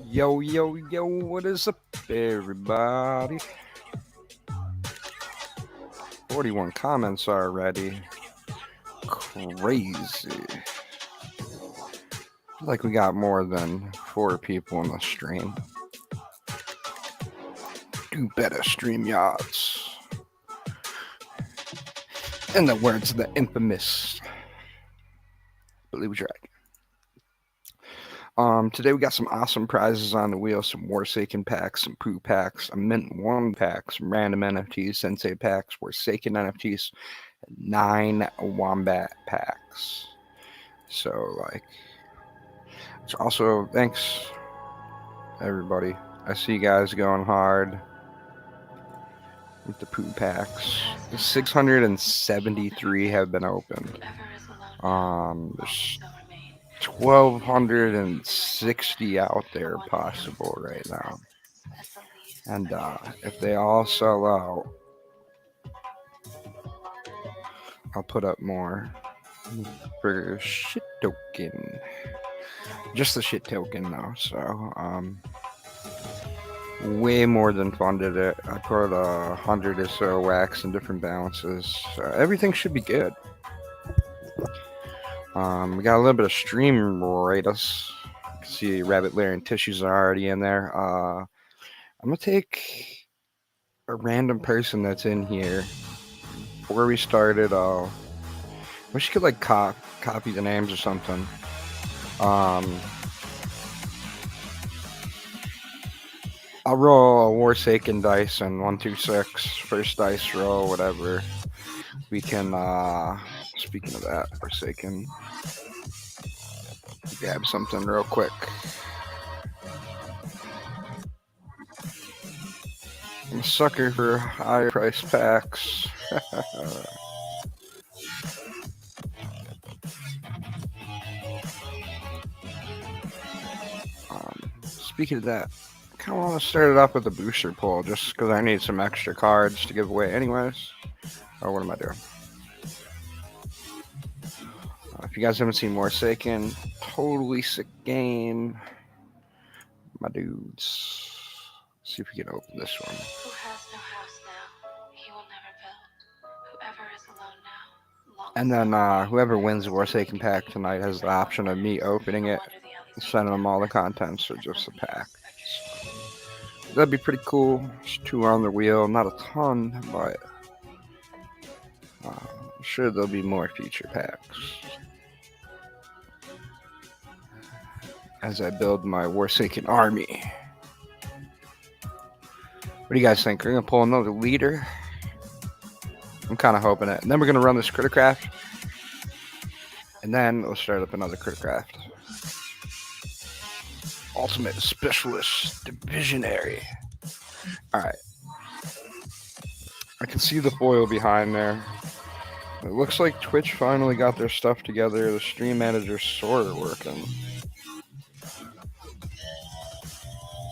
Yo, yo, yo, what is up, everybody? 41 comments already. Crazy. Like we got more than 4 people in the stream. Do better, stream yards. In the words of the infamous Believe Drag. Today we got some awesome prizes on the wheel, some Forsaken packs, some Poo packs, a Mint 1 pack, some random NFTs, Sensei packs, Forsaken NFTs, 9 Wombat packs. So, also, thanks, everybody. I see you guys going hard with the Poo packs. 673 have been opened. There's 1,260 out there possible right now. And if they all sell out, I'll put up more for shit token. Just the shit token though, so way more than funded it. I put 100 or so wax in different balances. Everything should be good. We got a little bit of stream ratus. You can see Rabbit Lair and Tissues are already in there. I'm gonna take a random person that's in here. Before we started, wish you could like copy the names or something. I'll roll a Forsaken dice and 1, 2, 6. First dice roll, whatever. We can, speaking of that, Forsaken, grab something real quick. I'm a sucker for higher price packs. Speaking of that, I kind of want to start it off with a booster pull just because I need some extra cards to give away anyways. Oh, what am I doing? If you guys haven't seen Forsaken, totally sick game. My dudes. See if we can open this one. Who has no house now, he will never build. Whoever is alone now, and then whoever wins the Forsaken pack tonight has the option of me opening it and sending them all the contents or just a pack. So that'd be pretty cool. There's 2 on the wheel, not a ton, but I'm sure there'll be more future packs. as I build my Forsaken army. What do you guys think? We're gonna pull another leader. I'm kind of hoping it. And then we're gonna run this Crittercraft, and then we'll start up another Crittercraft. Ultimate Specialist Divisionary. All right. I can see the foil behind there. It looks like Twitch finally got their stuff together. The stream manager's sort of working.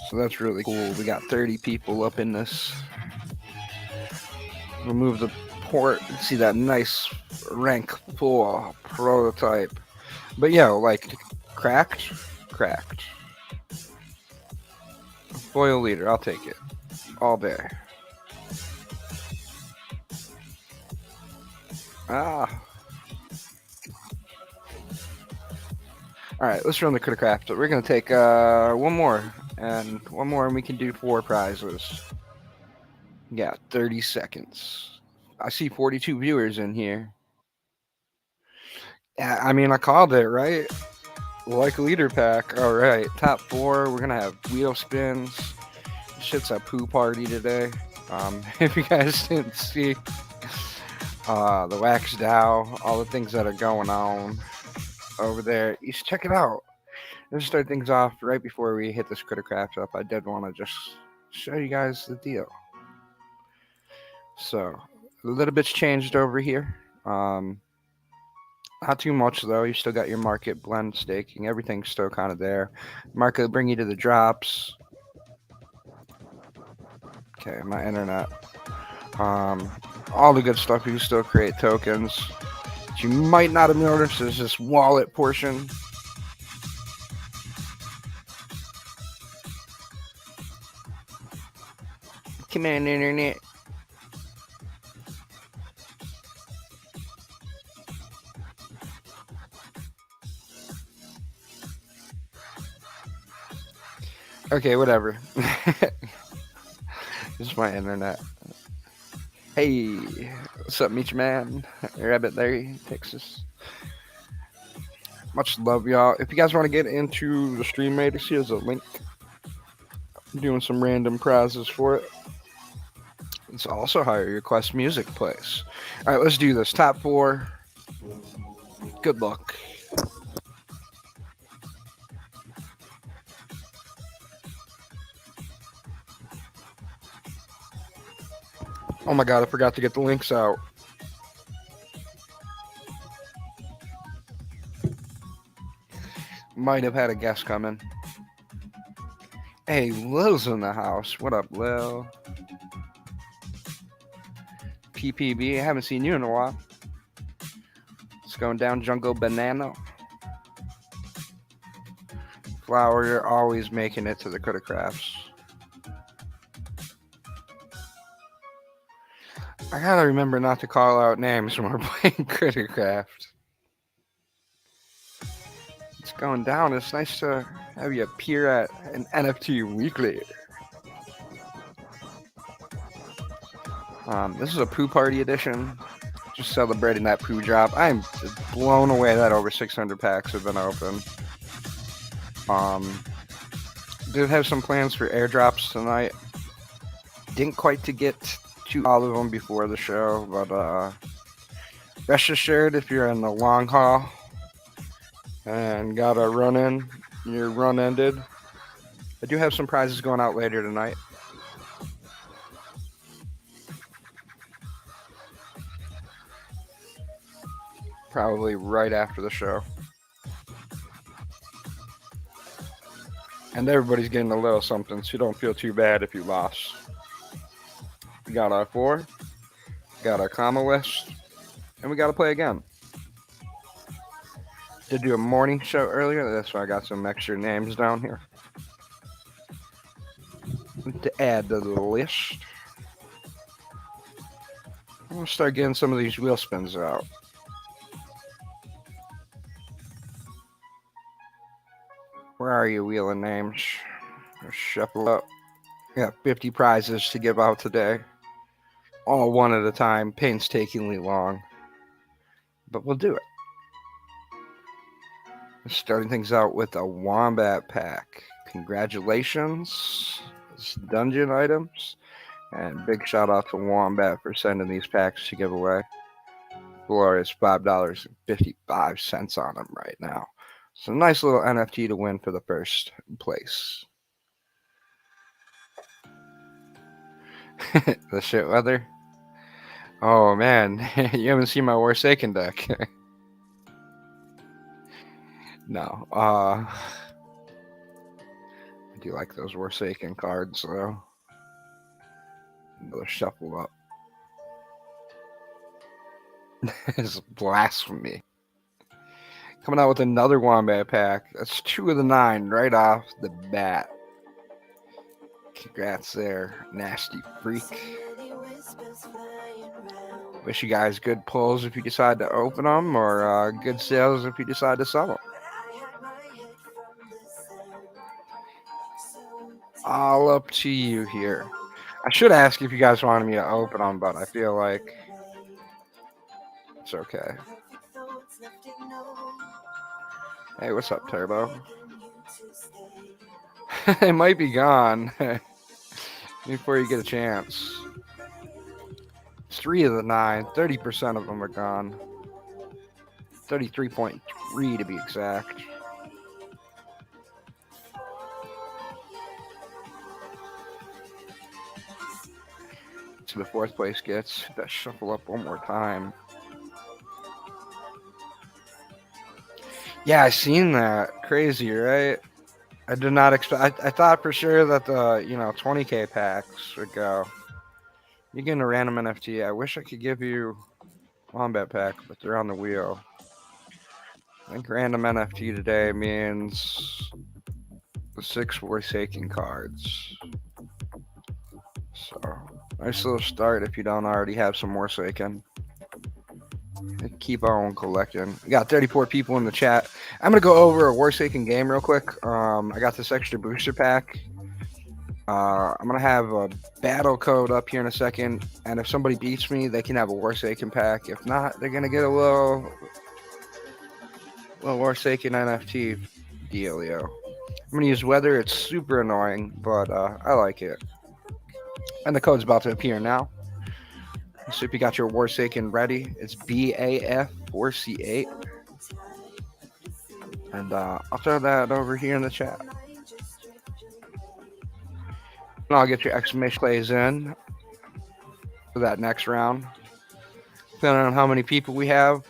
So that's really cool. We got 30 people up in this. Remove the port. See that nice rank 4 prototype. But yeah, like cracked. Foil leader, I'll take it. All day. Ah. Alright, let's run the Crittercraft. We're going to take one more, and we can do 4 prizes. Yeah, 30 seconds. I see 42 viewers in here. Yeah, I mean, I called it, right? Like leader pack. Alright, top 4. We're going to have wheel spins. Shit's a poo party today. If you guys didn't see the wax Dow, all the things that are going on over there, you should check it out. Let's start things off right before we hit this Crittercraft up. I did want to just show you guys the deal. So, a little bit's changed over here. Not too much though. You still got your market blend staking. Everything's still kind of there. Market will bring you to the drops. Okay, my internet. All the good stuff. You can still create tokens. What you might not have noticed is this wallet portion. Come on, internet. Okay, whatever. This is my internet. Hey, what's up, Meech Man? Rabbit Larry, Texas. Much love, y'all. If you guys want to get into the stream raiders, here's a link. I'm doing some random prizes for it. It's also how your request music plays. All right, let's do this. Top 4. Good luck. Oh my god, I forgot to get the links out. Might have had a guest coming. Hey, Lil's in the house. What up, Lil? PPB, I haven't seen you in a while. It's going down, Jungle Banana. Flower, you're always making it to the Crittercrafts. I gotta remember not to call out names when we're playing Crittercraft. It's going down. It's nice to have you appear at an NFT weekly. This is a Poo Party edition. Just celebrating that Poo drop. I'm blown away that over 600 packs have been open. Did have some plans for airdrops tonight. Didn't quite to get to all of them before the show, but rest assured, if you're in the long haul and got a run in, your run ended, I do have some prizes going out later tonight. Probably right after the show. And everybody's getting a little something, so you don't feel too bad if you lost. We got our 4, got our comma list, and we got to play again. Did do a morning show earlier, that's why I got some extra names down here to add to the list. I'm going to start getting some of these wheel spins out. Where are you, wheeling names? Let's shuffle up. We got 50 prizes to give out today. All one at a time, painstakingly long. But we'll do it. Starting things out with a Wombat pack. Congratulations. It's dungeon items. And big shout out to Wombat for sending these packs to give away. Glorious $5.55 on them right now. So nice little NFT to win for the first place. The shit weather. Oh man, you haven't seen my Forsaken deck. No. I do like those Forsaken cards though. Another shuffle up. It's blasphemy. Coming out with another Wombat pack. That's 2 of the 9 right off the bat. Congrats there, nasty freak. Wish you guys good pulls if you decide to open them, or good sales if you decide to sell them. All up to you here. I should ask if you guys wanted me to open them, but I feel like it's okay. Hey, what's up, Turbo? It might be gone before you get a chance. It's 3 of the 9. 30% of them are gone. 33.3 to be exact. To the 4th place gets. That shuffle up one more time. Yeah, I seen that. Crazy, right? I did not expect. I thought for sure that the 20k packs would go. You get a random NFT. I wish I could give you Wombat pack, but they're on the wheel. I think random NFT today means the 6 Forsaken cards. So nice little start if you don't already have some Forsaken. Keep on collecting. We got 34 people in the chat. I'm gonna go over a Forsaken game real quick. I got this extra booster pack. I'm gonna have a battle code up here in a second, and if somebody beats me, they can have a Forsaken pack. If not, they're gonna get a little Forsaken NFT dealio. I'm gonna use weather. It's super annoying, but I like it. And the code's about to appear now. So if you got your Forsaken ready, it's BAF4C8. And I'll throw that over here in the chat. And I'll get your exclamation plays in for that next round. Depending on how many people we have,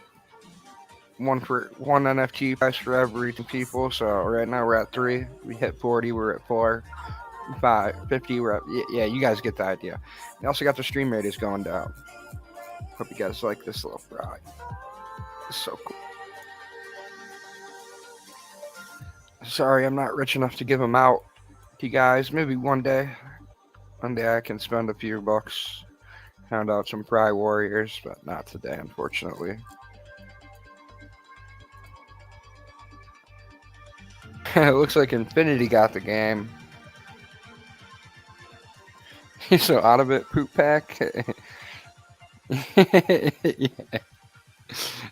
one NFT price for every 2 people. So right now we're at 3. We hit 40. We're at 4. 5, 50. We're at yeah. You guys get the idea. We also got the stream radius going down. Hope you guys like this little fry. It's so cool. Sorry, I'm not rich enough to give them out to you guys. Maybe one day. One day I can spend a few bucks. Found out some Fry Warriors, but not today, unfortunately. It looks like Infinity got the game. He's so out of it, poop pack. Yeah.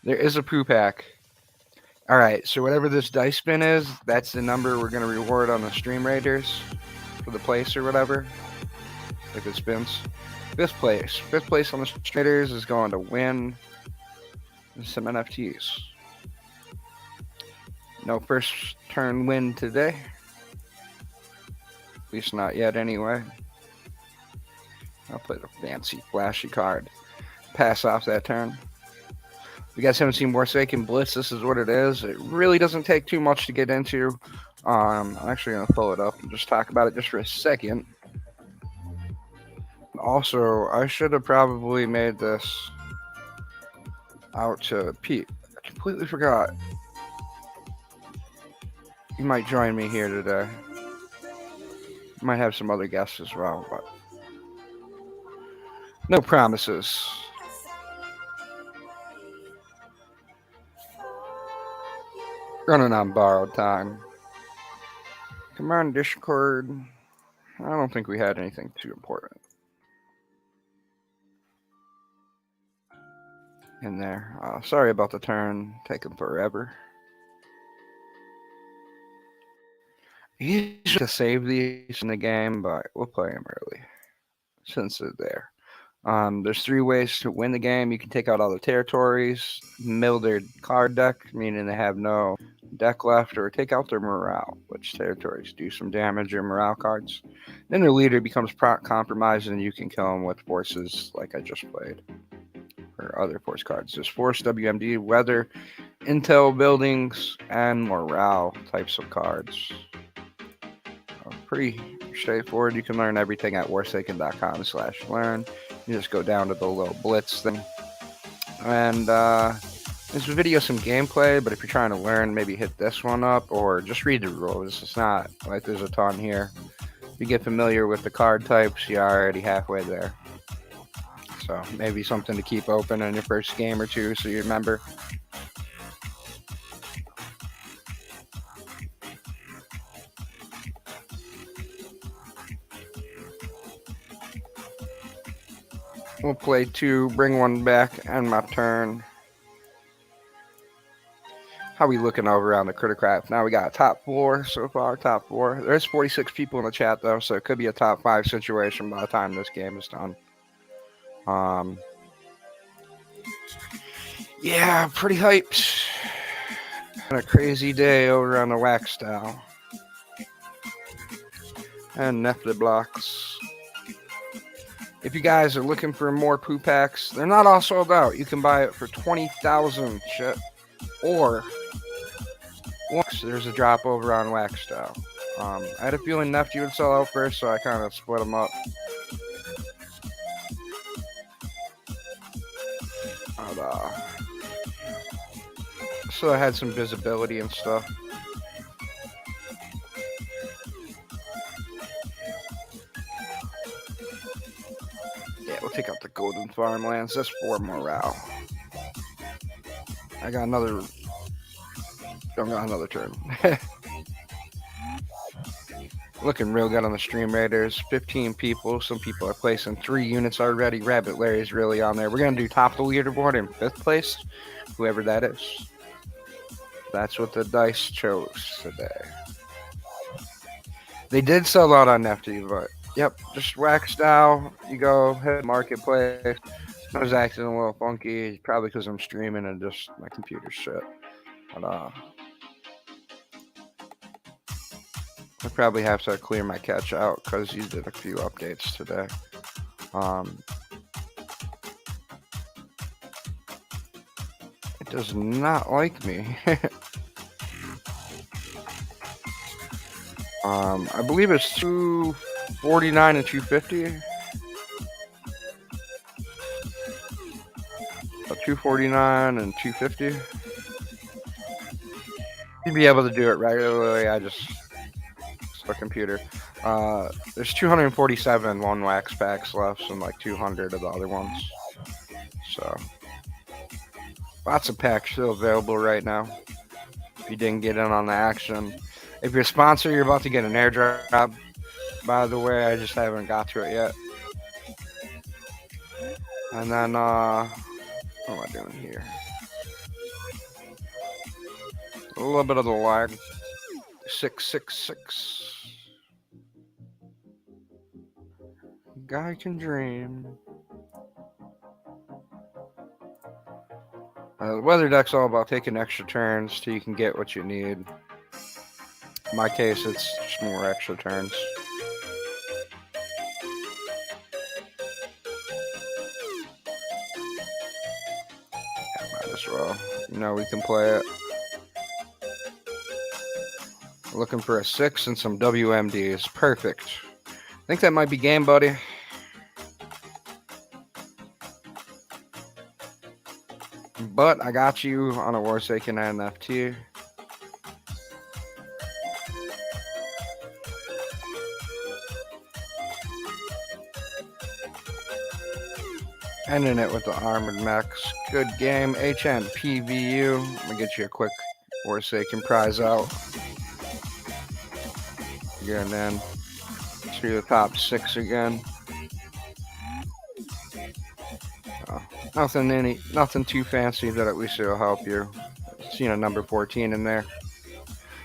There is a poo pack. All right, so whatever this dice spin is, that's the number we're going to reward on the Stream Raiders for the place or whatever, if it spins. Fifth place on the Stream Raiders is going to win some NFTs. No first turn win today. At least not yet anyway. I'll play the fancy flashy card. Pass off that turn. If you guys haven't seen Forsaken Blitz, this is what it is. It really doesn't take too much to get into. I'm actually going to pull it up and just talk about it just for a second. Also, I should have probably made this out to Pete. I completely forgot. You might join me here today. Might have some other guests as well, but no promises. Running on borrowed time. Come on, Discord. I don't think we had anything too important in there. Sorry about the turn. Taking forever. Usually to save these in the game, but we'll play them early since they're there. There's three ways to win the game. You can take out all the territories, mill their card deck, meaning they have no deck left, or take out their morale, which territories do some damage or morale cards. Then their leader becomes compromised, and you can kill them with forces like I just played, or other force cards. There's force, WMD, weather, intel, buildings, and morale types of cards. Pretty straightforward. You can learn everything at warsaken.com/learn. You just go down to the little blitz thing. And this video some gameplay, but if you're trying to learn, maybe hit this one up or just read the rules. It's not like there's a ton here. If you get familiar with the card types, you're already halfway there. So maybe something to keep open in your first game or two so you remember. We'll play two, bring one back, and my turn. How we looking over on the Criticraft? Now we got top four so far, top four. There's 46 people in the chat though, so it could be a top 5 situation by the time this game is done. Yeah, pretty hyped. And a crazy day over on the wax style. And Nft blocks. If you guys are looking for more poo packs, they're not all sold out. You can buy it for 20,000 shit. Or there's a drop over on wax style. I had a feeling Nft would sell out first, so I kind of split them up. So I had some visibility and stuff. Yeah, we'll take out the golden farmlands. That's 4 morale. I got another turn. Looking real good on the stream raiders. 15 people. Some people are placing 3 units already. Rabbit Larry's really on there. We're going to do top of the leaderboard in 5th place. Whoever that is. That's what the dice chose today. They did sell out on Nft, but yep, just wax style. You go hit marketplace. I was acting a little funky, probably because I'm streaming and just my computer's shit. But I probably have to clear my cache out because you did a few updates today. It does not like me. I believe it's 249 and 250. 249 and 250. You'd be able to do it regularly. I just a computer. There's 247 one wax packs left and like 200 of the other ones. So lots of packs still available right now. If you didn't get in on the action. If you're a sponsor, you're about to get an airdrop. By the way, I just haven't got to it yet. And then, what am I doing here? A little bit of the lag. 666. Guy can dream. The weather deck's all about taking extra turns till you can get what you need. In my case, it's just more extra turns. Yeah, might as well. You know, we can play it. Looking for a 6 and some WMDs. Perfect. I think that might be game, buddy. But I got you on a Warsaken Nft. Ending it with the armored mechs. Good game. HNPVU. I'm going to get you a quick Warsaken prize out. Getting in. See the top 6 again. Nothing too fancy that at least it'll help you. Seen a number 14 in there.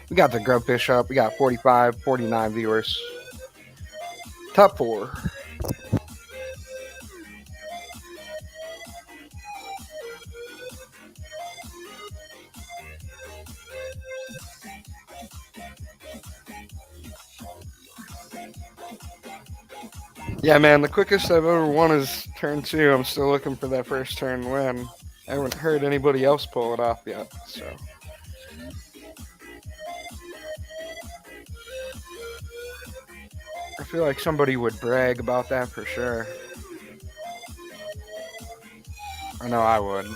We got the Grubfish up. We got 45, 49 viewers. Top four. Yeah, man, the quickest I've ever won is turn two. I'm still looking for that first turn win. I haven't heard anybody else pull it off yet, so. I feel like somebody would brag about that for sure. I know I would.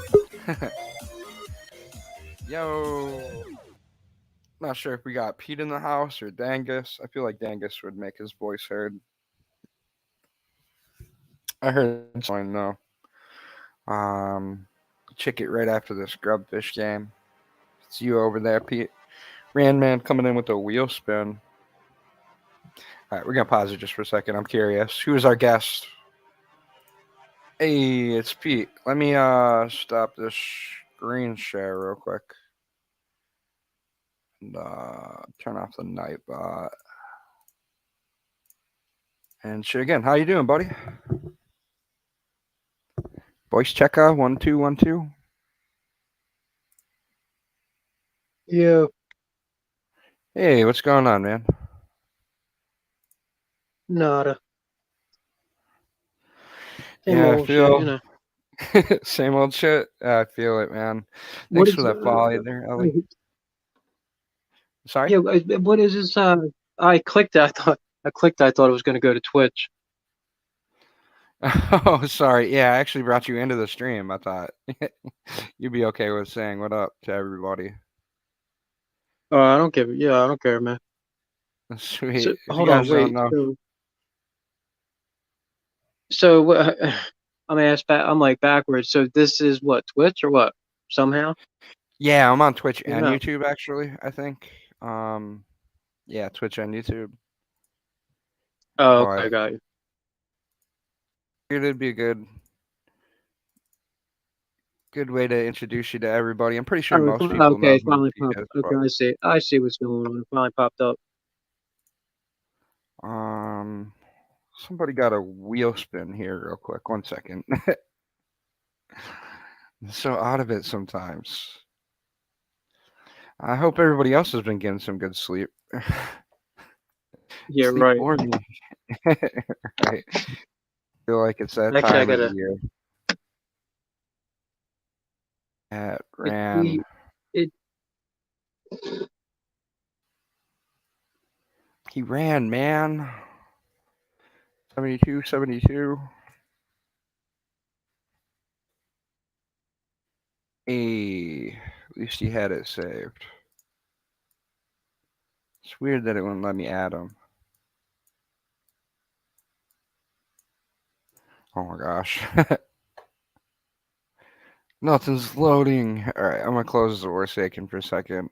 Yo. Not sure if we got Pete in the house or Dangus. I feel like Dangus would make his voice heard. I heard someone though. Check it right after this Grubfish game. It's you over there, Pete. Randman coming in with a wheel spin. All right, we're gonna pause it just for a second. I'm curious. Who is our guest? Hey, it's Pete. Let me stop this screen share real quick and turn off the night bot. And shit again. How you doing, buddy? Voice checker 1212. Yeah, Hey, what's going on, man? nada. Same Yeah, I old shit, you feel know. same old shit. I feel it, man. What Thanks for is that follow there, Ellie. Sorry. yeah, what is this I clicked it, I thought it was gonna go to Twitch. Oh, sorry. Yeah, I actually brought you into the stream. I thought you'd be okay with saying what up to everybody. I don't give yeah, I don't care, man. So Sweet. If you hold on, guys don't wait. know, So what I'm like backwards. So this is what, Twitch or what? Somehow? yeah, I'm on Twitch You and know. YouTube actually. I think. Yeah, Twitch and YouTube. Oh, But okay, got you. it'd be a good way to introduce you to everybody. I'm pretty sure Oh, most people okay, know it who finally Pete popped. is, Okay, but I see. I see what's going on. It finally popped up. um, somebody got a wheel spin here real quick. 1 second. So out of it sometimes. I hope everybody else has been getting some good sleep. Yeah, Sleep right. for me. Right. Feel like it's that Actually, I time of the gotta. year. At It ran. we it He ran, man. 72, 72. Hey, at least he had it saved. It's weird that it wouldn't let me add him. Oh my gosh. Nothing's loading. Alright, I'm gonna close the Forsaken for a second.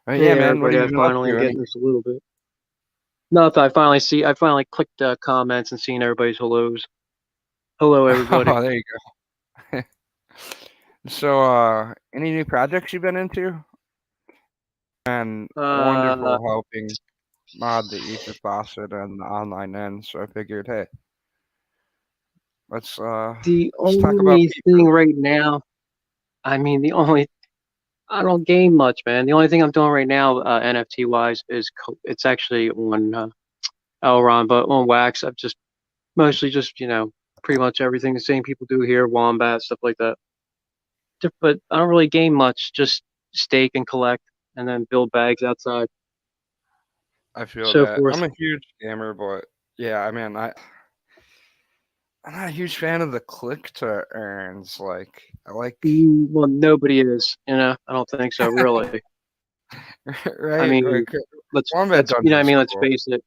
Hey Yeah, man, what everybody, have I you been up finally am to? getting this a little bit. Nothing. I finally clicked comments and seen everybody's hellos. Hello, everybody. Oh, there you go. So, any new projects you've been into? And Uh, wonderful helping mod the Ether faucet and the online end. So I figured, hey, let's uh the let's talk about only Pete for a thing bit. right now, I mean, I don't game much, man. The only thing I'm doing right now, NFT wise, is it's actually on Elron, but on Wax, I've just mostly just, pretty much everything the same people do here, Wombat, stuff like that. But I don't really game much, just stake and collect and then build bags outside, I feel so that. forth. I'm a huge gamer, but yeah, I mean, I'm not a huge fan of the click to earns. Like, I like Well, nobody is, I don't think so, really. I right, mean, like Wombat what I Dungeon's mean, let's cool. face it.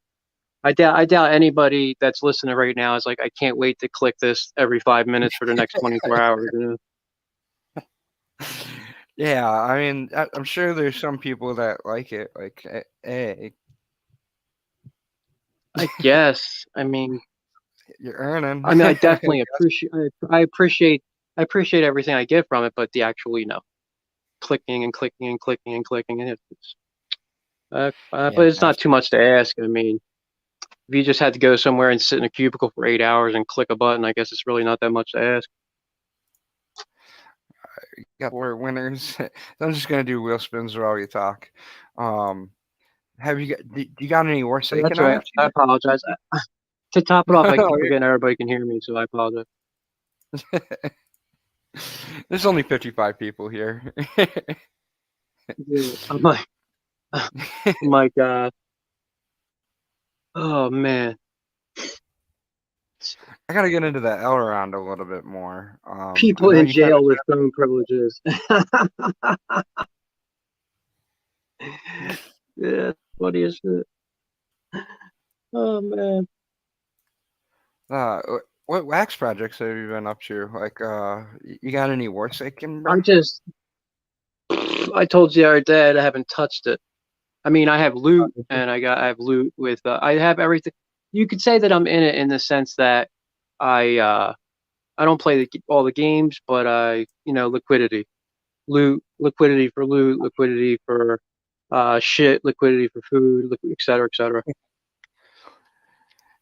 I doubt anybody that's listening right now is like, I can't wait to click this every 5 minutes for the next 24 hours. Yeah, I mean, I'm sure there's some people that like it. Like, hey, I guess. I mean, You're earning. I mean, I definitely appreciate everything I get from it, but the actual, clicking and clicking and clicking and clicking, and Yeah, but it's not too much to ask. I mean, if you just had to go somewhere and sit in a cubicle for 8 hours and click a button, I guess it's really not that much to ask. you got four winners. I'm just gonna do wheel spins while we talk. Um, have you got? Do you got any worth That's taking right. NFT? I apologize. To top it off, I keep Oh, forgetting everybody can hear me, so I apologize. there's only 55 people here. Yeah, I'm like, oh my God. Oh man. I gotta get into that L round a little bit more. I People know in you kind jail with phone privileges. Yeah, funny as shit. Oh man. of what wax projects have you been up to? Like, you got any worth taking, I bro? just I told you the other day I haven't touched it. I mean, I have loot and I have loot with I have everything. You could say that I'm in it in the sense that I don't play all the games, but liquidity, liquidity for loot, liquidity for shit, liquidity for food, et cetera, et cetera.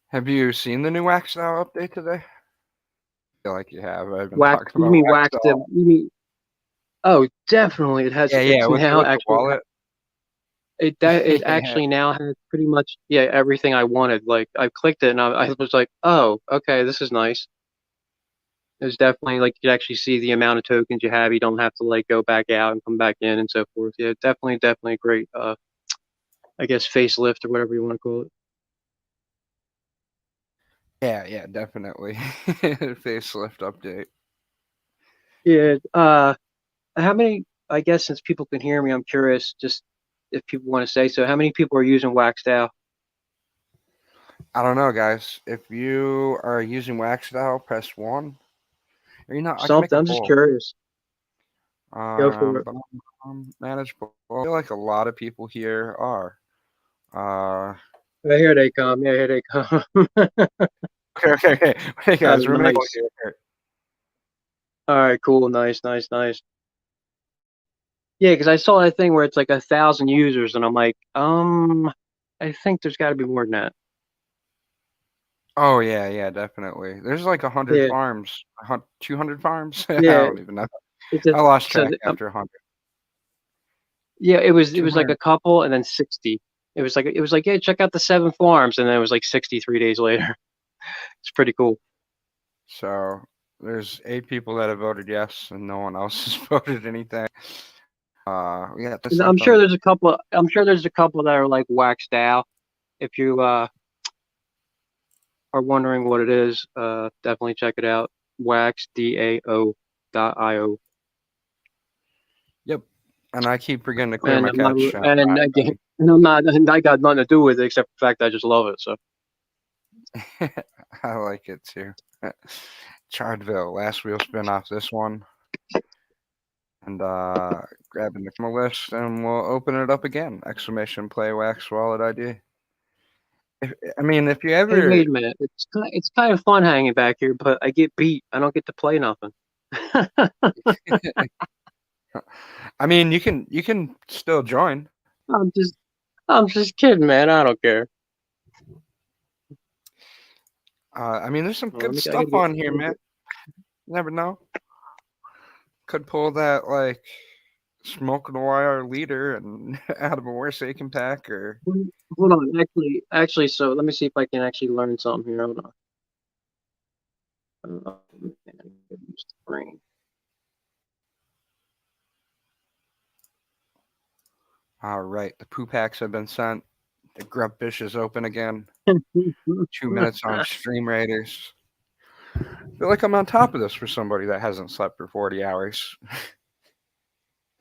Have you seen the new wax style update today? I feel like you have. I've been Wax, talking you about mean wax wax style. them? You mean, oh, definitely. It has, Yeah, it's yeah, now with the actually, wallet. it Yeah, actually now has pretty much, yeah, everything I wanted. Like, I clicked it and I was like, oh, okay, this is nice. It's definitely like you can actually see the amount of tokens you have. You don't have to like go back out and come back in and so forth. Yeah, definitely a great, I guess, facelift or whatever you want to call it. yeah, definitely. Facelift update. Yeah. How many? I guess since people can hear me, I'm curious. Just if people want to say so, how many people are using Waxed Out? I don't know, guys. If you are using wax style, press one. Or I can make Something. a I'm just poll. curious. Go for it. But manage poll. I feel like a lot of people here are. Uh, Here they come. Yeah, here they come. okay. Hey Oh, guys, we're making nice. here. All right, cool. Nice. Yeah, because I saw that thing where it's like 1,000 users, and I'm like, I think there's got to be more than that. Oh yeah, definitely. There's like 100 Yeah, farms, 200 farms. I yeah. don't even know. It just I lost so track after 100. yeah, it was like 200. a couple, and then 60. It was like yeah, check out the 7 farms, and then it was like 63 days later. It's pretty cool. So there's 8 people that have voted yes, and no one else has voted anything. We got this And left on. I'm sure there's a couple that are like waxed out. If you are wondering what it is, definitely check it out. waxdao.io. Yep. And I keep forgetting to clear And my I'm not, cache. and again, and I'm not, and I got nothing to do with it except the fact I just love it. So I like it too. Chardville, last wheel spin off this one. And grabbing the list, and we'll open it up again. Exclamation play wax wallet ID. If you hey, ever, wait a minute. It's kind of fun hanging back here, but I get beat. I don't get to play nothing. you can still join. I'm just I'm just kidding, man. I don't care. There's some Well, good I gotta stuff get. on here, man. Never know. Could pull that like smoke the wire leader and out of a Forsaken pack, or Hold on. So let me see if I can actually learn something here. Hold on. Man, I gotta use the brain. all right. The poo packs have been sent. The grub fish is open again. 2 minutes on Stream Raiders. I feel like I'm on top of this for somebody that hasn't slept for 40 hours.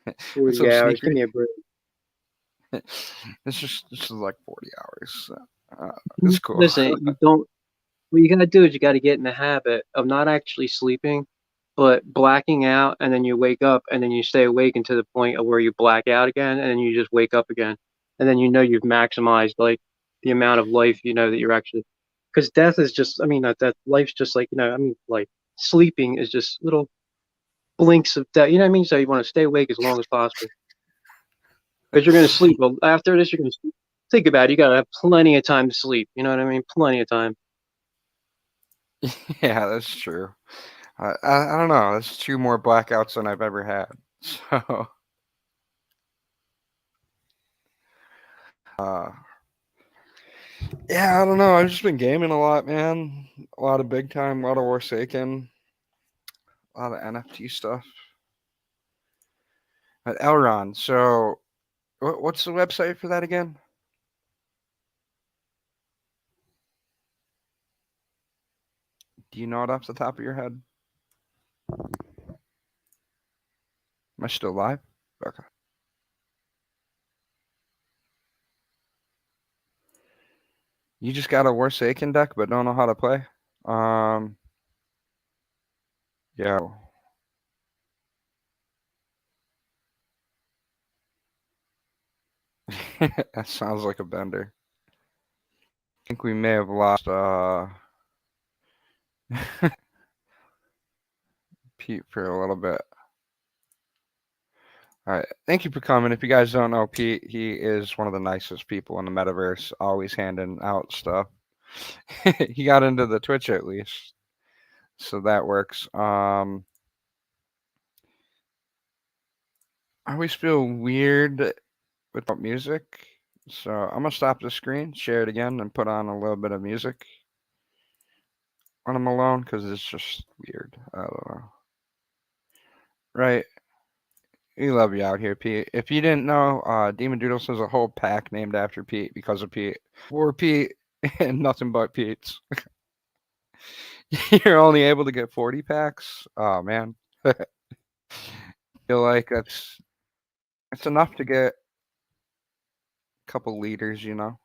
It's 40 so hours. sneaky. Give me a break. This is like 40 hours. It's cool. Listen, you don't. What you gotta do is you gotta get in the habit of not actually sleeping, but blacking out, and then you wake up, and then you stay awake until the point of where you black out again, and then you just wake up again, and then you've maximized like the amount of life that you're actually. because death is just, I mean, not death, life's just like, I mean, like sleeping is just little blinks of death. You know what I mean? So you want to stay awake as long as possible because you're going to sleep. Well, after this, you're going to sleep. Think about it. You got to have plenty of time to sleep. You know what I mean? Plenty of time. Yeah, that's true. I don't know. That's two more blackouts than I've ever had. So, uh, yeah, I don't know. I've just been gaming a lot, man. A lot of big time, a lot of Forsaken, a lot of NFT stuff. But Elron, so what's the website for that again? Do you know it off the top of your head? Am I still live? Okay. You just got a Forsaken deck, but don't know how to play. Um, yeah. That sounds like a bender. I think we may have lost Pete for a little bit. All right. Thank you for coming. If you guys don't know Pete, he is one of the nicest people in the metaverse, always handing out stuff. He got into the Twitch at least. So that works. I always feel weird without music. So I'm gonna stop the screen, share it again, and put on a little bit of music when I'm alone because it's just weird. I don't know. Right. We love you out here, Pete. If you didn't know, Demon Doodles has a whole pack named after Pete because of Pete. For Pete and nothing but Pete's. You're only able to get 40 packs? Oh man. Feel like that's enough to get a couple liters, you know.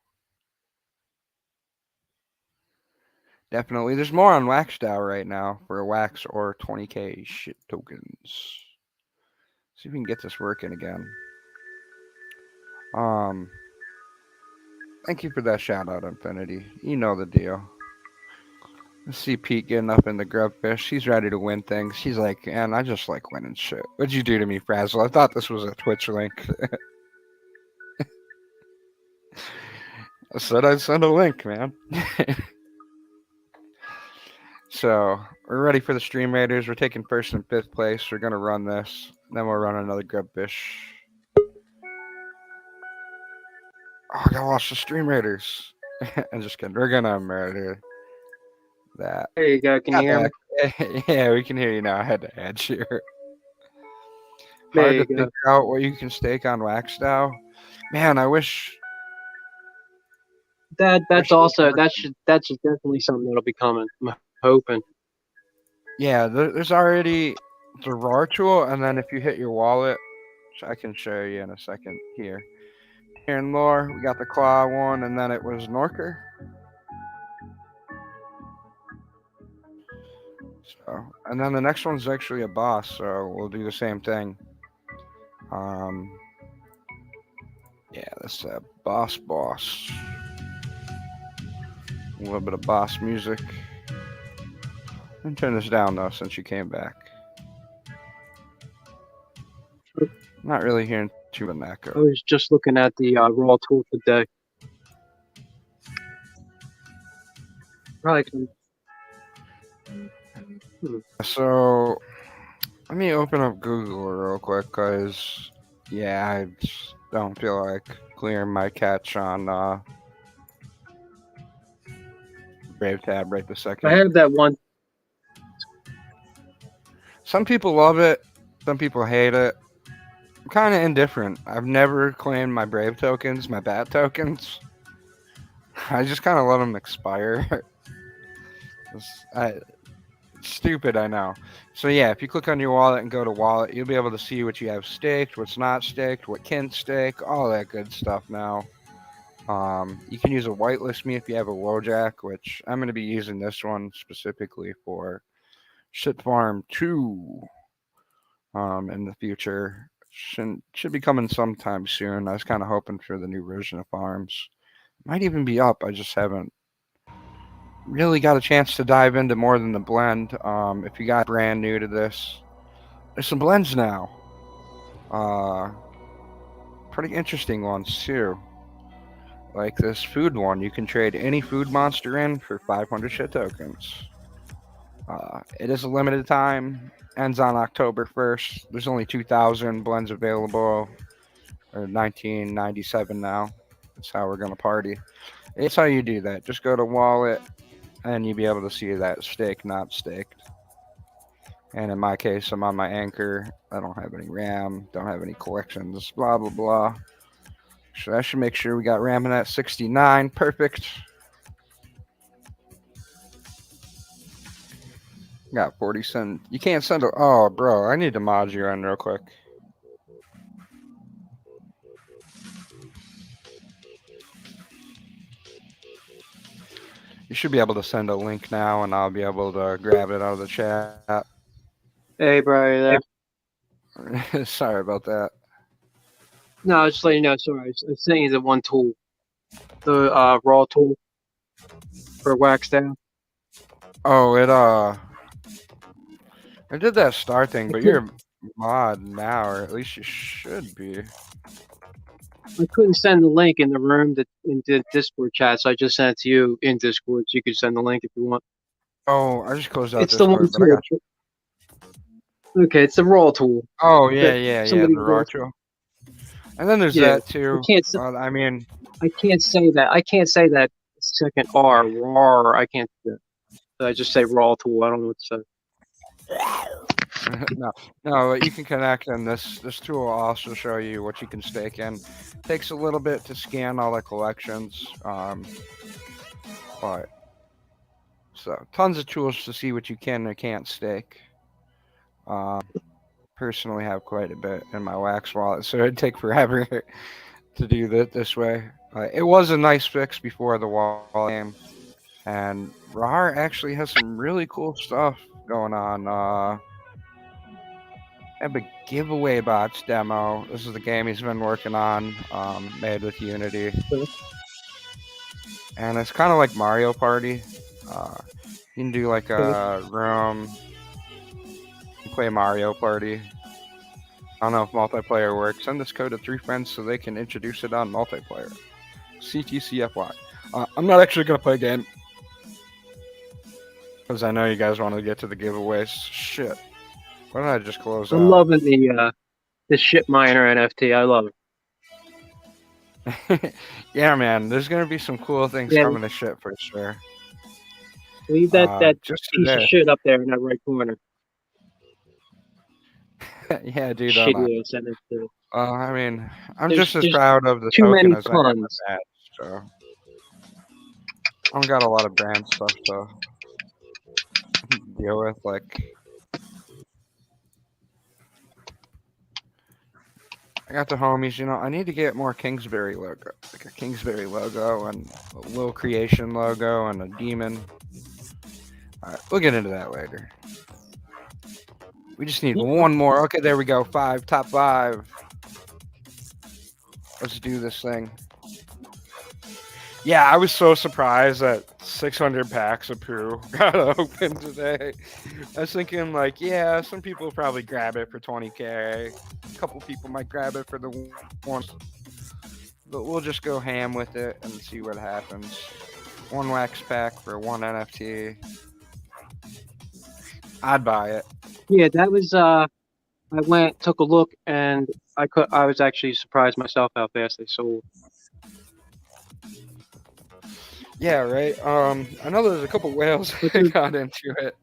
Definitely. There's more on Wax DAO right now for a Wax or 20k shit tokens. See if we can get this working again. Um, Thank you for that shout out, Infinity. You know the deal. Let's see Pete getting up in the grubfish. He's ready to win things. He's like, man, I just like winning shit. What'd you do to me, Frazzle? I thought this was a Twitch link. I said I'd send a link, man. So we're ready for the Stream Raiders. We're taking first and fifth place. We're gonna run this. Then we'll run another grubfish. Oh, I gotta watch the Stream Raiders. I'm just kidding. We're gonna murder that. There you go. Can you Got hear me? that. Yeah, we can hear you now. I had to add you. There Hard to you go. figure out what you can stake on Wax DAO. Man, I wish. That's Wish it was also working. that's definitely something that'll be coming. I'm hoping. Yeah, there's already the RAR tool, and then if you hit your wallet, which I can show you in a second here. Here in lore, we got the claw one, and then it was Norker. So, and then the next one's actually a boss, so we'll do the same thing. Um, yeah, that's a boss. A little bit of boss music. And turn this down though, since you came back. I'm not really hearing too much of an I echo. was just looking at the raw tool today. Probably can. So let me open up Google real quick, cause yeah, I just don't feel like clearing my cache on Brave tab right this I second. have that one. Some people love it, some people hate it. I'm kind of indifferent. I've never claimed my Brave tokens, my bat tokens. I just kind of let them expire. It's stupid, I know. So yeah, if you click on your wallet and go to wallet, you'll be able to see what you have staked, what's not staked, what can stake, all that good stuff now. You can use a whitelist me if you have a Wojak, which I'm going to be using this one specifically for Shit Farm 2 in the future. Should be coming sometime soon. I was kind of hoping for the new version of Farms. Might even be up. I just haven't really got a chance to dive into more than the blend. If you got brand new to this, there's some blends now. Uh, Pretty interesting ones too. Like this food one, you can trade any food monster in for 500 shit tokens. It is a limited time, ends on October 1st. There's only 2,000 blends available, or 1997 now. That's how we're gonna party. It's how you do that. Just go to wallet, and you'll be able to see that stake, not staked. And in my case, I'm on my anchor. I don't have any RAM, don't have any collections, blah, blah, blah. So I should make sure we got RAM in that 69. Perfect. Got 40 cent. You can't send a. Oh, bro, I need to mod you in real quick. You should be able to send a link now, and I'll be able to grab it out of the chat. Hey, bro, are you there? Sorry about that. No, I was just letting you know. Sorry, I was saying the one tool, the raw tool for wax down. Oh, I did that star thing, but you're a mod now, or at least you should be. I couldn't send the link in the room that in the Discord chat, so I just sent it to you in Discord. So you could send the link if you want. Oh, I just closed out It's the one Discord, but I tool. got you. Okay, it's the raw tool. Oh, yeah, that yeah, yeah, somebody the raw tool. And then there's Yeah, that too. I mean, I can't say that. I can't say that second R, raw. I can't do that. So I just say raw tool. I don't know what to say. no, no, you can connect, and this tool will also show you what you can stake in. Takes a little bit to scan all the collections, but so tons of tools to see what you can and can't stake. Personally, have quite a bit in my wax wallet, so it'd take forever to do that this way. It was a nice fix before the wall game, and RAR actually has some really cool stuff going on. I have a giveaway bots demo. This is the game he's been working on, made with Unity, and it's kind of like Mario Party. You can do like a room, play Mario Party. I don't know if multiplayer works. Send this code to 3 friends so they can introduce it on multiplayer. CTCFY. I'm not actually gonna play a game because I know you guys want to get to the giveaways. Shit. Why did I just close I'm out? loving the ship miner NFT. I love it. Yeah, man. There's gonna be some cool things coming to ship for sure. Leave that just piece of shit up there in that right corner. Yeah, dude. Shitty ass NFT. I mean, I'm There's just as proud of the too token many as I am the puns. badge, so I don't got a lot of brand stuff to deal with. Like, I got the homies. I need to get more Kingsbury logo, like a Kingsbury logo and a little creation logo and a demon. All right, we'll get into that later. We just need one more. Okay, there we go. Top 5. Let's do this thing. Yeah, I was so surprised that 600 packs of Poo got open today. I was thinking, like, yeah, some people probably grab it for 20K. A couple people might grab it for the ones. But we'll just go ham with it and see what happens. 1 wax pack for 1 NFT. I'd buy it. Yeah, that was I took a look, and I was actually surprised myself how fast they sold. Yeah, right. I know there's a couple whales that got into it.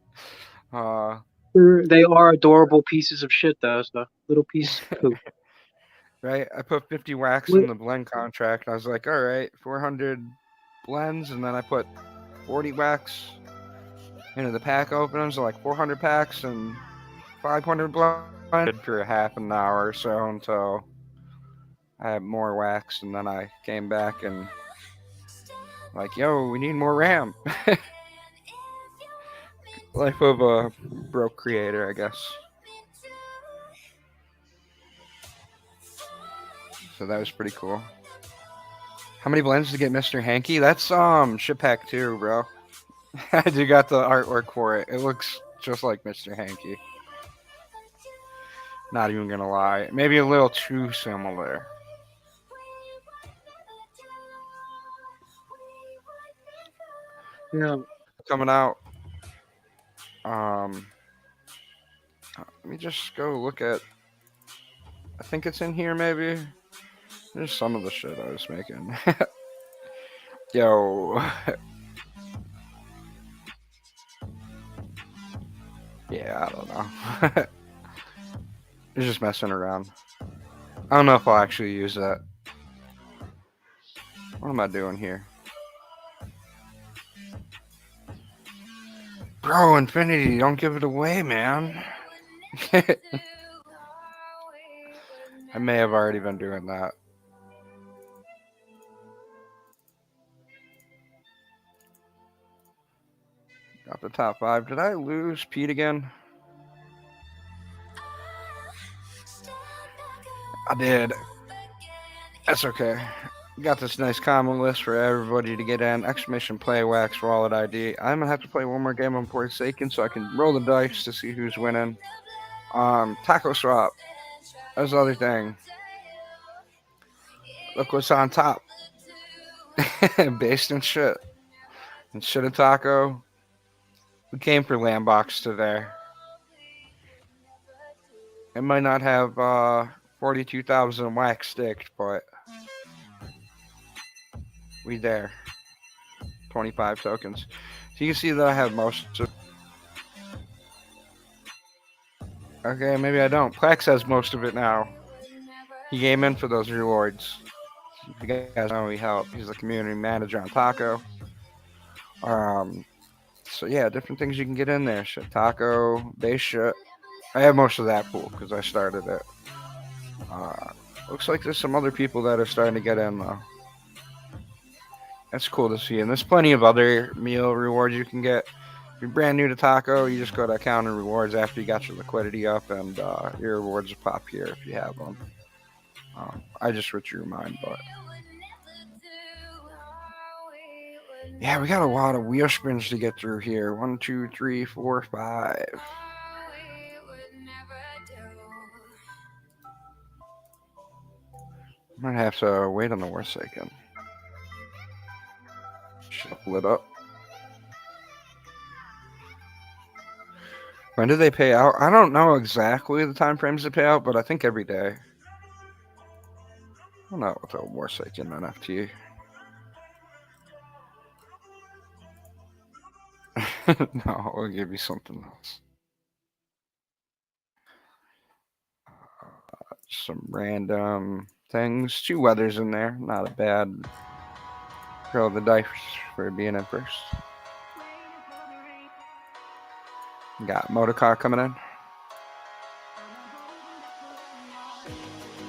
They are adorable pieces of shit, though. So little piece of poop. Right. I put 50 wax in the blend contract. I was like, all right, 400 blends, and then I put 40 wax into the pack openers, like 400 packs and 500 blended for a half an hour or so until I had more wax, and then I came back and like, yo, we need more RAM. Life of a broke creator, I guess. So that was pretty cool. How many blends to get Mr. Hanky? That's ship pack 2, bro. I do got the artwork for it. It looks just like Mr. Hanky. Not even gonna lie. Maybe a little too similar. Yeah. Coming out. Um, let me just go look at. I think it's in here, maybe. There's some of the shit I was making. Yo, yeah, I don't know. It's just messing around. I don't know if I'll actually use that. What am I doing here? Bro, Infinity, don't give it away, man. I may have already been doing that. Got the top five. Did I lose Pete again? I did. That's okay. Got this nice common list for everybody to get in. Exclamation play wax wallet ID. I'm gonna have to play one more game on Forsaken so I can roll the dice to see who's winning. Taco swap. That's the other thing. Look what's on top. Based in shit. And shit and taco. We came for Lambox today. It might not have 42,000 wax sticked, but we there. 25 tokens. So you can see that I have most of. Okay, maybe I don't. Plex has most of it now. He came in for those rewards. If you guys know, he helped. He's the community manager on Taco. Um, so yeah, different things you can get in there. Shit, Taco, base shit. I have most of that pool because I started it. Uh, looks like there's some other people that are starting to get in though. That's cool to see. And there's plenty of other meal rewards you can get. If you're brand new to Taco, you just go to account and rewards after you got your liquidity up, and your rewards will pop here if you have them. I just switch your mind, but yeah, we got a lot of wheel spins to get through here. 1, 2, 3, 4, 5. Might have to wait on the worst second. Shit lit up. When do they pay out? I don't know exactly the time frames to pay out, but I think every day. Well, not with a more second NFT. No, I'll give you something else. Some random things. 2 weathers in there. Not a bad roll of the dice for being in first. Got Motorcar coming in.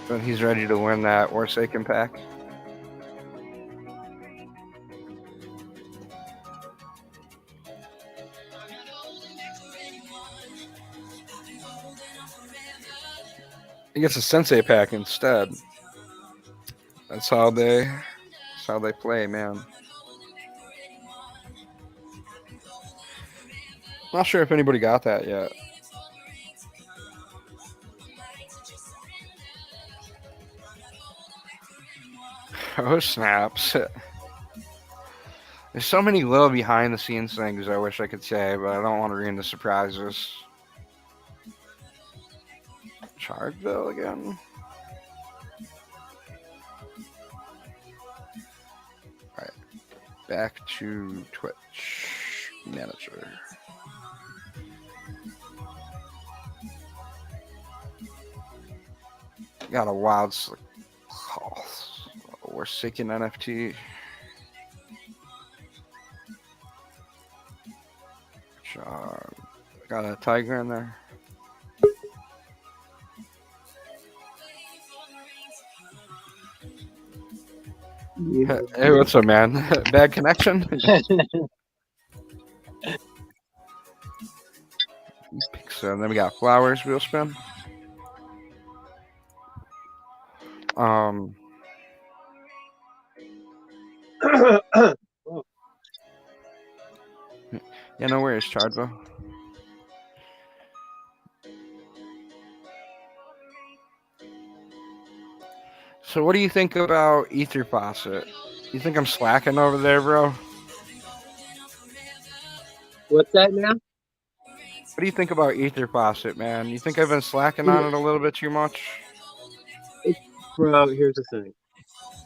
But he's ready to win that Forsaken pack. He gets a Sensei pack instead. That's how they play, man. Not sure if anybody got that yet. Oh snaps. There's so many little behind the scenes things I wish I could say, but I don't want to ruin the surprises. Chargeville again? Alright. Back to Twitch Manager. Got a wild we're seeking NFT. Got a tiger in there. Yeah. Hey, what's up, man? Bad connection? So then we got flowers wheel spin. Um, Yeah, no worries, Chardville. So, what do you think about Ether Faucet? You think I'm slacking over there, bro? What What's that now? do you think about Ether Faucet, man? You think I've been slacking on it a little bit too much? It, bro, here's the thing.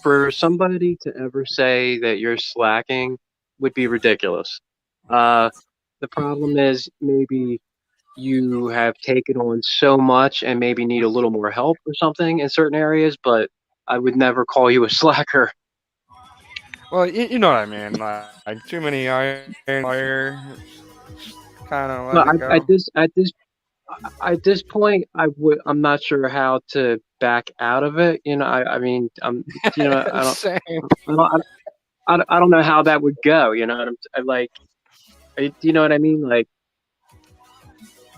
For somebody to ever say that you're slacking would be ridiculous. Uh, the problem is maybe you have taken on so much and maybe need a little more help or something in certain areas, but I would never call you a slacker. Well, you know what I mean. Like too many iron fire, kind of let But it I, go. at this point, I'm not sure how to back out of it. I mean, Same. I don't, I don't know how that would go. You know what I like, you know what I mean? Like,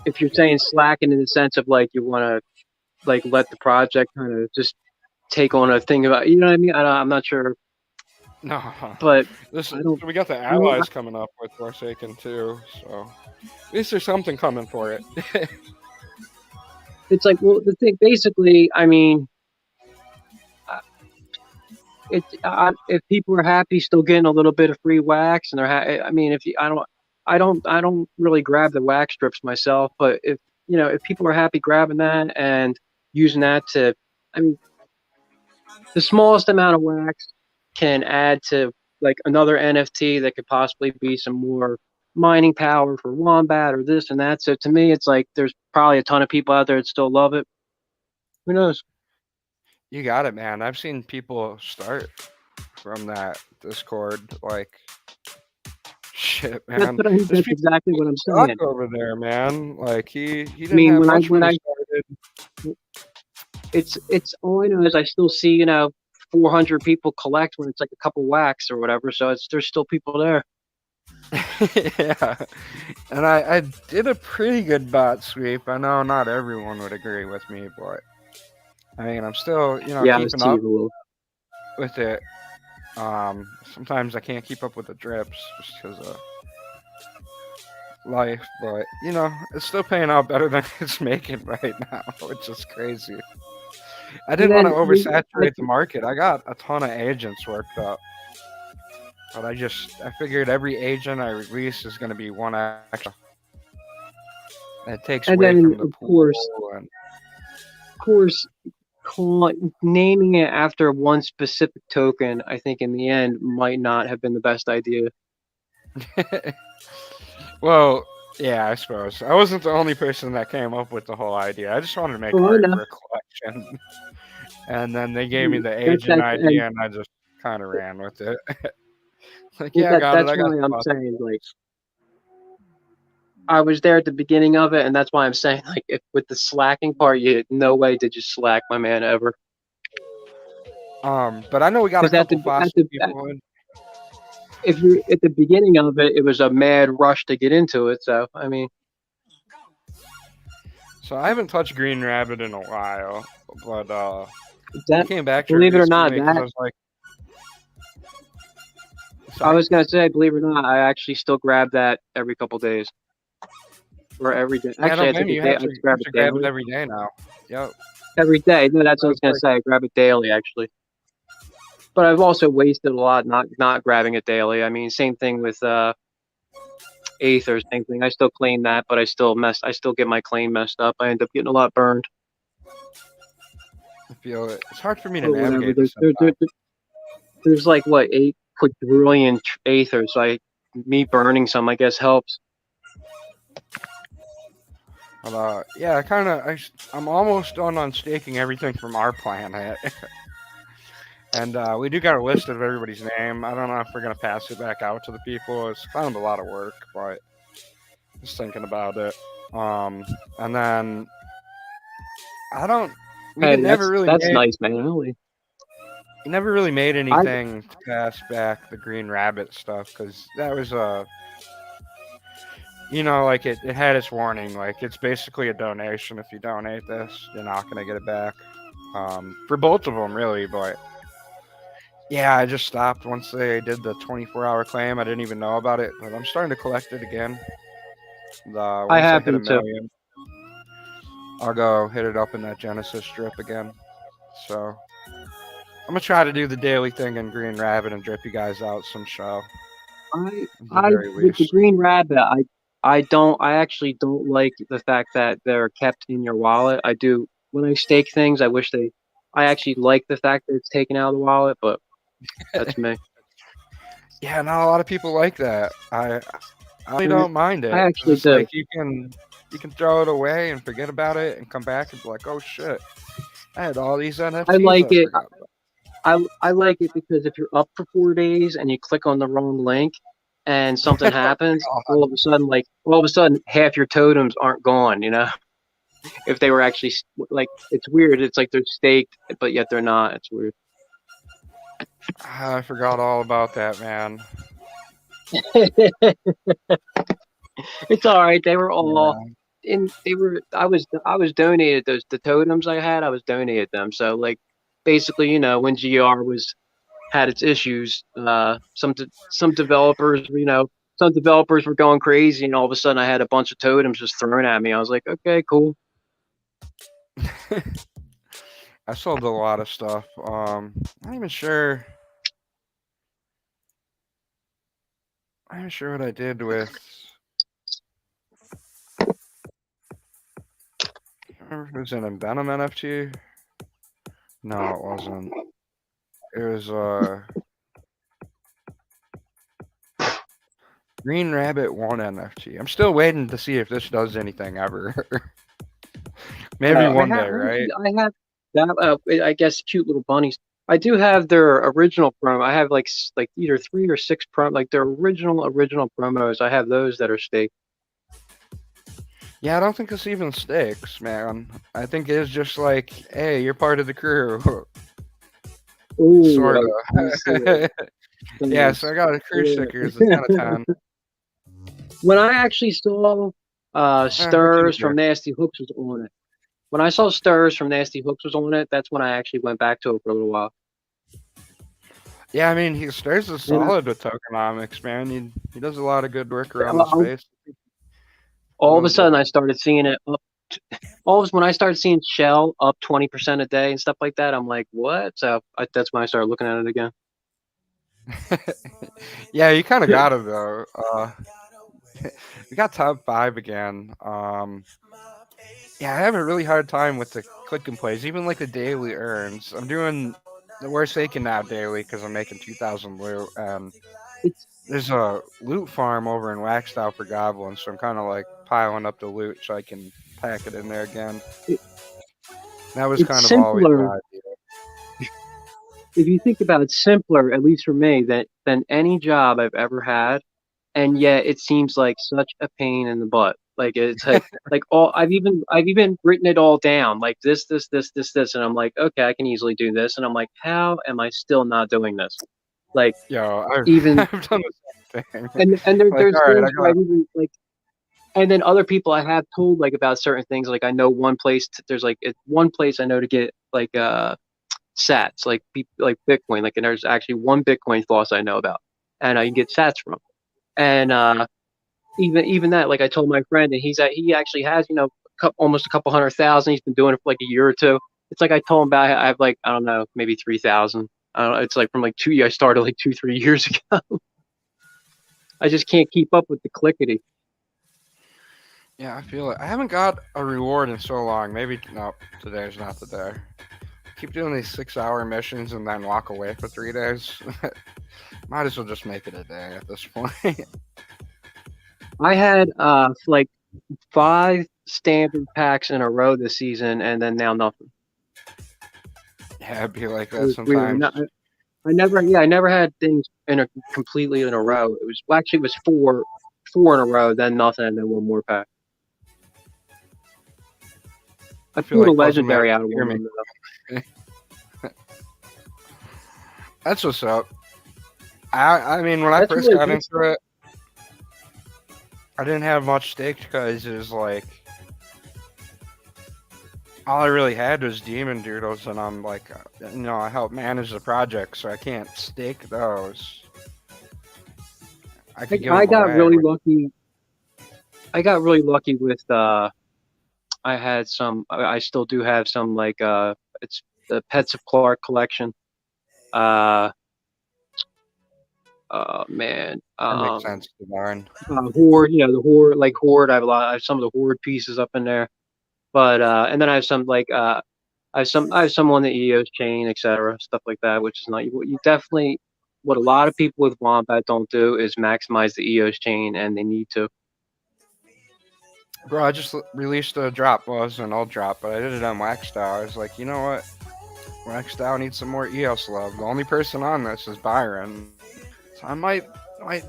if you're saying slacking in the sense of like you want to like let the project kind of just take on a thing about, you know what I mean? I'm not sure, No, but this I don't, we got the I don't, allies coming up with Forsaken too, so at least there's something coming for it. it's like, well, the thing basically, I mean, uh, if people are happy still getting a little bit of free wax and I mean, if you, I don't really grab the wax strips myself, but if people are happy grabbing that and using that to, I mean, the smallest amount of wax can add to like another NFT that could possibly be some more mining power for Wombat or this and that. So to me, it's like there's probably a ton of people out there that still love it. Who knows? You got it, man. I've seen people start from that Discord. Like, shit, man. There's That's people exactly what I'm stuck saying. over there, man. Like he I didn't mean, have much when he started. it's all I know is I still see 400 people collect when it's like a couple wax or whatever. So there's still people there. Yeah, and I did a pretty good bot sweep. I know not everyone would agree with me, but I mean I'm still Yeah, I keeping see up a little. with it. Sometimes I can't keep up with the drips just because of life, but it's still paying out better than it's making right now, which is crazy. I And didn't want to then oversaturate the market. I got a ton of agents worked up, but I figured every agent I release is going to be one extra. And it takes and away then from the pool, and of course, naming it after one specific token, I think in the end might not have been the best idea. well, yeah, I suppose I wasn't the only person that came up with the whole idea. I just wanted to make Oh, I art know. for a collection, and then they gave me the agent That's idea, and I just kind of ran with it. Like, well, yeah, I got it. that's I got why the I'm boss. saying like I was there at the beginning of it, and that's why I'm saying like if with the slacking part, you no way did you slack, my man, ever. But I know we got a Because couple faucet people in. if you're at the beginning of it, it was a mad rush to get into it. So I mean, So I haven't touched Green Rabbit in a while, but I that came back to it believe it or not, recently because I that was like, I sorry. was gonna say, believe it or not, I actually still grab that every couple days or every day. Yeah, I Actually, don't I think blame you. I just grab You it to grab it daily. every day now. Yep. Every day. No, that's what I I was was gonna like, say. I grab it daily, actually. But I've also wasted a lot not grabbing it daily. I mean, same thing with Aether, same thing. I still clean that, but I still get my claim messed up. I end up getting a lot burned I feel it. It's hard for me to or whatever. navigate this sometimes. There's like what 8 quadrillion Aethers. Like me burning some, I guess helps. But yeah, I'm almost done on staking everything from our planet. And we do got a list of everybody's name. I don't know if we're gonna pass it back out to the people. It's kind of a lot of work, but just thinking about it. And then I don't. We Hey, didn't never really that's made. nice, man. Holy, We never really made I anything to pass back the Green Rabbit stuff because that was like it had its warning. Like it's basically a donation. If you donate this, you're not gonna get it back. For both of them, really, but Yeah, I just stopped once they did the 24-hour claim. I didn't even know about it, but I'm starting to collect it again. I Once I have hit a been too. million, I'll go hit it up in that Genesis strip again. So I'm gonna try to do the daily thing in Green Rabbit and drip you guys out some show at the I very with the least. green rabbit, I actually don't like the fact that they're kept in your wallet. I do when I stake things, I actually like the fact that it's taken out of the wallet, but that's me. Yeah, not a lot of people like that. I really I, don't mind I it 'cause actually it's do. like you can throw it away and forget about it and come back and be like, oh shit, I had all these I NFTs like I it. forgot about. I like it because if you're up for 4 days and you click on the wrong link and something happens, all of a sudden half your totems aren't gone. If they were actually like it's weird. It's like they're staked, but yet they're not. It's weird. I forgot all about that, man. It's all right. They were all Yeah. in. They were. I was donated those the totems I had. I was donated them. So like basically, when GR was had its issues, some developers were going crazy, and all of a sudden I had a bunch of totems just thrown at me. I was like, okay, cool. I sold a lot of stuff. Not even sure. I'm not even sure what I did with. I can't remember if it was an Venom NFT. No, it wasn't. It was Green Rabbit 1 NFT. I'm still waiting to see if this does anything ever. Maybe I one have day, actually, right? I have that. I guess cute little bunnies. I do have their original promo. I have like either 3 or 6 like their original promos. I have those that are staked. Yeah, I don't think this even sticks, man. I think it's just like, hey, you're part of the crew. Ooh, Sorta. I see it. Yeah, so I Thanks. got a crew Yeah. stickers, a 10 of 10. When I actually saw What can you Stirs do? from Nasty Hooks was on it. When I saw Stirs from Nasty Hooks was on it, that's when I actually went back to it for a little while. Yeah, I mean, he stays a And solid with tokenomics, man. He does a lot of good work around the I, space. all of a Doing sudden, I started seeing it up. When I started seeing Shell up 20% a day and stuff like that, I'm like, what? So that's when I started looking at it again. Yeah, you kind of got it though. We got top 5 again. Yeah, I have a really hard time with the click and plays, even like the daily earns. I'm doing the worst they can now daily because I'm making 2,000 loot, and It's there's a loot farm over in Waxstyle for goblins, so I'm kind of like piling up the loot so I can pack it in there again. it, That was it's kind of always the simpler idea. if you think about it. Simpler, at least for me, than any job I've ever had, and yet it seems like such a pain in the butt. Like it's like all I've even written it all down like this, and I'm like, okay, I can easily do this, and I'm like, how am I still not doing this? Like Yo, even I've done the same thing. and Like, there's all right, things I where got. I've even like, and then other people I have told like about certain things. Like I know one place there's like one place I know to get like Sats like Bitcoin. Like and there's actually one Bitcoin floss I know about, and I can get Sats from. And even that, like I told my friend, and he actually has almost a couple 100,000. He's been doing it for like a year or two. It's like I told him about I have like I don't know maybe 3,000. I don't know. It's like from like I started like 2 3 years ago. I just can't keep up with the clickety. Yeah, I feel it. I haven't got a reward in so long. Maybe no, today's not the day. Keep doing these 6-hour missions and then walk away for 3 days. Might as well just make it a day at this point. I had like 5 standard packs in a row this season, and then now nothing. Yeah, it'd be like It that was weird. sometimes. I never had things completely in a row. It was well, actually it was four in a row, then nothing, and then one more pack. I I feel pulled a like Puzzle Man legendary out of hear one of me. them though. That's what's up. I mean, when I That's first really got that's into it, I didn't have much stake because it was like all I really had was demon doodles, and I'm like, I help manage the project, so I can't stake those. I could give I them got away. really lucky. I got really lucky with I had some. I still do have some it's the Pets of Clark collection. Uh, man. That makes sense, Darn. Horde. You know the Horde, like Horde. I have a lot. I have some of the Horde pieces up in there. But and then I have some I have some on the EOS chain, etc. Stuff like that, which is not you definitely what a lot of people with Wombat don't do is maximize the EOS chain, and they need to. Bro, I just released a drop. Well, it was an old drop, but I did it on Wax Style. I was like, you know what? Wax Style needs some more EOS love. The only person on this is Byron. So I might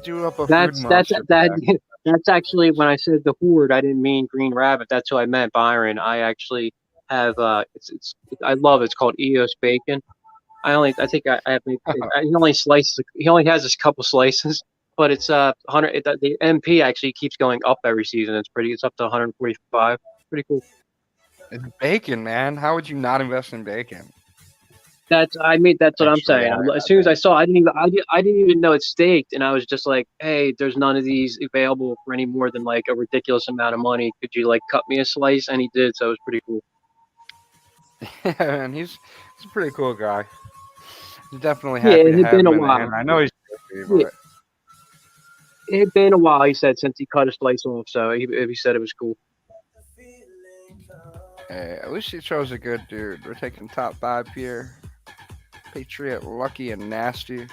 do up a food That's monster that. pack. That's actually when I said the Horde, I didn't mean Green Rabbit. That's who I meant, Byron. I actually have I love it. It's called EOS Bacon. I think I have he only slices he only has this couple slices, but it's 100 the MP actually keeps going up every season. It's up to 145. Pretty cool. It's bacon, man. How would you not invest in bacon? That's what I'm Actually, saying. As soon as I saw, I didn't even know it's staked, and I was just like, hey, there's none of these available for any more than like a ridiculous amount of money. Could you like cut me a slice? And he did, so it was pretty cool. and he's a pretty cool guy. He's definitely Yeah, happy it to had have been a him in there. while. And I know he's busy, Yeah, but it had been a while. He said since he cut his slice off, so he said it was cool. hey, at least he chose a good dude. We're taking top 5 here. Patriot, Lucky, and Nasty.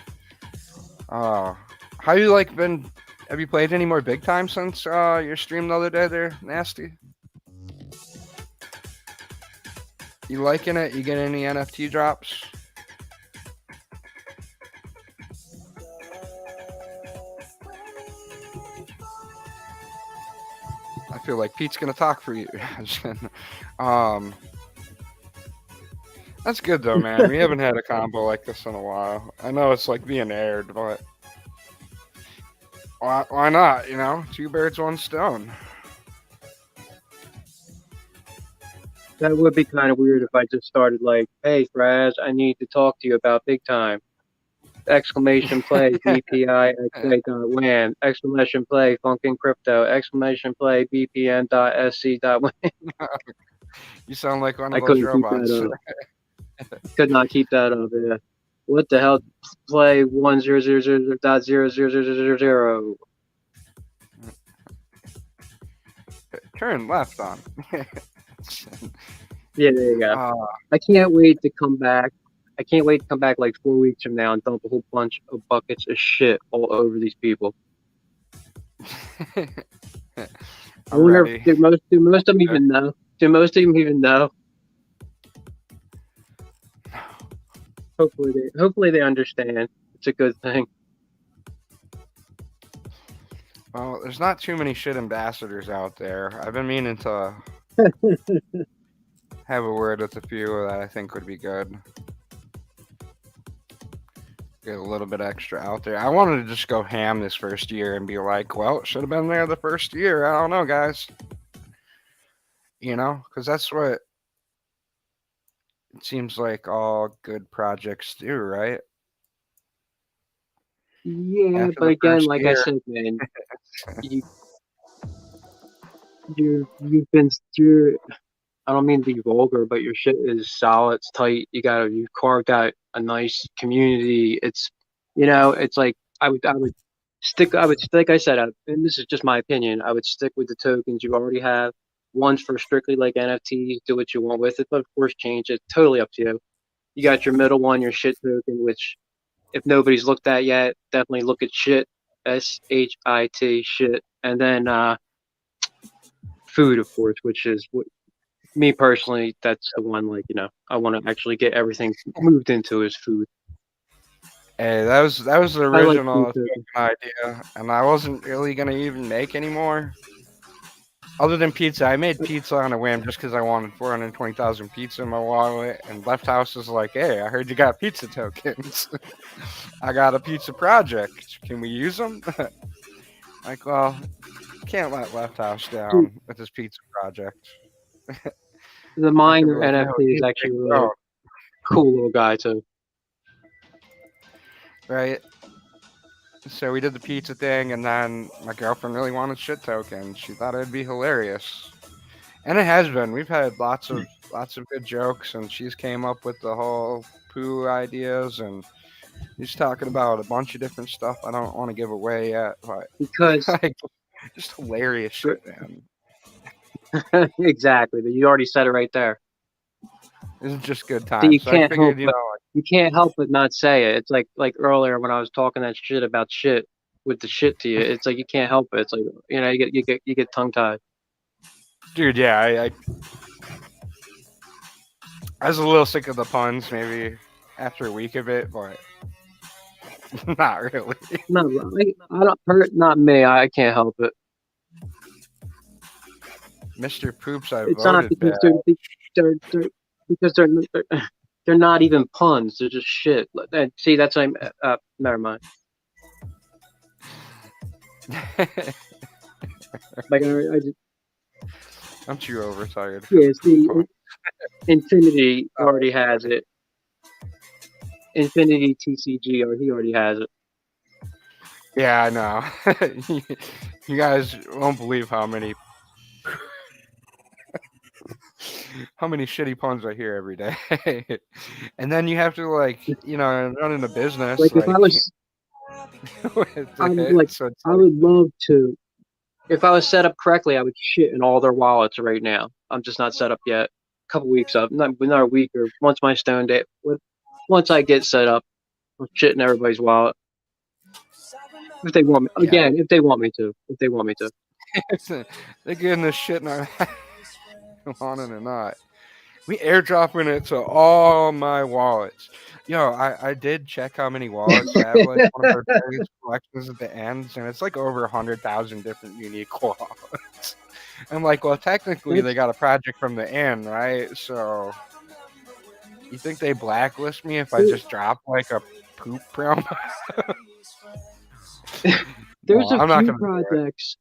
Uh, how you like been? Have you played any more big time since your stream the other day there, Nasty? You liking it? You get any NFT drops? I feel like Pete's gonna talk for you. um, that's good though, man. We haven't had a combo like this in a while. I know it's like being aired, but why not? Two birds, one stone. That would be kind of weird if I just started like, "Hey, Fraz, I need to talk to you about big time!" Exclamation play BPI wham! Exclamation play funkin' crypto! Exclamation play BPN.SC.wham! You sound like one of I those couldn't keep robots. that up. Could not keep that up. Yeah. What the hell? Play 1000.00000. Turn left on. Yeah, there you go. uh, I can't wait to come back. I can't wait to come back like 4 weeks from now and dump a whole bunch of buckets of shit all over these people. I I'm wonder ready. if do most of them even know? Do most of them even know? Hopefully they understand. It's a good thing. Well, there's not too many shit ambassadors out there. I've been meaning to have a word with a few that I think would be good. Get a little bit extra out there. I wanted to just go ham this first year and be like, well, it should have been there the first year. I don't know, guys. Because that's what it seems like all good projects do, right? Yeah, After but the again, first like I year, said, man, you you've been through. I don't mean to be vulgar, but your shit is solid. It's tight. You carved out a nice community. It's like I would stick. I would like I said, and this is just my opinion. I would stick with the tokens you already have. One's for strictly like NFTs. Do what you want with it, but of course, change it. Totally up to you. You got your middle one, your shit token, which if nobody's looked at yet, definitely look at shit. SHIT shit, and then food, of course, which is what me personally, that's the one I want to actually get everything moved into is food. hey, that was the I like food original tokens. idea, and I wasn't really gonna even make any more. Other than pizza, I made pizza on a whim just because I wanted 420,000 pizza in my wallet. And Left House was like, "Hey, I heard you got pizza tokens. I got a pizza project. Can we use them?" Like, well, can't let Left House Dude, down with his pizza project. The I could be minor like, yo, NFT is he's actually big a really bro, cool little guy too. right? So we did the pizza thing, and then my girlfriend really wanted shit tokens. She thought it'd be hilarious, and it has been. We've had lots of good jokes, and she's came up with the whole poo ideas, and he's talking about a bunch of different stuff I don't want to give away yet, but Because like just hilarious shit, man. exactly, you already said it right there. This is just good So times. So I figured, you can't help but not say it. It's like earlier when I was talking that shit about shit with the shit to you. It's like you can't help it. It's like you get tongue tied. dude, yeah, I was a little sick of the puns, maybe after a week of it, but not really. No, I don't hurt. Not me. I can't help it. Mr. Poops, I It's not voted bad. because they're because they're not even puns. They're just shit. And see, that's I'm. Never mind. Like I just, I'm too overtired for yeah. See, puns. Infinity Oh, already has it. Infinity TCG, or he already has it. yeah, I know. You guys won't believe how many shitty puns I hear every day. And then you have to like, run in a business Like if I like was, with I would it. like, So it's I like, would love to. If I was set up correctly, I would shit in all their wallets right now. I'm just not set up yet. A couple weeks up, not another week or once my stone day. Once I get set up, I'm shit in everybody's wallet if they want me. yeah, Again, if they want me to. If they want me to. they're getting this shit and I want it or not. We airdropping it to all my wallets. Yo, I did check how many wallets have like one of our various collections at the ends, and it's like over 100,000 different unique wallets. I'm like, well, technically they That's got a project from the end, right? So you think they blacklist me if I just drop like a poop promo? there's No, a I'm not few gonna do it. projects.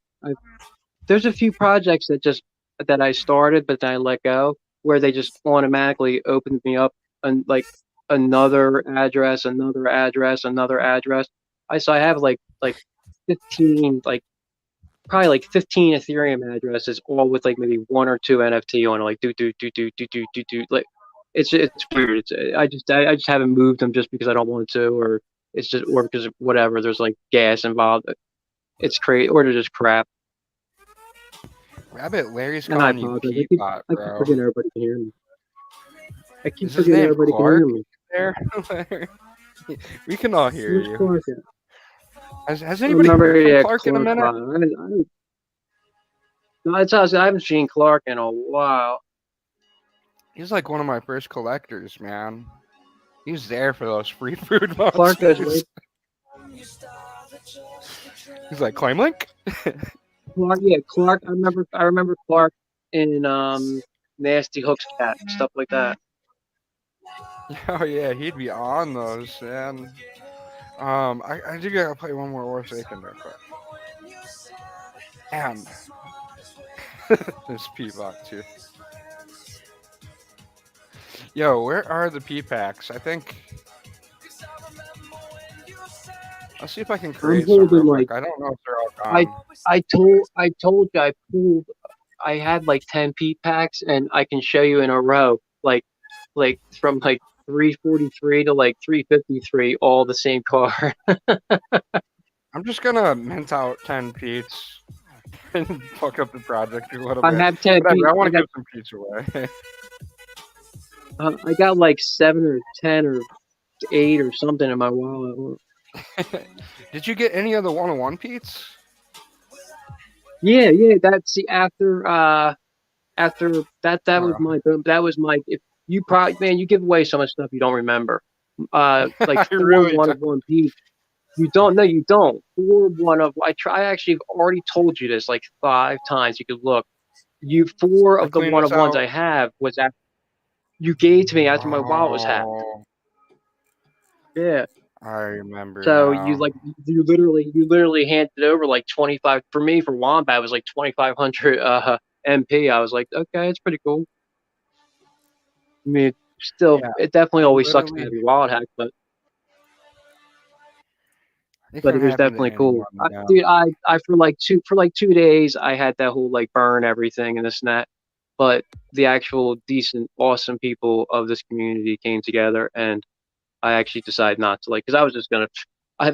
There's a few projects that I started, but then I let go, where they just automatically opened me up and like another address, another address, another address. I have like 15 probably like 15 Ethereum addresses, all with like maybe one or two NFT on it, like do like it's weird. I just haven't moved them just because I don't want to, or it's just or because of whatever. There's like gas involved. It's crazy, or they're just crap. Rabbit Larry's And I calling you apologize. Peapot, I keep bro. forgetting everybody can hear me. I keep Is his forgetting name everybody can Clark hear me. there? We can all hear Where's you. Clark at? Has I anybody remember, heard from yeah, Clark in a Clark. minute? No, I haven't seen Clark in a while. He's like one of my first collectors, man. He's there for those free food Clark goes monsters. way. He's like, claim link? Clark, yeah, Clark. I remember Clark in Nasty Hooks Cat stuff like that. Oh yeah, he'd be on those, man. I do gotta play one more War Awakened real quick. And there's Peabot too. Yo, where are the P packs? I think I'll see if I can I'm create some real holding quick. like I don't know if they're all I gone. I told you I pulled. I had like 10 P packs, and I can show you in a row, like from like 343 to like 353, all the same card. I'm just gonna mint out 10 Pete's and fuck up the project a little I bit. have 10 Whatever, P. I want to give some Pete's away. I got like 7 or 10 or 8 or something in my wallet. Did you get any of the 101 Pete's? Yeah, that's the after that was my if you probably man you give away so much stuff you don't remember. Like I four really one don't. of one Peach. You don't know you don't. 4 1 of I actually already told you this like 5 times. You could look. You four I of the cleaned one this of ones out. I have was that you gave to me after my wallet was hacked. Oh, Yeah. I remember So now. you literally handed it over like 25 for me for Wombat it was like 2,500 MP. I was like, okay, it's pretty cool. I mean, still, Yeah, it definitely I always sucks to literally have your wallet hacked, I think but that it was happened to definitely cool. anyone. Yeah. Dude, I for like 2 days, I had that whole like burn everything and this and that. But the actual decent, awesome people of this community came together, and I actually decided not to, like, because I was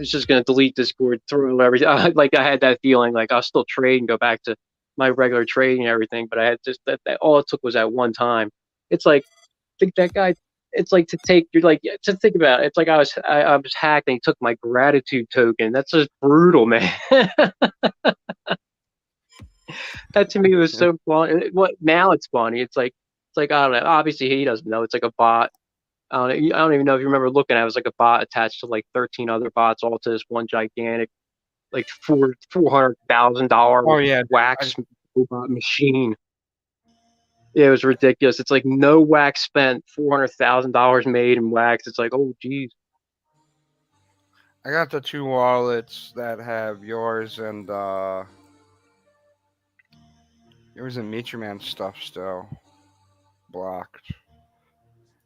just gonna delete Discord, throw everything. Like I had that feeling, like I'll still trade and go back to my regular trading and everything, but I had just that all it took was that one time. It's like think that guy. It's like to take you're like yeah, to think about it. It's like I was hacked and he took my gratitude token. That's just brutal, man. That to me was so funny. What now? It's funny. It's like I don't know. Obviously he doesn't know. It's like a bot. I don't even know if you remember looking at it. It was like a bot attached to like 13 other bots, all to this one gigantic, like $400,000 Oh yeah, wax dude. robot machine. Yeah, it was ridiculous. It's like no wax spent, $400,000 made in wax. It's like, oh geez. I got the two wallets that have yours and Meet Your Man stuff still blocked.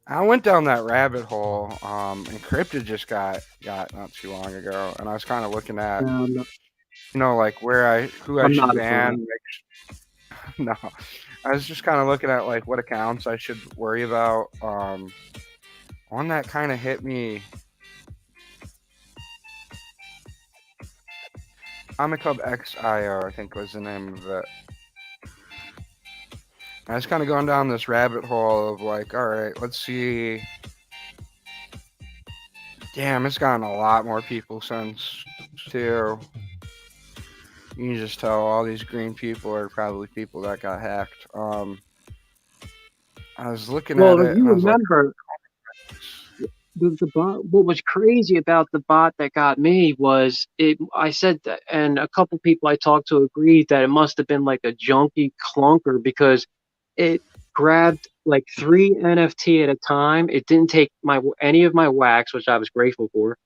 I went down that rabbit hole. Encrypted just got not too long ago, and I was kind of looking at, No, like who I I'm should not a ban. fan. No, I was just kind of looking at like what accounts I should worry about. One that kind of hit me, Comic Hub XIO, I think was the name of it. I was kind of going down this rabbit hole of like, all right, let's see. Damn, it's gotten a lot more people since too. You can just tell all these green people are probably people that got hacked. I was looking at Well, if it and you I was like, remember, the bot, what was crazy about the bot that got me was it. I said that, and a couple people I talked to agreed that it must have been like a junky clunker because it grabbed like three NFT at a time. It didn't take my any of my wax, which I was grateful for,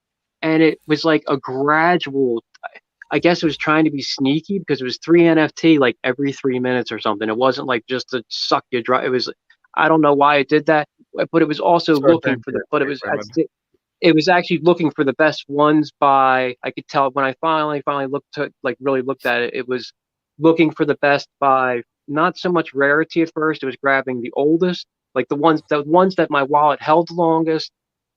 and it was like a gradual. I guess it was trying to be sneaky because it was three NFT like every 3 minutes or something. It wasn't like just to suck you dry. It was I don't know why it did that, but it was also so it looking didn't for get the but rate limit. it was actually looking for the best ones by I could tell when I finally looked to like really looked at it. It was looking for the best by not so much rarity at first. It was grabbing the oldest, like the ones that my wallet held longest,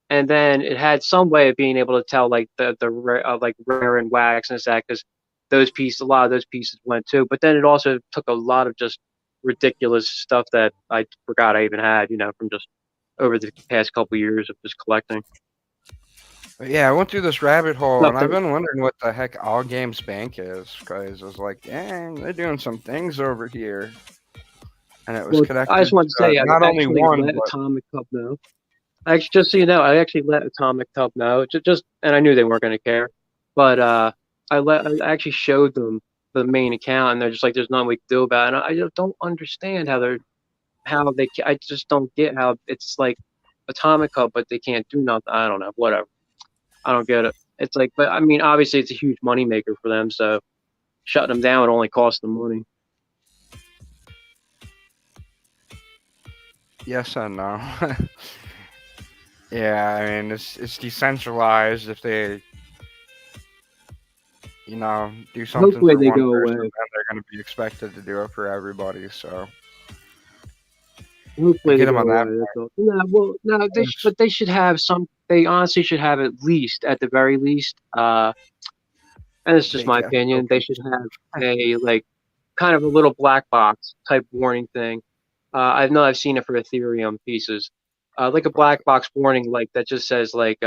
and then it had some way of being able to tell like like rare and wax and that because a lot of those pieces went too. But then it also took a lot of just ridiculous stuff that I forgot I even had, from just over the past couple years of just collecting But yeah, I went through this rabbit hole stuff and I've that. been wondering what the heck All Games Bank is because I was like, dang, they're doing some things over here. And it was Well, I just connected wanted to to say I not only actually one, let but Atomic Cup know. Actually, just so you know, I actually let Atomic Cup know. And I knew they weren't going to care, but I actually showed them the main account, and they're just like, "There's nothing we can do about it." And I just don't understand I just don't get how it's like Atomic Cup, but they can't do nothing. I don't know, whatever. I don't get it. It's like, but I mean, obviously, it's a huge moneymaker for them, so shutting them down would only cost them money. yes and no. Yeah, I mean it's decentralized. If they do something Hopefully, for they one go person, away. then they're going to be expected to do it for everybody. So I Hopefully they get them go on that. away. That's all. No, well, no, There's but they should have some. They honestly should have at least, at the very least, and it's just fake my ass opinion. They should tokens. have a like kind of a little black box type warning thing. I know I've seen it for Ethereum pieces, like a black box warning, like that just says like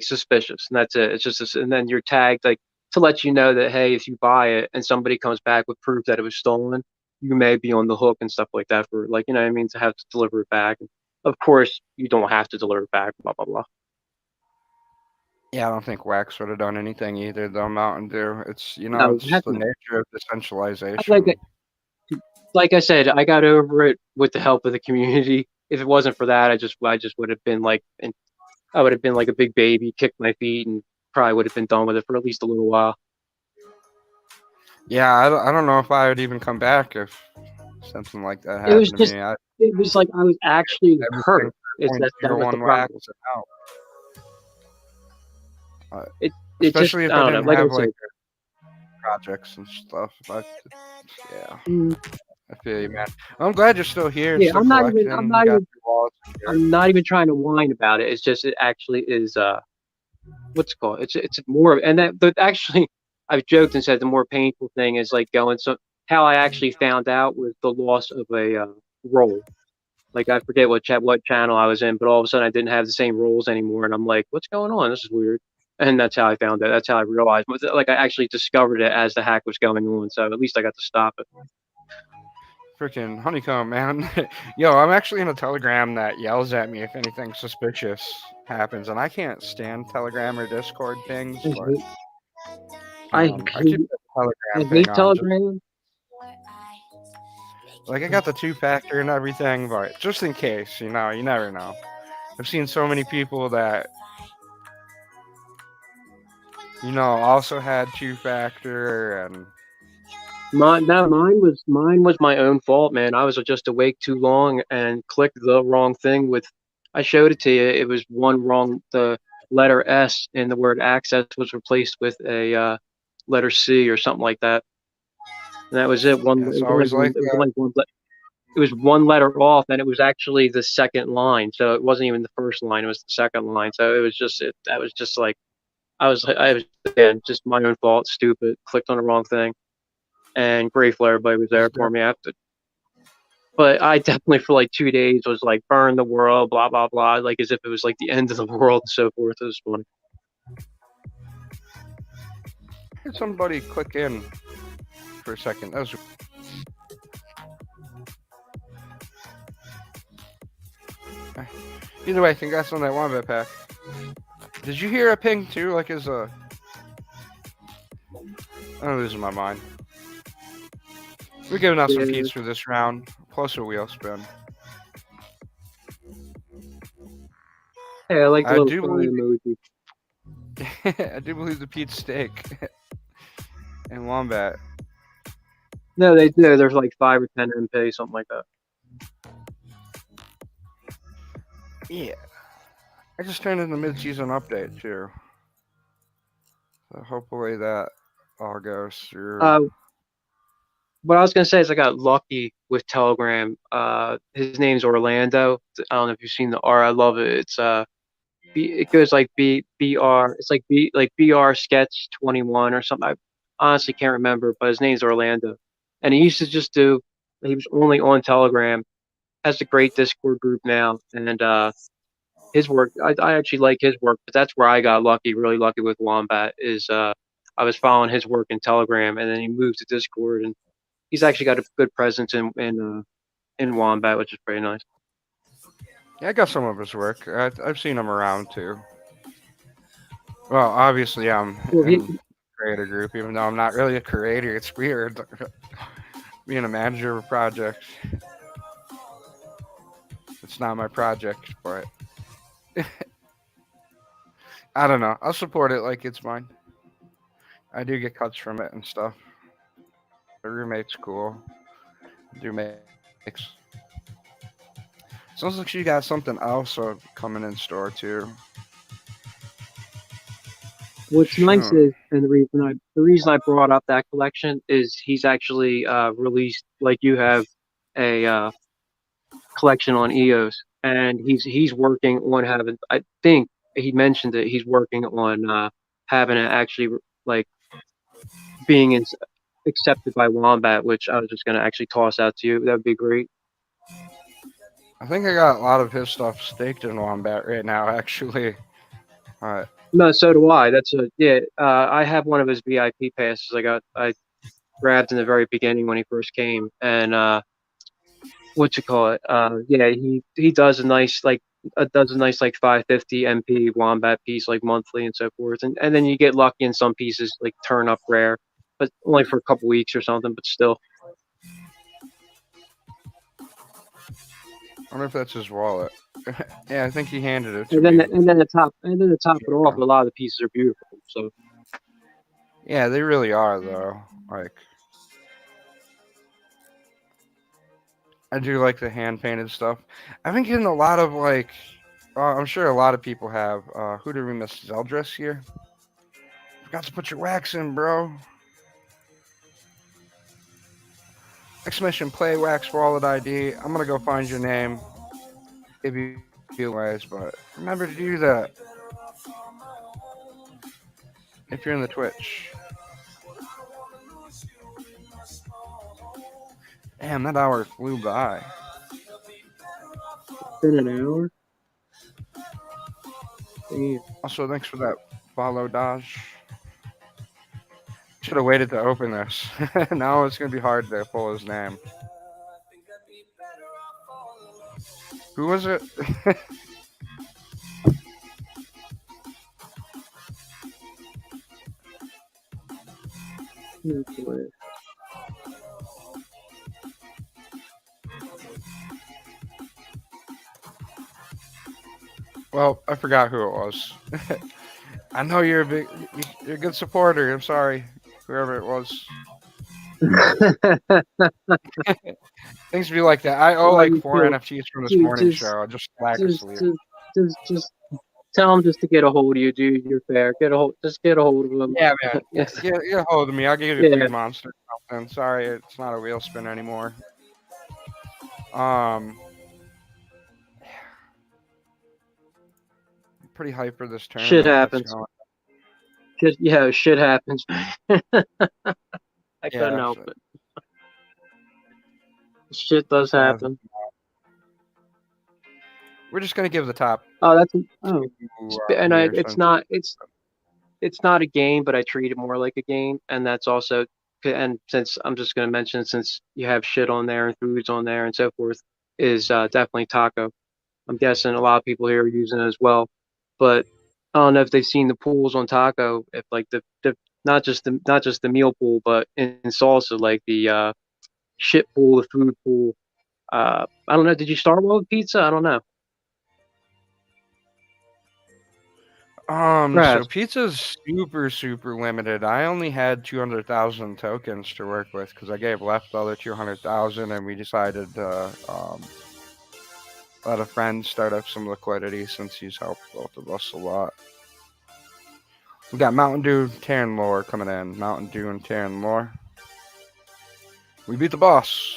suspicious, and that's it. It's just and then you're tagged like to let you know that hey, if you buy it and somebody comes back with proof that it was stolen, you may be on the hook and stuff like that for like what I mean to have to deliver it back. And of course, you don't have to deliver it back. Blah blah blah. Yeah, I don't think Wax would have done anything either, though. Mountain Dew. No, It's heck the no. nature of I like decentralization. like I said, I got over it with the help of the community. If it wasn't for that, I just would have been like, and I would have been like a big baby, kicked my feet, and probably would have been done with it for at least a little while. Yeah, I don't know if I would even come back if something like that It was happened to just, me. it was like I was actually Everything hurt. for It's point that zero was the one wax problem. and out. Uh, It just, Especially if I I don't know. didn't Like I have like said, projects and stuff. Yeah, mm, I feel you, man. Well, I'm glad you're still here, yeah, still collecting. You got your wallets here. I'm not even trying to whine about it. It's just, it actually is. What's it called? It's more, and that, but actually, I've joked and said the more painful thing is like going. So how I actually found out was the loss of a role. Like I forget what channel I was in, but all of a sudden I didn't have the same roles anymore, and I'm like, what's going on? This is weird. And that's how I found it. That's how I realized. Like I actually discovered it as the hack was going on. So at least I got to stop it. Freaking honeycomb, man. Yo, I'm actually in a Telegram that yells at me if anything suspicious happens, and I can't stand Telegram or Discord things, I but hate, I I keep hate, the I Telegram thing hate on. Just Telegram. like I got the two factor and everything, but just in case, you never know. I've seen so many people that also had two factor, and Mine was my own fault, man. I was just awake too long and clicked the wrong thing with. I showed it to you. It was one wrong. The letter S in the word access was replaced with a letter C or something like that. And that was it. yeah, it's always like It was only one. It was one letter off, and it was actually the second line. So it wasn't even the first line; it was the second line. So it was just it. That was just like I was again just my own fault. Stupid. Clicked on the wrong thing. And grateful everybody was there for me after. But I definitely for like 2 days was like burn the world, blah blah blah, like as if it was like the end of the world and so forth. It was funny. had somebody click in for a second. That was either way. Congrats on that Wombat pack. Did you hear a ping too? Like is a I'm losing my mind. We're giving out some Yeah, keys for this round, plus a wheel spin. hey, I like the I little do fire believe emoji. I do believe the Pete Steak and Wombat. No, they do. There's like 5 or 10 MP, something like that. Yeah. I just turned in the mid-season update too. So hopefully that all goes through. Uh, what I was gonna say is I got lucky with Telegram. His name's Orlando. I don't know if you've seen the R. I love it. It's it goes like BR. It's like BR Sketch 21 or something. I honestly can't remember, but his name's Orlando, and he used to just do. He was only on Telegram. Has a great Discord group now, and his work. I actually like his work, but that's where I got lucky, really lucky with Wombat. Is I was following his work in Telegram, and then he moved to Discord, and he's actually got a good presence in Wombat, which is pretty nice. Yeah, I got some of his work. I've seen him around too. Well, obviously I'm Well, in creator group, even though I'm not really a creator. It's weird being a manager of a project. It's not my project, but I don't know. I'll support it like it's mine. I do get cuts from it and stuff. The roommate's cool. Do makes. Sounds like she got something else coming in store too. what's nice Shoot. is, and the reason I brought up that collection is he's actually released like you have a collection on EOS, and he's working on having. I think he mentioned that he's working on having it actually like being accepted by Wombat, which I was just gonna actually toss out to you. That would be great. I think I got a lot of his stuff staked in Wombat right now, actually. Alright. No, so do I. That's a yeah. I have one of his VIP passes. I grabbed in the very beginning when he first came, and what you call it? Yeah, he does a nice like 550 MP Wombat piece like monthly and so forth, and then you get lucky in some pieces like turn up rare, but only for a couple weeks or something. But still, I wonder if that's his wallet. Yeah, I think he handed it to me. and then to top it off, Yeah. a lot of the pieces are beautiful. So Yeah, they really are though. Like I do like the hand painted stuff. I've been getting a lot of like. I'm sure a lot of people have. Who did we miss? Zeldris here. Forgot to put your wax in, bro. Exclamation play wax wallet ID. I'm gonna go find your name. Give you ways, but remember to do that if you're in the Twitch. Damn, that hour flew by. Been an hour. Damn. Also, thanks for that follow, Dodge. Should have waited to open this. Now it's gonna be hard to pull his name. Who was it? Oh, boy. Well, I forgot who it was. I know you're a good supporter. I'm sorry, whoever it was. Things be like that. I owe Well, like you four could, NFTs from this dude, morning show. I just lack just, asleep. just, just tell him just to get a hold of you, dude. You're fair. Just get a hold of him. Yeah, man. Yes. Get a hold of me. I'll give you a Yeah. free monster. Something. Sorry, it's not a wheel spin anymore. Um, pretty hyped for this Shit tournament that's happens. going. Yeah, shit happens. I couldn't Yeah, help it. Shit does yeah. happen. We're just gonna give the top Oh, that's two and here it's since. not it's not a game, but I treat it more like a game, and that's also and since I'm just going to mention since you have shit on there and foods on there and so forth is definitely taco. I'm guessing a lot of people here are using it as well, but I don't know if they've seen the pools on taco, if like the not just the meal pool, but in salsa like the shit pool, the food pool. I don't know. Did you start well with pizza? I don't know. So Perhaps. pizza's super limited. I only had 200,000 tokens to work with because I gave left the other 200,000, and we decided to let a friend start up some liquidity since he's helped both of us a lot. We got Mountain Dew, Terran Lore coming in. Mountain Dew and Terran Lore. We beat the boss.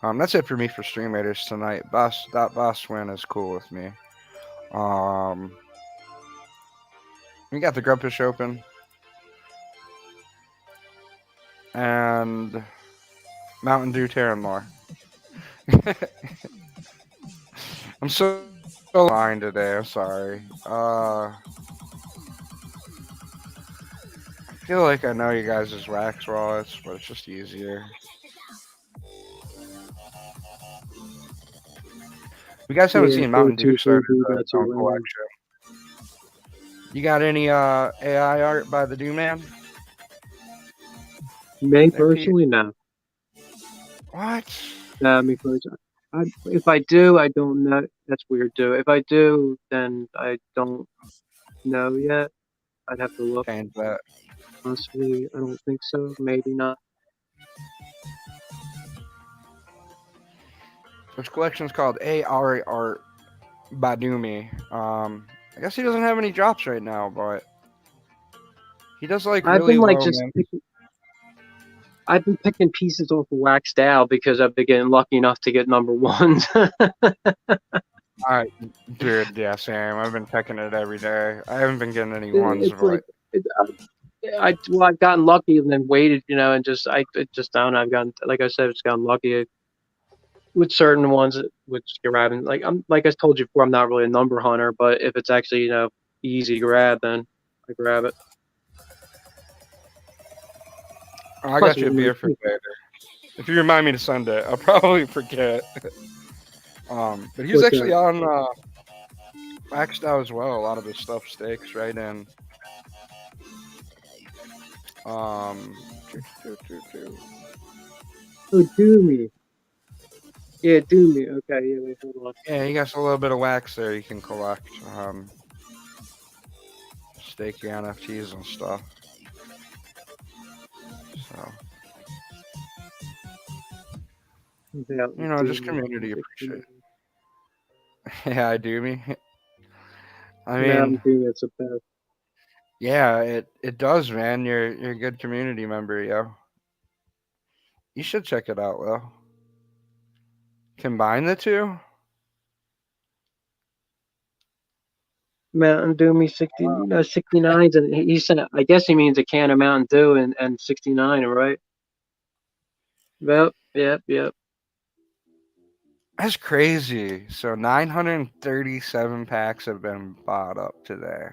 That's it for me for Stream Raiders tonight. That boss win is cool with me. We got the Grubfish open. And Mountain Dew Terran Lore. I'm so behind today. I'm sorry. I feel like I know you guys' wax wallets, but it's just easier. You guys haven't Yeah, seen Mountain Dew started 423 its got your own winner. collection. You got any AI art by the Dew Man? Me There, Pete. personally, no. What? Me personally. If I do, I don't know. That's weird too. If I do, then I don't know yet. I'd have to look. Change that. Possibly, I don't think so. Maybe not. This collection's called AI Art by Doomy. I guess he doesn't have any drops right now, but he does like I've really been like low just mint. picking. I've been picking pieces off of Waxed Out because I've been getting lucky enough to get number ones. Alright, dude, yeah, same. I've been checking it every day. I haven't been getting any ones, It's like but well, I've gotten lucky and then waited, and just it just I don't know. I've gotten like I said, it's gotten lucky with certain ones which grabbing. Like I told you before, I'm not really a number hunter, but if it's actually easy grab, then I grab it. I Plus, got you a beer for later. If you remind me to send it, I'll probably forget. But he was what's actually that? on Maxed Out as well. A lot of his stuff stakes right in. Um, Oh, Doomy. Yeah, Doomy. Okay, yeah, wait, hold on. yeah, he got a little bit of wax there you can collect. Stake your NFTs and stuff. So Just Mountain community Dew, appreciate. Yeah, I do me. I Mountain mean, Dew, it's the best. yeah, it does, man. You're a good community member, yo. You should check it out, Will. Combine the two. Mountain Dew me 60, 69s, and he said, I guess he means a can of Mountain Dew and 69, right? Yep, yep, yep. That's crazy. So 937 packs have been bought up today.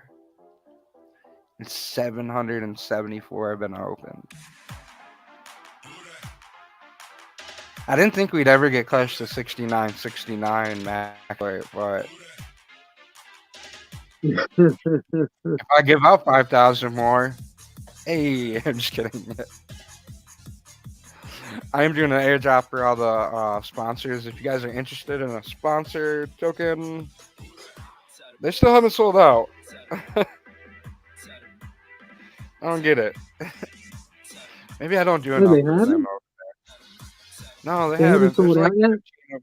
And 774 have been opened. I didn't think we'd ever get close to 69 Mac, but if I give out 5,000 more, hey, I'm just kidding. I am doing an airdrop for all the sponsors. If you guys are interested in a sponsor token, they still haven't sold out. I don't get it. Maybe I don't do Oh, enough they for them. haven't? No, they They haven't haven't. There's sold out like yet? 15 of them.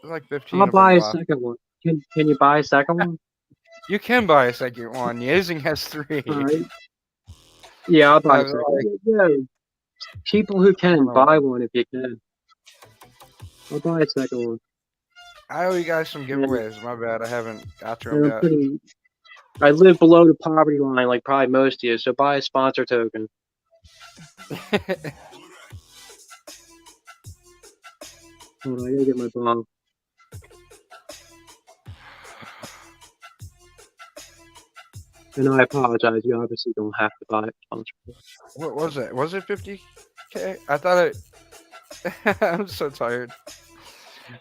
There's like 15 I'll of them buy a left. second one. Can you buy a second one? You can buy a second one. Yezing has All 3. right. Yeah, I'll buy a Have second. like Yeah, people who I don't can know. buy one if you can. I'll buy a second one. I owe you guys some And, giveaways. My bad. I haven't got to and them I'm yet. pretty. I live below the poverty line, like probably most of you. So buy a sponsor token. Hold on, I gotta get my bomb. And I apologize. You obviously don't have to buy it. Sponsor. What was it? Was it 50K? I thought it. I'm so tired.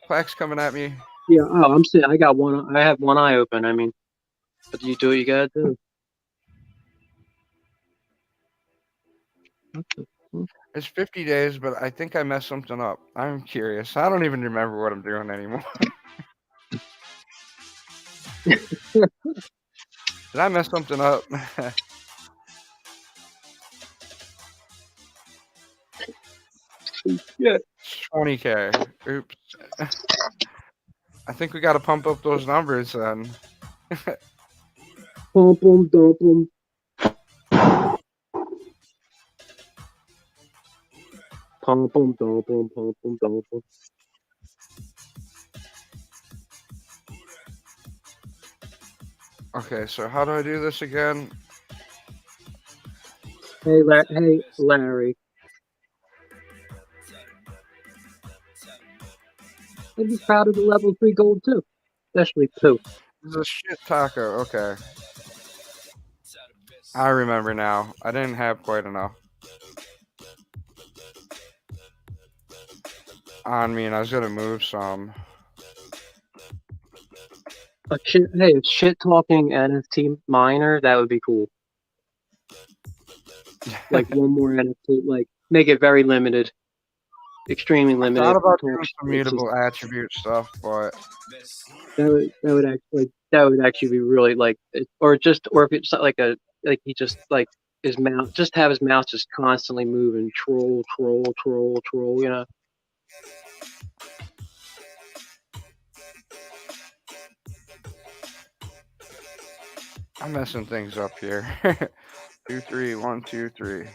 Quack's coming at me. Yeah. Oh, I'm saying I got one. I have one eye open. I mean, but you do what you gotta do. What the fuck? It's 50 days, but I think I messed something up. I'm curious. I don't even remember what I'm doing anymore. Did I mess something up? Yeah. 20K. Oops. I think we got to pump up those numbers then. Pump 'em, dump 'em. Pump 'em, dump 'em, pump 'em, dump 'em. Okay, so how do I do this again? Hey, Larry. I'd be proud of the level 3 gold too, especially Pooh. This is a shit taco. Okay. I remember now. I didn't have quite enough on me, and I was going to move some. A shit talking NFT miner, that would be cool. Like one more NFT, like make it very limited, extremely I limited. thought about Talk doing shit. some mutable attribute stuff, but That would actually be really like, or if it's not like he just like his mouth, just have his mouth just constantly moving, troll, troll, troll, troll. You know. I'm messing things up here. 2, 3, 1, 2, 3.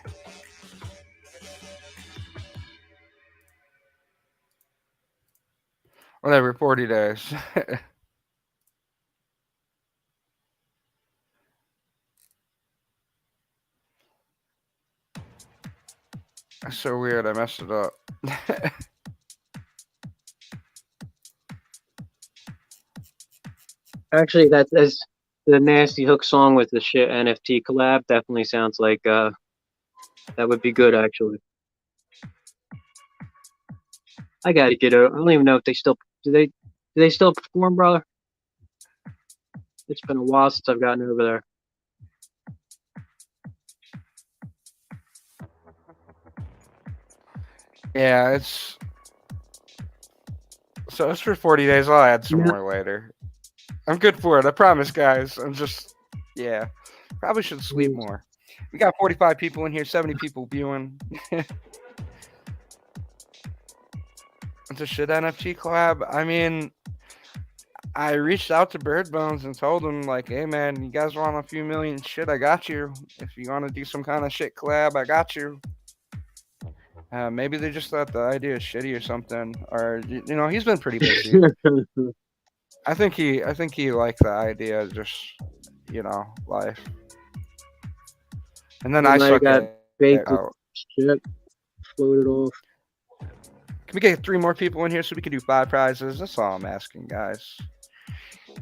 Whatever, 40 days. That's so weird. I messed it up. Actually, that's the Nasty Hook song with the shit NFT collab. Definitely sounds like that would be good. Actually, I got to get it. I don't even know if they still do they still perform, brother. It's been a while since I've gotten over there. Yeah, it's for 40 days. I'll add some No, more later. I'm good for it. I promise, guys. Yeah. Probably should sleep more. We got 45 people in here, 70 people viewing. It's a shit NFT collab. I mean, I reached out to Bird Bones and told him like, "Hey man, you guys want a few million shit? I got you. If you want to do some kind of shit collab, I got you." Maybe they just thought the idea is shitty or something, or he's been pretty busy. I think he liked the idea, of just life, and then He I might have suck got it baked out. with shit, floated off. Can we get three more people in here so we can do five prizes? That's all I'm asking, guys.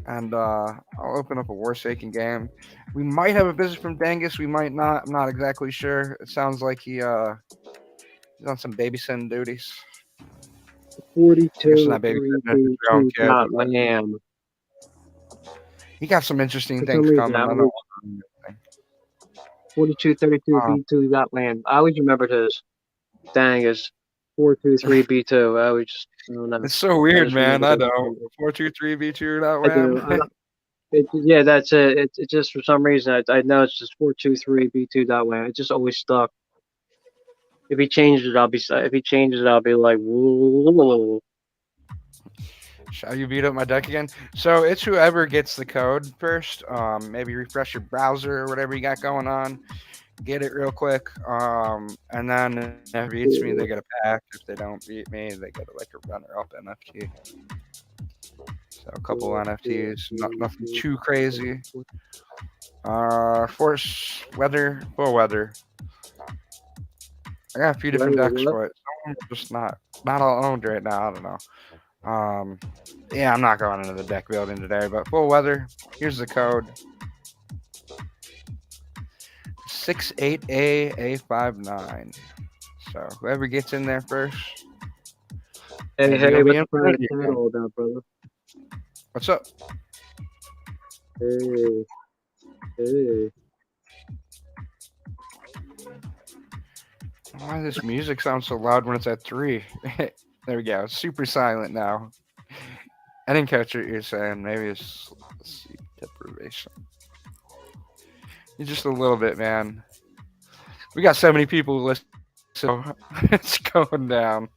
And I'll open up a Warsaking game. We might have a visit from Dangus. We might not. I'm not exactly sure. It sounds like he's on some babysitting duties. I guess he's not babysitting his own kid. .lam. He got some interesting For some things reason, coming. I I always know. 4232 B2.land. I always remembered his dang is 423 B2. I always just I don't know. It's so I weird, just man. remember I those know. two. 423 V2 I do. RAM. Yeah, that's it. It just for some reason I know it's just 423 B2.land. It just always stuck. If he changes it, I'll be like, whoa. Shall you beat up my deck again? So it's whoever gets the code first. Maybe refresh your browser or whatever you got going on. Get it real quick. And then if it beats me, they get a pack. If they don't beat me, they get like a runner-up NFT. So a couple NFTs, nothing too crazy. Force weather, full weather. I got a few different decks, but some of them are just not all owned right now. I don't know. Yeah, I'm not going into the deck building today, but full weather. Here's the code: 68AA59. So whoever gets in there first, Hey, maybe hey, you'll be what's in the private Infinity chat again. all about, brother? What's up? Hey, hey. Why this music sounds so loud when it's at 3? There we go. It's super silent now. I didn't catch what you're saying. Maybe it's sleep deprivation. Just a little bit, man. We got so many people who listen. So it's going down.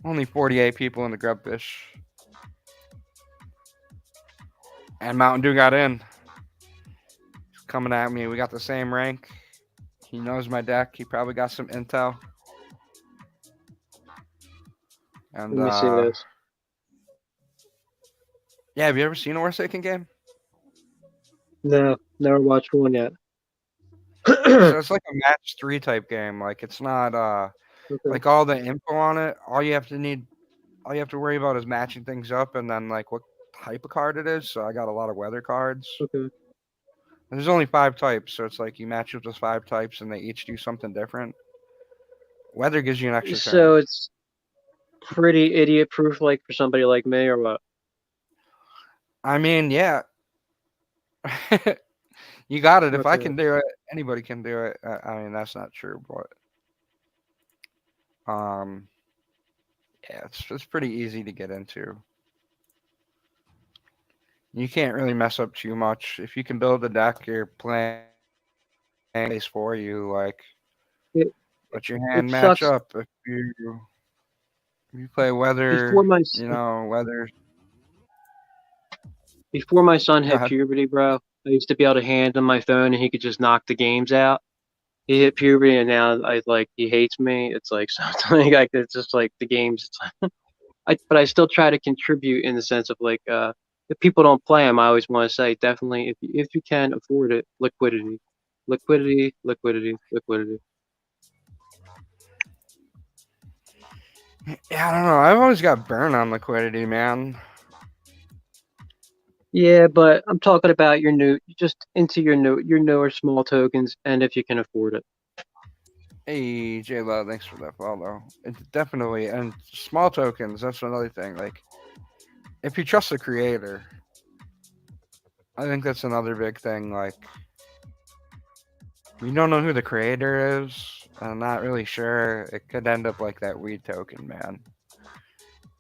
Only 48 people in the Grubfish. And Mountain Dew got in. He's coming at me. We got the same rank. He knows my deck. He probably got some intel. And Let me see this. yeah, have you ever seen a Forsaken game? No, never watched one yet. So it's like a match 3 type game. Like it's not Okay. like all the info on it. All you have to worry about is matching things up and then like what type of card it is. So I got a lot of weather cards. Okay. And there's only 5 types, so it's like you match up those 5 types and they each do something different. Weather gives you an extra turn. So it's pretty idiot proof, like for somebody like me, or what? I mean, yeah. You got it. If I Okay. can do it, anybody can do it. I mean, that's not true, but yeah, it's pretty easy to get into. You can't really mess up too much. If you can build a deck, you're playing base for you. Like, It let your it hand match sucks. up. If you play weather, Before my weather. before my son Go hit ahead. puberty, bro, I used to be able to hand him my phone and he could just knock the games out. He hit puberty and now he hates me. It's like something like it's just like the games. It's but I still try to contribute in the sense of like if people don't play them, I always want to say definitely if you can afford it, liquidity, liquidity, liquidity, liquidity. Yeah, I don't know. I've always got burn on liquidity, man. Yeah, but I'm talking about just into your newer small tokens, and if you can afford it. Hey, J Lo, thanks for that follow. It's definitely, and small tokens. That's another thing. Like, if you trust the creator, I think that's another big thing. Like, we don't know who the creator is. I'm not really sure. It could end up like that weed token, man,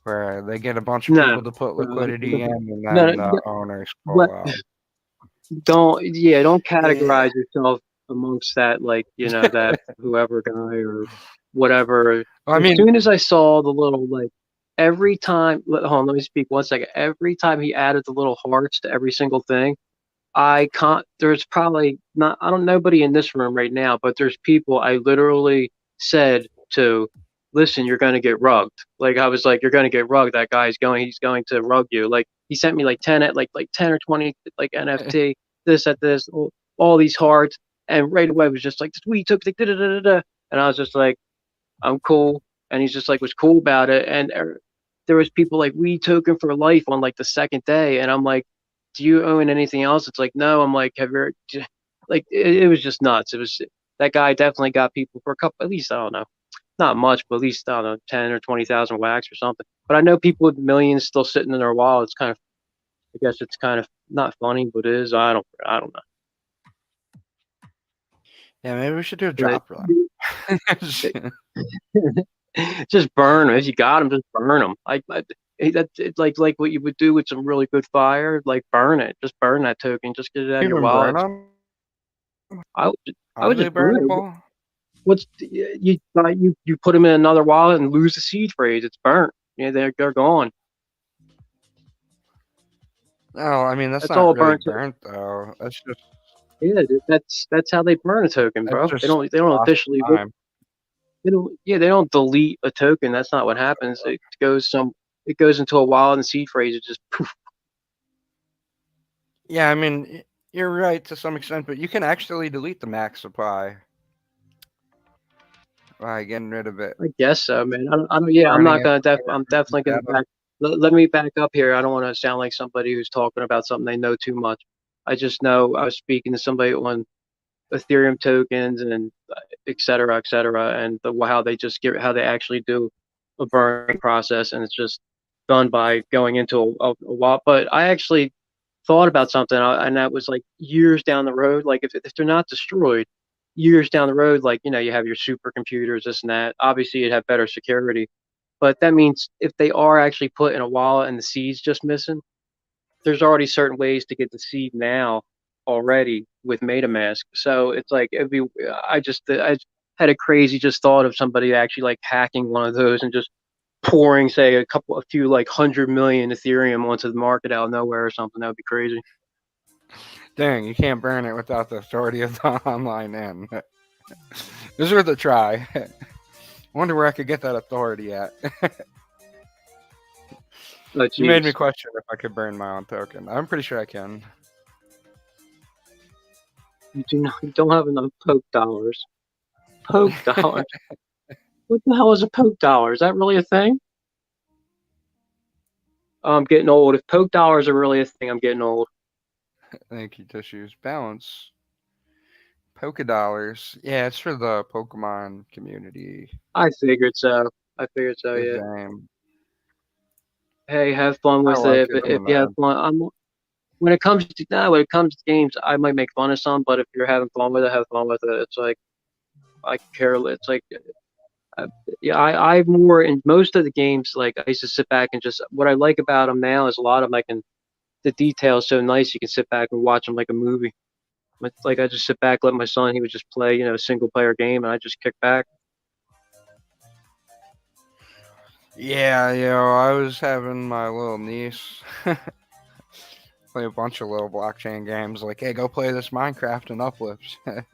where they get a bunch of No, people to put bro, liquidity in, and no, then the owners what? pull out. Don't Yeah. categorize yourself amongst that that whoever guy or whatever. I As mean, soon as I saw the little like every time, hold on, let me speak 1 second. Every time he added the little hearts to every single thing, I can't. There's probably not. I don't nobody in this room right now, but there's people I literally said to, listen, you're going to get rugged. Like I was like, you're going to get rugged. That guy's going. He's going to rug you. Like he sent me like 10 at like 10 or 20 like NFT this at this all these hearts, and right away was just like we took the da da da da, and I was just like, I'm cool. And he's just like was cool about it. And there was people like we token for life on like the second day, and I'm like, do you own anything else? It's like no. I'm like, have you ever, like it was just nuts. It was that guy definitely got people for a couple, at least I don't know, not much, but at least I don't know, 10 or 20,000 wax or something. But I know people with millions still sitting in their wallets. Kind of, I guess it's kind of not funny, but it is. I don't know. yeah, maybe we should do a But drop run. just burn them if you got them. Just burn them. That's like what you would do with some really good fire. Like burn it. Just burn that token. Just get it out of your Even burn wallet. them? I would, I Are would they just burn it. burnable? What's you put them in another wallet and lose the seed phrase. It's burnt. Yeah, they're gone. No, I mean that's That's not all really burnt. burnt though. Yeah, that's how they burn a token, That's bro. They just don't lost officially time. they don't delete a token. That's not what happens. It goes into a wallet and seed phrase. It just poof. Yeah, I mean you're right to some extent, but you can actually delete the max supply by getting rid of it, I guess so, man. I don't. Yeah, I'm burning not it, gonna. putting I'm it in definitely gonna data. back. Let me back up here. I don't want to sound like somebody who's talking about something they know too much. I just know I was speaking to somebody on Ethereum tokens and et cetera, and how they just get how they actually do a burning process, and it's just done by going into a wallet. But I actually thought about something, and that was like years down the road. Like if they're not destroyed, years down the road, like you have your supercomputers, this and that. Obviously, you'd have better security, but that means if they are actually put in a wallet and the seed's just missing, there's already certain ways to get the seed now already with MetaMask. So it's like it'd be. I had a crazy just thought of somebody actually like hacking one of those and just pouring, say, a few like 100 million Ethereum onto the market out of nowhere or something. That would be crazy. Dang, you can't burn it without the authority of the online end. This is worth a try. I wonder where I could get that authority at. Oh, You made me jeez. question if I could burn my own token. I'm pretty sure I can. You don't have enough poke dollars. Poke dollars. What the hell is a poke dollar? Is that really a thing? I'm getting old. If poke dollars are really a thing, I'm getting old. Thank you, Tissues. Balance. Polka dollars. Yeah, it's for the Pokemon community. I figured so. I figured so. Good Yeah. game. Hey, have fun I with like it. it. I'm If you have an fun, when it comes to when it comes to games, I might make fun of some, but if you're having fun with it, have fun with it. It's like I care. It's like uh, yeah, I more in most of the games. Like I used to sit back and just what I like about them now is a lot of them I can the details so nice you can sit back and watch them like a movie. Like I just sit back, let my son. He would just play a single player game, and I just kick back. Yeah, I was having my little niece play a bunch of little blockchain games. Like, hey, go play this Minecraft and Uplifts. Make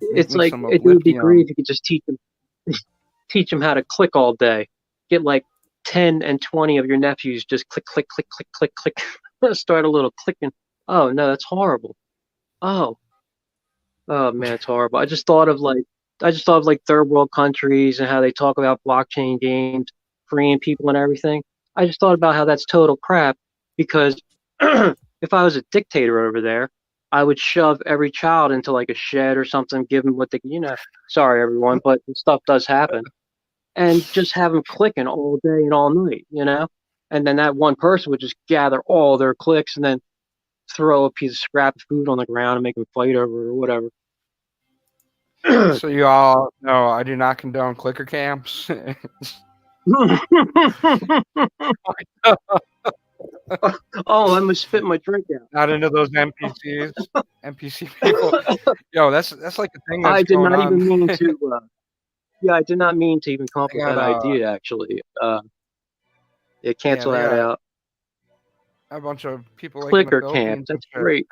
It's me like some it would be great Oblivion. if you could just teach them how to click all day. Get like 10 and 20 of your nephews just click, click, click, click, click, click. Start a little clicking. Oh no, that's horrible. Oh, oh man, it's horrible. I just thought of like third world countries and how they talk about blockchain games, freeing people and everything. I just thought about how that's total crap because if I was a dictator over there, I would shove every child into like a shed or something, give them what they. Sorry everyone, but stuff does happen, and just have them clicking all day and all night. And then that one person would just gather all their clicks and then throw a piece of scrap food on the ground and make them fight over it or whatever. So you all know I do not condone clicker camps. Oh, I must spit my drink out. Not into those NPCs, NPC people. Yo, that's like the thing I that's did going not on. even mean to. Yeah, I did not mean to even come up They with got that idea. Actually, yeah, yeah, cancel they that got out. a bunch of people like in the Clicker camp. Philippines and That's shit great.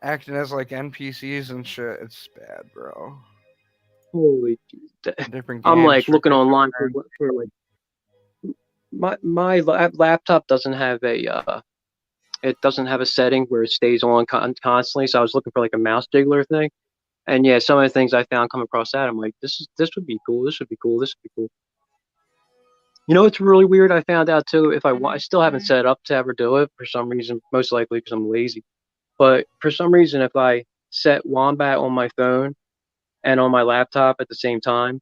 acting as like NPCs and shit. It's bad, bro. Holy, Different I'm games like for looking online different. for like my laptop doesn't have it doesn't have a setting where it stays on constantly. So I was looking for like a mouse jiggler thing. And yeah, some of the things I found come across that, I'm like, this would be cool. This would be cool. This would be cool. You know, it's really weird. I found out too. If I want, I still haven't set it up to ever do it for some reason. Most likely because I'm lazy. But for some reason, if I set Wombat on my phone and on my laptop at the same time,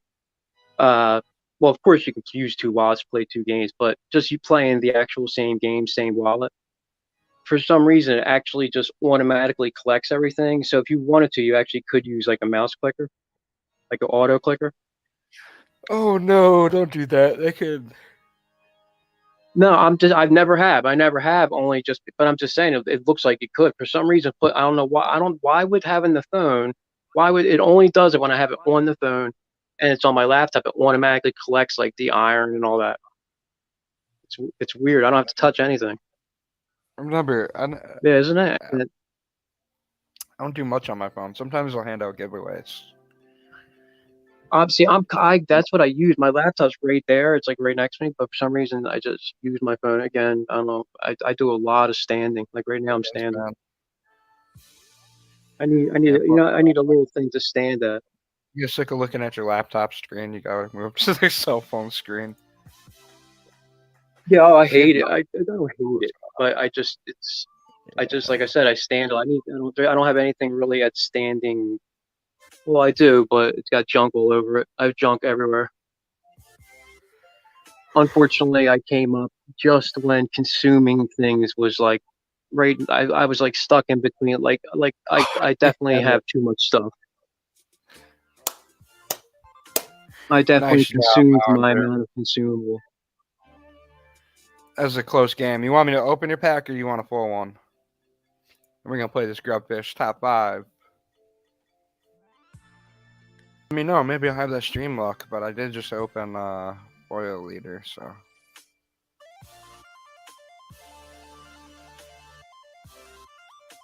uh, well, of course you can use two wallets to play two games, but just you playing the actual same game, same wallet. For some reason, it actually just automatically collects everything. So if you wanted to, you actually could use like a mouse clicker, like an auto clicker. Oh no! Don't do that. They could. No, I never have only just, but I'm just saying it looks like it could for some reason. But I don't know why. Why would having the phone, why would it only does it when I have it on the phone and it's on my laptop, it automatically collects like the iron and all that. It's weird. I don't have to touch anything. Remember, Yeah, isn't it? I don't do much on my phone. Sometimes I'll hand out giveaways. Obviously, that's what I use. My laptop's right there. It's like right next to me, but for some reason, I just use my phone again. I don't know. I do a lot of standing. Like right now, I'm Yes, standing. man. Yeah, but I need a little thing to stand at. you get sick of looking at your laptop screen. You gotta move to the cell phone screen. Yeah, oh, I It's getting hate it. I don't hate it, but I just like I said, I stand. I don't have anything really at standing. Well, I do, but it's got junk all over it. I have junk everywhere. Unfortunately, I came up just when consuming things was like right. I was like stuck in between. I definitely yeah, have too much stuff. I definitely nice job, consumed my Pounder. amount of consumable. That was a close game. You want me to open your pack or you want a full one? We're gonna play this Grubfish top five. I mean, no, maybe I'll have that stream luck, but I did just open oil leader, so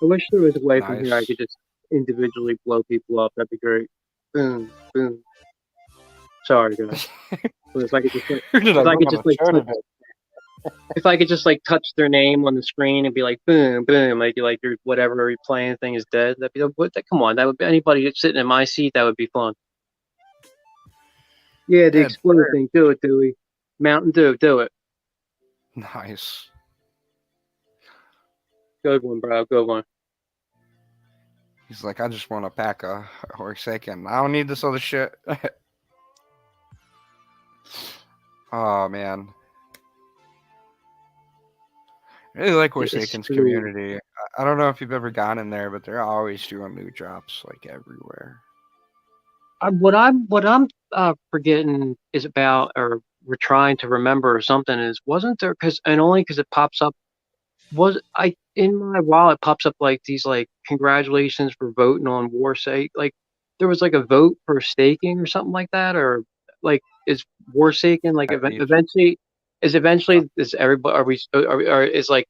I wish there was a way from here I nice. could just individually blow people up. That'd be great. Boom, boom. Sorry, guys. But if I could just like, Who did I if I put could on just the like show touch, today? if I could just like touch their name on the screen and be like, boom, boom, like your whatever you're playing thing is dead. That'd be come on. That would be anybody that's sitting in my seat. That would be fun. Yeah, the Yeah, explode thing. Do it, Dewey. Mountain Dew. Do it. nice. Good one, bro. Good one. He's like, I just want a pack of Forsaken. I don't need this other shit. Oh man, I really like It's Forsaken's true. community. I don't know if you've ever gone in there, but they're always doing new drops like everywhere. What I'm forgetting is about, or we're trying to remember or something is wasn't there because and only because it pops up was I in my wallet pops up like these like congratulations for voting on war sake like there was like a vote for staking or something like that or like is war staking like At least. eventually is everybody are is like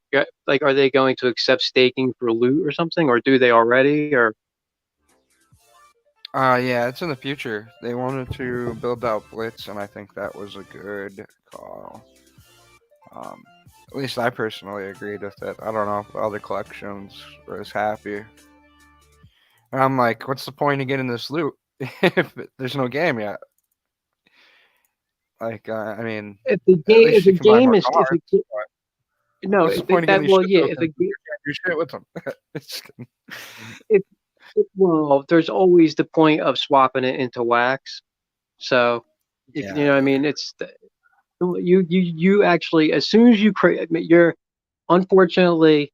are they going to accept staking for loot or something or do they already or Yeah, it's in the future. They wanted to build out Blitz, and I think that was a good call. Um, at least I personally agreed with it. I don't know if other collections were as happy. And I'm like, what's the point of getting this loot if there's no game yet? Like, I mean, at least if a you can buy game more is if cards. a, no What's the point of getting that these well shit yeah if a tokens if you can't do shit with them? It's, if well there's always the point of swapping it into wax so if you yeah, know what I mean it's you actually as soon as you create you're unfortunately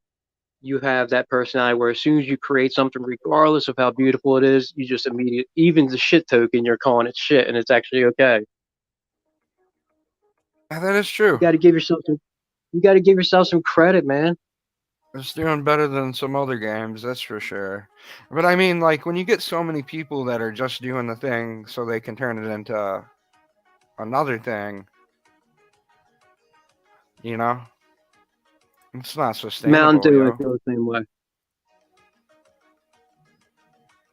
you have that personality where as soon as you create something regardless of how beautiful it is you just immediately even the shit token you're calling it shit and it's actually okay that is you true. got to give yourself some you got to give yourself some credit man It's doing better than some other games, that's for sure. But I mean, like when you get so many people that are just doing the thing so they can turn it into another thing, you know, it's not Mountain sustainable, Dew, I yo. feel the same way.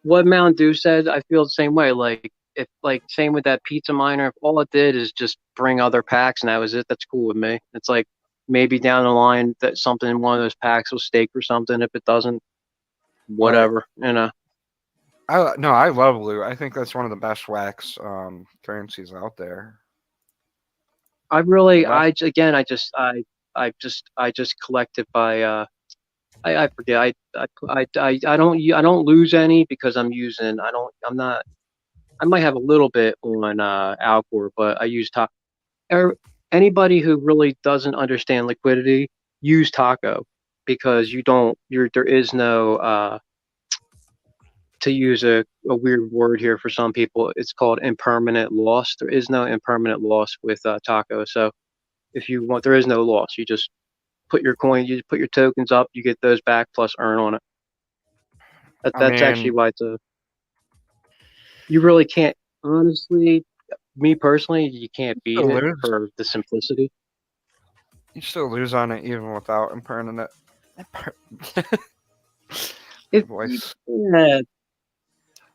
What Mountain Dew said, I feel the same way. Like if like same with that pizza miner, if all it did is just bring other packs and that was it, that's cool with me. It's like maybe down the line that something in one of those packs will stake or something. If it doesn't, Right. whatever, you know. I love loot. I think that's one of the best wax currencies out there. I really, But again, I just collect it by, I forget, I don't lose any because I'm using, I'm not, I might have a little bit on, Alcor, but I use top. er, Anybody who really doesn't understand liquidity, use taco because you don't there is no to use a weird word here for some people, it's called impermanent loss. There is no impermanent loss with taco. So if you want, there is no loss. You just put your coin, you put your tokens up, you get those back plus earn on it. I That's actually mean, why it's a, you really can't, honestly, me personally, you can't you beat still it lose. for the simplicity. You still lose on it even without impermanent. My If you, voice. yeah,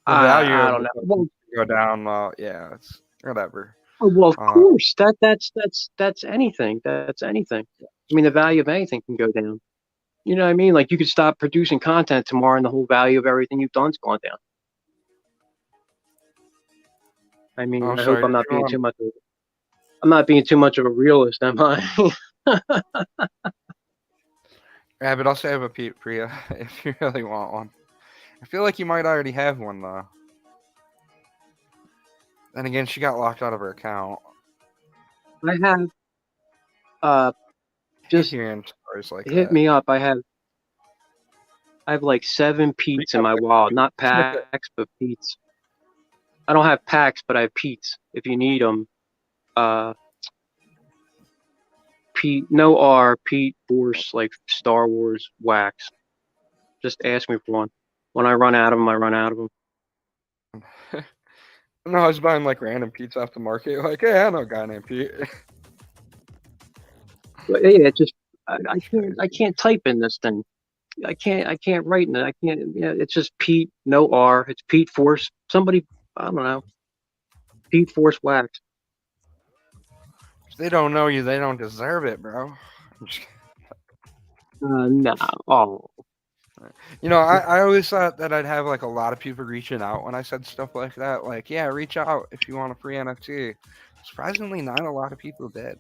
The value I of don't the know. tokens go down. Yeah, it's whatever. Oh, well, of Uh, course, that's anything. That's anything. I mean, the value of anything can go down. You know what I mean? Like you could stop producing content tomorrow, and the whole value of everything you've done's gone down. I mean, I'm I hope sorry. I'm Did not you being want? too much. I'm not being too much of a realist, am I? Yeah, but I'll save a Pete Priya if you really want one. I feel like you might already have one though. Then again, she got locked out of her account. I have uh I hate just hearing stories like hit that. me up. I have like 7 Pete's in Speaking of my wallet, not which, packs, but Pete's. I don't have packs, but I have Pete's. If you need them, uh, Pete, no R, Pete Force, like Star Wars wax. Just ask me for one. When I run out of them, I run out of them. no, I was buying like random pizza off the market. Like, hey, I know a guy named Pete. But yeah, it just It's I crazy. can't type in this thing. I can't write in it. I can't. Yeah, it's just Pete, no R. It's Pete Force. Somebody, I don't know. Pete Force wax. If they don't know you, they don't deserve it, bro. No. Oh, I always thought that I'd have like a lot of people reaching out when I said stuff like that. Like, yeah, reach out if you want a free NFT. Surprisingly, not a lot of people did.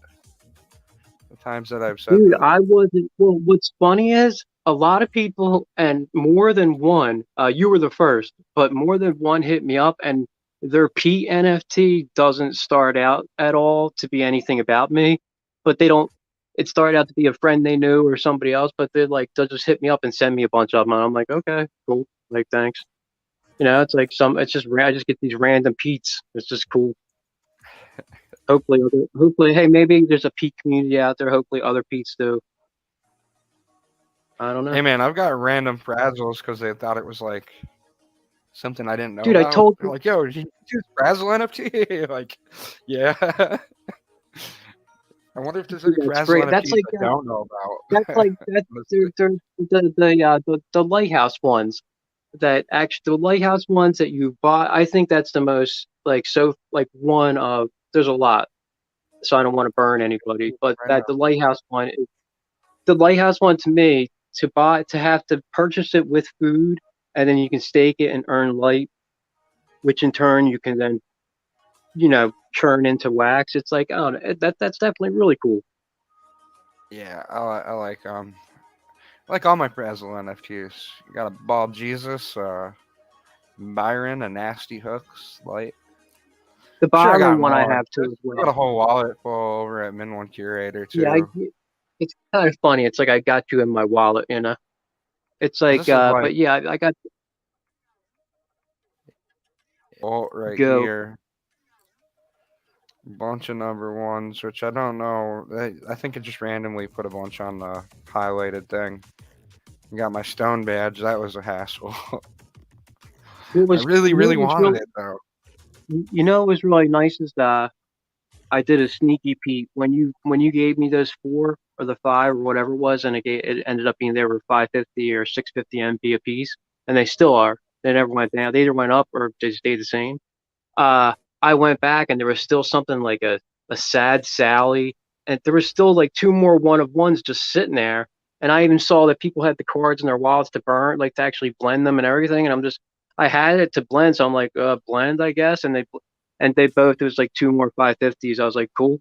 The times that I've said dude, that. I wasn't. Well, what's funny is a lot of people, and more than one. You were the first, but more than one hit me up, and their Pete NFT doesn't start out at all to be anything about me, but they don't. It started out to be a friend they knew or somebody else, but they'll just hit me up and send me a bunch of them, and I'm like, okay, cool, like thanks. It's like it's just I just get these random Pete's. It's just cool. Hopefully, hey, maybe there's a Pete community out there. Hopefully, other Pete's do. I don't know. Hey, man, I've got random frazzles because they thought it was like something I didn't know Dude, I about. told They're you, like, yo, did you use Frazzle NFT? Like, yeah. I wonder if there's dude, any that's Frazzle great. NFTs I don't know That's about. like that. Honestly. They're the lighthouse ones that actually the lighthouse ones that you bought. I think that's the most like so like one of. There's a lot, so I don't want to burn anybody. But Random. that the lighthouse one to me to have to purchase it with food, and then you can stake it and earn light, which in turn you can then churn into wax. It's like, oh, that's definitely really cool. Yeah, I like all my Frazzle NFTs. You got a Bald Jesus, Byron, a Nasty Hooks, like The sure I Byron got one I more. have too as I got well. a whole wallet full over at Min One Curator Yeah, too. it's kind of funny. It's like I got you in my wallet. It's 'Cause like, this is like but yeah, I got Bolt right go. here. Bunch of number ones, which I don't know. I think it just randomly put a bunch on the highlighted thing. Got my stone badge. That was a hassle. It I was, really, you know, really it was wanted real. it though. You know, it was really nice is that I did a sneaky peek when you gave me those four or the five or whatever it was, and it ended up being they were 550 or 650 MP a piece, and they still are. They never went down. They either went up or they stayed the same. Uh, I went back and there was still something like a sad Sally, and there was still like two more one of ones just sitting there. And I even saw that people had the cards in their wallets to burn, like to actually blend them and everything. And I had it to blend, so I'm like, blend, I guess. And they both, it was like two more 550s. I was like, cool.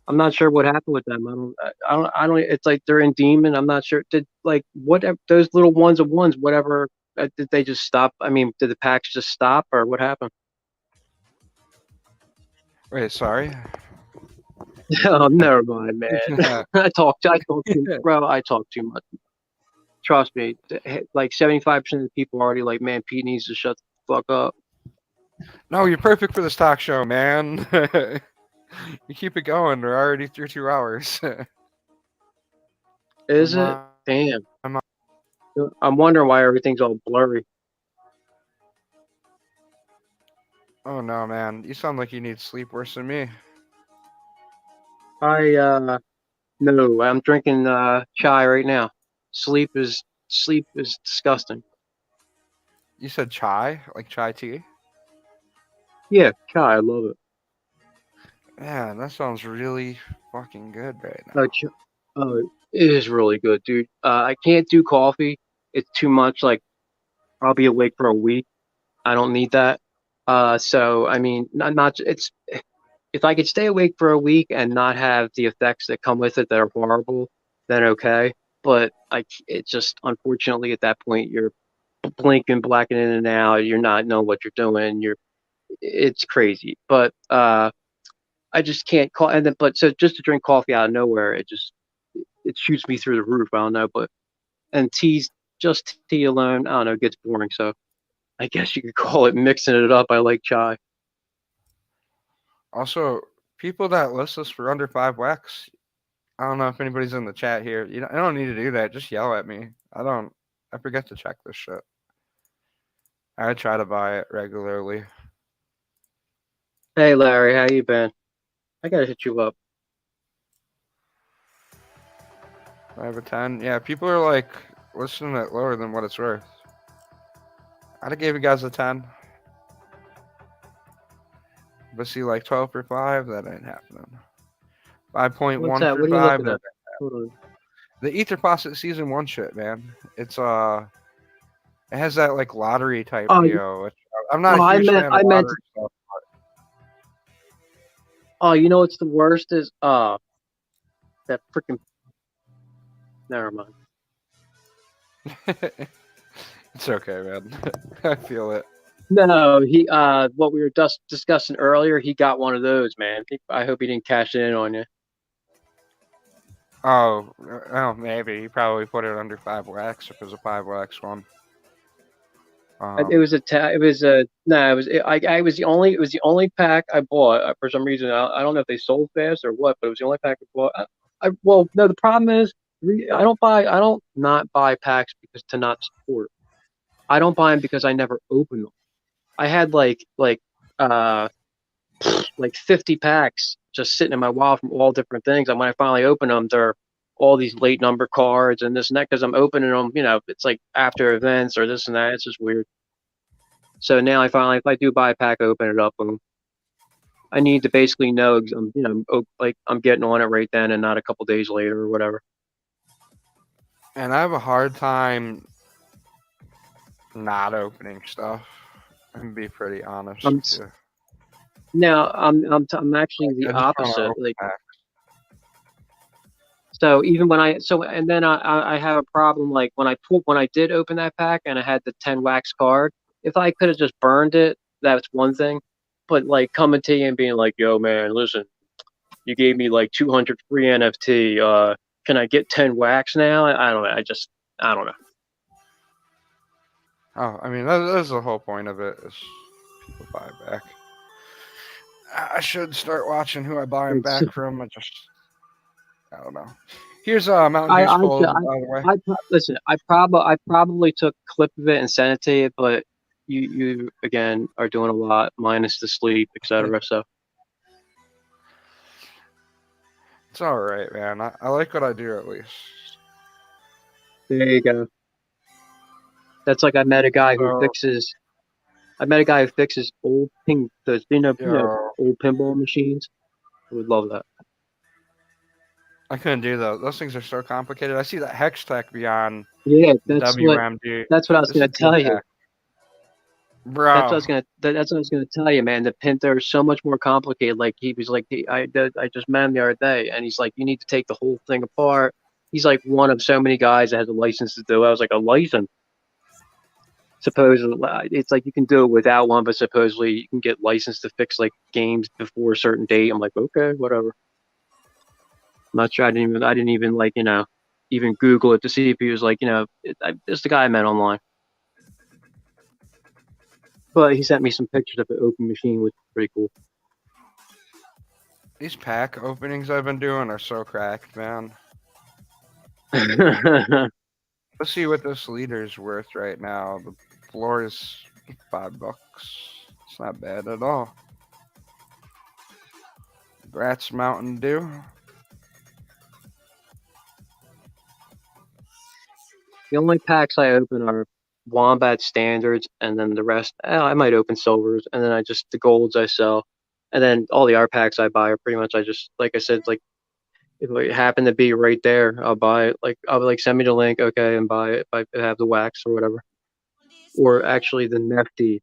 I'm not sure what happened with them. I don't. It's like they're in demon. I'm not sure. Did like what those little ones of ones, whatever. Did they just stop? I mean, did the packs just stop or what happened? Wait, sorry. Oh, never mind, man. I talk too, bro. I talk too much. Trust me. Like 75% of the people are already like, man, Pete needs to shut the fuck up. No, you're perfect for this talk show, man. You keep it going. We're already through 2 hours. Is Come it? on. Damn. I'm wondering why everything's all blurry. Oh no, man. You sound like you need sleep worse than me. I no, I'm drinking chai right now. Sleep is disgusting. You said chai, like chai tea. Yeah, chai, I love it. Man, that sounds really fucking good right Uh, now. ch- it is really good, dude. I can't do coffee. It's too much. Like I'll be awake for a week. I don't need that. So I mean, not it's if I could stay awake for a week and not have the effects that come with it that are horrible, then okay. But it just unfortunately at that point you're blinking, blacking in and out. You're not knowing what you're doing. It's crazy. But I just can't call. And then, but so just to drink coffee out of nowhere, it shoots me through the roof. I don't know, but and just tea alone, I don't know, it gets boring. So I guess you could call it mixing it up. I like chai. Also, people that list us for under 5 wax, I don't know if anybody's in the chat here. I don't need to do that. Just yell at me. I don't. I forget to check this shit. I try to buy it regularly. Hey Larry, how you been? I gotta hit you up. I have a 10. Yeah, people are like listing it lower than what it's worth. I'd have gave you guys a 10. But see, like 12 for 5, that ain't happening. What's 5.1 that? for What are you 5, looking that at? Hold on. the Ether Faucet Season 1 shit, man. It's it has that like lottery type Oh, deal. Which I'm not oh, a huge fan of I meant. lottery stuff. Oh, you know what's the worst is that freaking. Never mind. It's okay, man. I feel it. No, what we were just discussing earlier, he got one of those, man. I hope he didn't cash it in on you. Oh, maybe he probably put it under 5 wax if it was a 5 wax one. It was it was a no, it was I was it was the only pack I bought for some reason. I don't know if they sold fast or what, but it was the only pack I bought. Well, no, the problem is I don't not buy packs because to not support. I don't buy them because I never open them. I had uh like 50 packs just sitting in my wallet from all different things. And when I finally open them, they're all these late number cards and this and that because I'm opening them. You know, it's like after events or this and that. It's just weird. So now I finally, if I do buy a pack, I open it up. And I need to basically know, you know, like I'm getting on it right then and not a couple days later or whatever. And I have a hard time not opening stuff. I'm gonna be pretty honest I'm with you. now I'm actually the I just want to opposite. open Like packs. so, even when and then I have a problem like when I did open that pack and I had the 10 wax card. If I could have just burned it, that's one thing. But like coming to you and being like, "Yo, man, listen, you gave me like 200 free NFT. Can I get 10 wax now?" I don't know. I don't know. Oh, I mean that's the whole point of it is people buy back. I should start watching who I buy them It's back from. I don't know. Here's Mountain I Dew's honestly, phone, by the way. listen. I probably took a clip of it and sent it to you, but you again are doing a lot minus the sleep, etc. So It's all right, man. I like what I do at least. there you go. That's like So, I met a guy who fixes old ping those yo, old pinball machines. I would love that. I couldn't do those. Those things are so complicated. I see that hex tech beyond Yeah, the WMD. that's what I was This is gonna good tell you. tech, bro. That's what I was gonna tell you, man. The Pinter is so much more complicated. Like he was like, I just met him the other day, and he's like, you need to take the whole thing apart. He's like one of so many guys that has a license to do it. I was like, a license? Supposedly, it's like you can do it without one, but supposedly you can get licensed to fix like games before a certain date. I'm like, okay, whatever. I'm not sure. I didn't even like, even Google it to see if he was like, it's the guy I met online. But he sent me some pictures of the open machine, which is pretty cool. These pack openings I've been doing are so cracked, man. Let's see what this leader's worth right now. The floor is $5. It's not bad at all. Congrats, Mountain Dew. The only packs I open are Wombat standards, and then the rest, I might open silvers, and then the golds I sell, and then all the art packs I buy are pretty much like I said, like if it happened to be right there, I'll buy it. Like I'll be like send me the link, okay, and buy it if I have the wax or whatever. Or actually the Nefty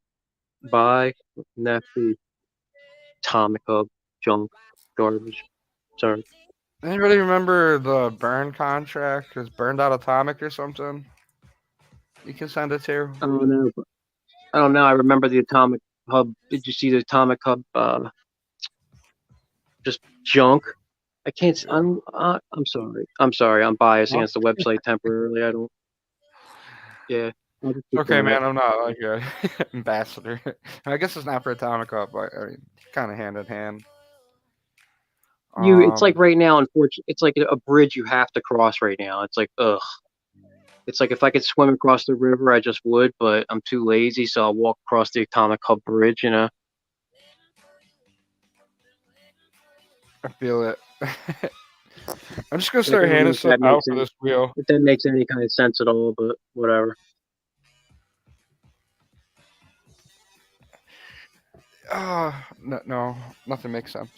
Atomic Hub junk garbage. Sorry. Anybody remember the burn contract? It was burned out atomic or something? You can send it to. I don't know. I don't know. I remember the Atomic Hub. Did you see the Atomic Hub? Just junk. I can't. I'm sorry. I'm sorry. I'm biased Huh? against the website temporarily. I don't. Yeah. I'll just be Okay, quiet. man, I'm not like a ambassador. I guess it's not for Atomic Up, but I mean, kind of hand in hand. It's like right now. Unfortunately, it's like a bridge you have to cross right now. It's like ugh. It's like if I could swim across the river, I just would, but I'm too lazy, so I'll walk across the Atomic Hub bridge. I feel it. I'm just gonna Like start I don't know handing if stuff that out makes for any this wheel. if that makes any kind of sense at all, but whatever. No, no, nothing makes sense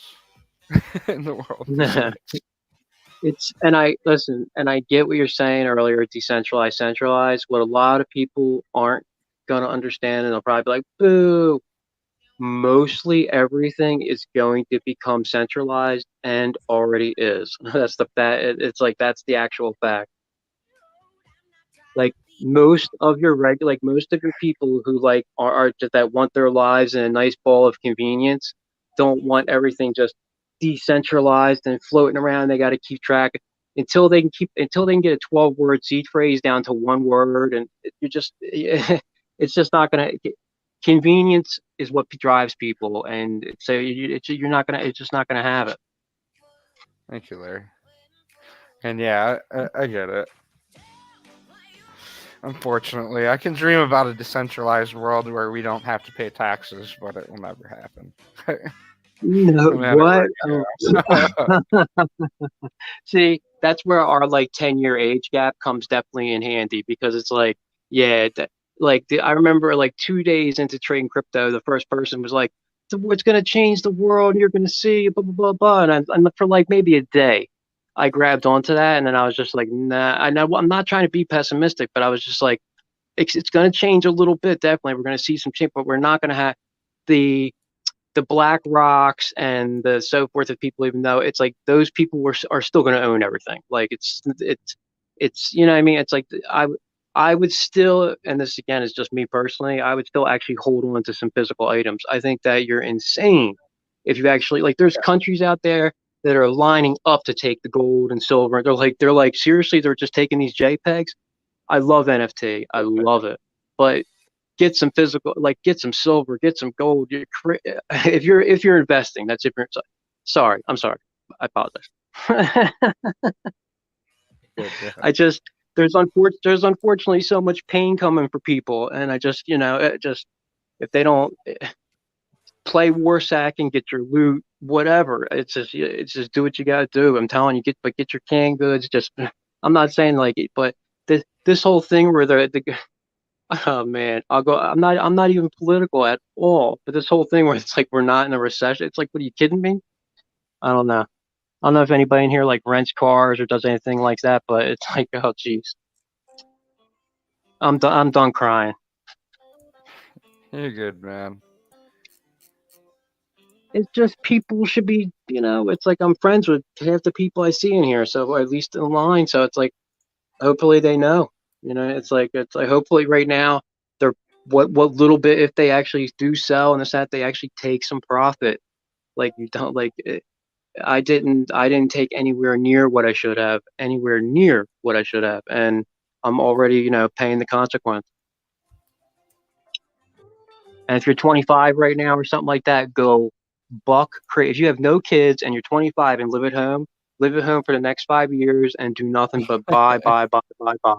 in the world. And I listen, and I get what you're saying earlier, decentralized, centralized. What a lot of people aren't gonna understand, and they'll probably be like, "Boo!" Mostly everything is going to become centralized and already is. It's like that's the actual fact. Like most of your people who like are just that want their lives in a nice ball of convenience don't want everything just decentralized and floating around. They got to keep track until they can get a 12-word seed phrase down to one word, and you're just it's just not gonna. Convenience is what drives people, and so you're not gonna. It's just not gonna have it. Thank you, Larry. And yeah, I get it. Unfortunately, I can dream about a decentralized world where we don't have to pay taxes, but it will never happen. No, No matter what? where Oh. you go. See, that's where our like 10-year age gap comes definitely in handy because it's like, yeah, I remember like 2 days into trading crypto, the first person was like, "It's going to change the world. You're going to see blah blah blah blah." And for like maybe a day, I grabbed onto that, and then I was just like, "Nah." I'm not trying to be pessimistic, but I was just like, "It's going to change a little bit. Definitely, we're going to see some change, but we're not going to have the." The Black Rocks and the so forth of people, even though it's like those people are still going to own everything. Like it's you know what I mean. It's like I would still, and this again is just me personally, I would still actually hold on to some physical items. I think that you're insane if you actually like. There's countries out there that are lining up to take the gold and silver. They're like seriously, they're just taking these JPEGs. I love NFT. I love it, but get some physical, like get some silver, get some gold. If you're investing, that's if you're sorry. I'm sorry. I apologize. Good, yeah. I just there's unfortunately so much pain coming for people, and I just it just if they don't play Warsack and get your loot, whatever, it's just do what you gotta do. I'm telling you, get your canned goods. Just I'm not saying like it, but this whole thing where the oh man, I'll go. I'm not even political at all. But this whole thing where it's like we're not in a recession. It's like, what are you kidding me? I don't know. I don't know if anybody in here like rents cars or does anything like that, but it's like, oh geez, I'm done crying. You're good, man. It's just people should be, it's like I'm friends with half the people I see in here, so or at least in line. So it's like, hopefully they know. It's like hopefully right now they're what little bit if they actually do sell and this that they actually take some profit. Like you don't like I didn't take anywhere near what I should have, and I'm already paying the consequence. And if you're 25 right now or something like that, go buck crazy. If you have no kids and you're 25 and live at home for the next 5 years and do nothing but buy, buy, buy, buy, buy.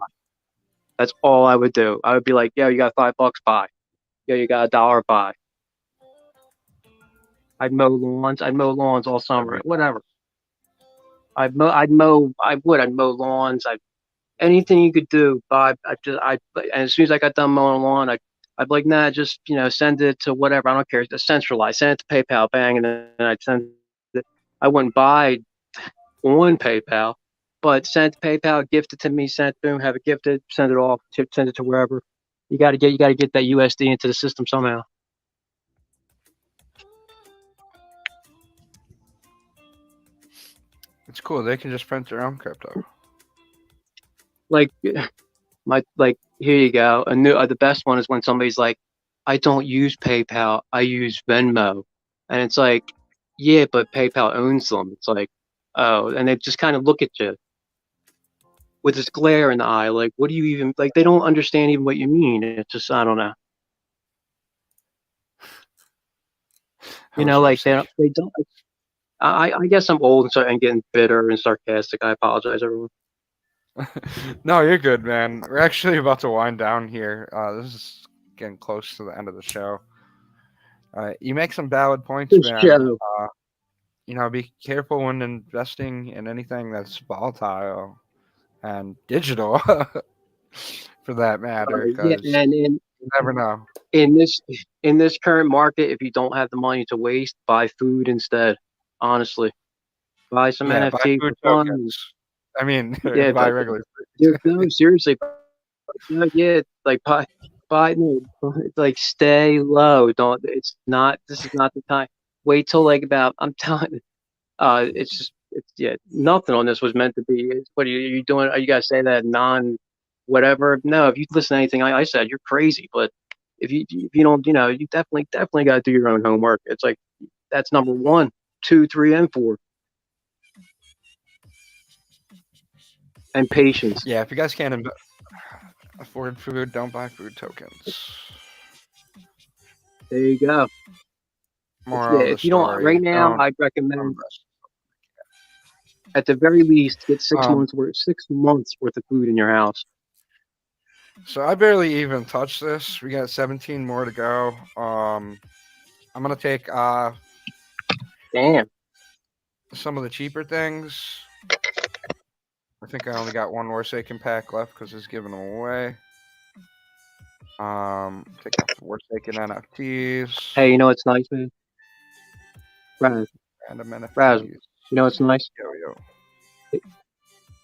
That's all I would do. I would be like, yo, you got $5, buy. Yo, you got $1, buy. I'd mow lawns all summer, Every whatever. I'd mow lawns. Anything you could do, Bob. And as soon as I got done mowing lawn, I'd be like, nah, just send it to whatever. I don't care. Just centralize, send it to PayPal, bang, and then I'd send it. I wouldn't buy on PayPal, but send it to PayPal, gift it to me, send it, boom, have it gifted, send it off, send it to wherever. You got to get that USD into the system somehow. It's cool. They can just print their own crypto. Like here you go. The best one is when somebody's like, I don't use PayPal, I use Venmo, and it's like, yeah, but PayPal owns them. It's like, oh, and they just kind of look at you with this glare in the eye, like, what do you even like? They don't understand even what you mean. It's just I don't know. How should I Like say? they don't. I guess I'm old and and getting bitter and sarcastic. I apologize, everyone. No, you're good, man. We're actually about to wind down here. This is getting close to the end of the show. You make some valid points, This man. show. Be careful when investing in anything that's volatile and digital, for that matter, Yeah, because and you never know. in this in this current market, if you don't have the money to waste, buy food instead. Honestly, buy some Yeah, buy NFT food for fun. tokens. I mean, Yeah, buy but regular no, seriously, yeah, like buy no, like stay low. Don't. It's not. This is not the time. Wait till like about. I'm telling. It's just. It's yeah. Nothing on this was meant to be. What are you doing? Are you guys say that whatever? No, if you listen to anything I said, you're crazy. But if you don't, you definitely got to do your own homework. It's like that's number one, two, three, and four, and patience. Yeah, if you guys can't afford food, don't buy food tokens. There you go. Yeah, Moral of the if you don't right story: now, don't I'd recommend invest. at the very least get six Um, months worth 6 months worth of food in your house. so I barely even touched this. We got 17 more to go. I'm gonna take Damn. some of the cheaper things. I think I only got one Forsaken pack left because it's giving them away. Take out the Forsaken NFTs. Hey, you know what's nice, man? Raz, Random Raz, NFTs. you know what's nice? Yo yo.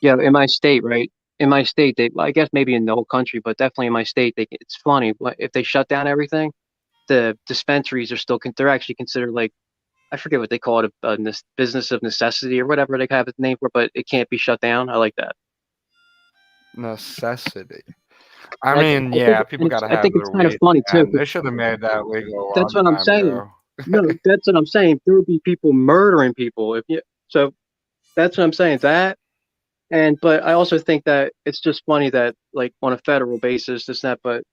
Yeah, in my state, right? In my state, I guess maybe in the whole country, but definitely in my state, it's funny. If they shut down everything, the dispensaries are still, they're actually considered like, I forget what they call it, a business of necessity or whatever they have a name for, but it can't be shut down. I like that. Necessity. I I, mean, I think, yeah, people and gotta I have think their it's kind of weed, funny too, and 'cause they should have made that legal a that's long what I'm time saying. ago. No, that's what I'm saying. There would be people murdering people if you. So that's what I'm saying. But I also think that it's just funny that like on a federal basis, this and that. But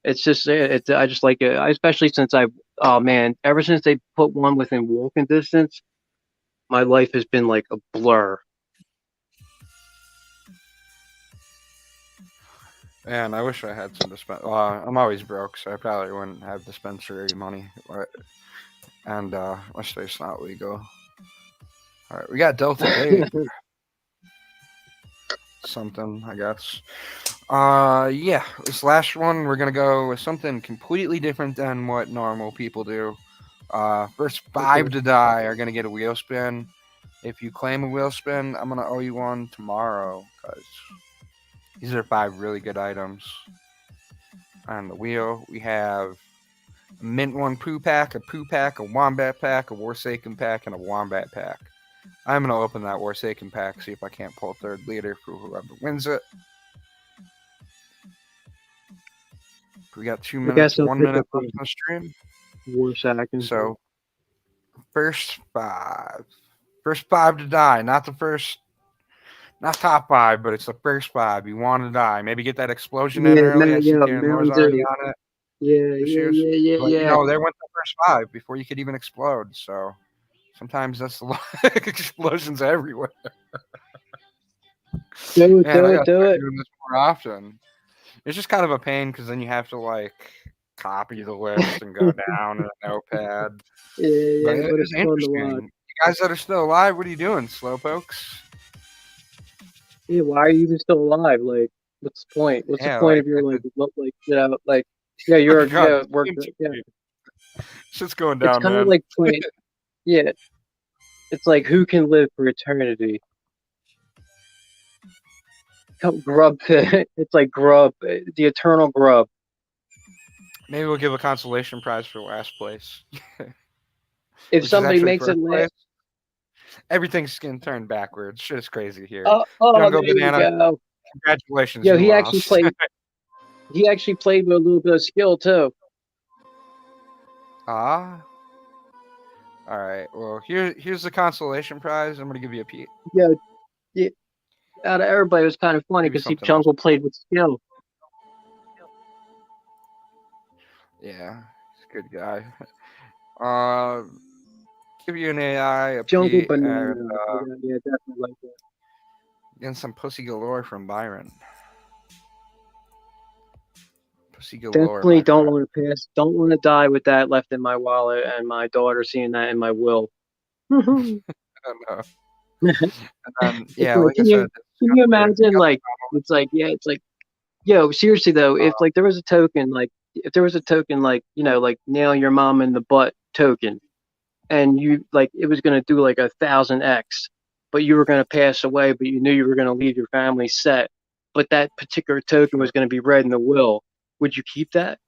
it's just I just like it, especially since oh man, ever since they put one within walking distance, my life has been like a blur. And I wish I had some I'm always broke, so I probably wouldn't have dispensary money. And my state's not legal. All right, we got Delta 8. Something, I guess. Yeah, this last one, we're going to go with something completely different than what normal people do. First Okay. 5 to die are going to get a wheel spin. If you claim a wheel spin, I'm going to owe you one tomorrow because these are 5 really good items. On the wheel, we have a Mint 1 Poo Pack, a Wombat Pack, a Warsaken Pack, and a Wombat Pack. I'm going to open that Warsaken Pack, see if I can't pull third leader for whoever wins it. We got 2 I minutes, guess I'll 1 pick minute up left a on the stream. Warsaken. So, first 5. First 5 to die, not top 5, but it's the first 5. You want to die. Maybe get that explosion in Yeah, early. I see yeah, Karen Moore's Mountain already Dew. on it. Yeah, Issues. But, yeah. they went the first 5 before you could even explode. So, sometimes that's the explosions everywhere. Do it, Man, I gotta do start it. doing this more often. It's just kind of a pain because then you have to copy the list and go down in a notepad. But it But is it's fun to watch. interesting. You guys that are still alive, what are you doing, slowpokes? Yeah, why are you even still alive? Like, what's the point? What's the Yeah, point of your yeah, oh my you're god, yeah, this we're game's yeah. shit's going It's down, kind of man. like playing. Yeah, it's like who can live for eternity? Grub. It's like grub, the eternal grub. Maybe we'll give a consolation prize for last place, If which is somebody actually makes it first lit, place. Everything's getting turned backwards. Shit is crazy here. oh, Jungle there you Banana, go. congratulations, Yo, you he actually lost. played. He actually played with a little bit of skill too. Ah. All right. Well, here's the consolation prize. I'm gonna give you a P. Yo, yeah, out of everybody, it was kind of funny Give you because he something else. Jungle played with skill. Yeah, he's a good guy. Uh, give you an AI, a Jungle P, banana. and Yeah, definitely like that. getting some pussy galore from Byron. Pussy galore, Definitely my don't friend. want to pass. Don't want to die with that left in my wallet and my daughter seeing that in my will. it's I don't know. And yeah, like, like I said, it's can got you the imagine? Like, it's like, yeah, it's like, yo, seriously though, if like there was a token, like, like nail your mom in the butt token, and you like it was gonna do like 1,000x, but you were gonna pass away, but you knew you were gonna leave your family set, but that particular token was gonna be read in the will. Would you keep that?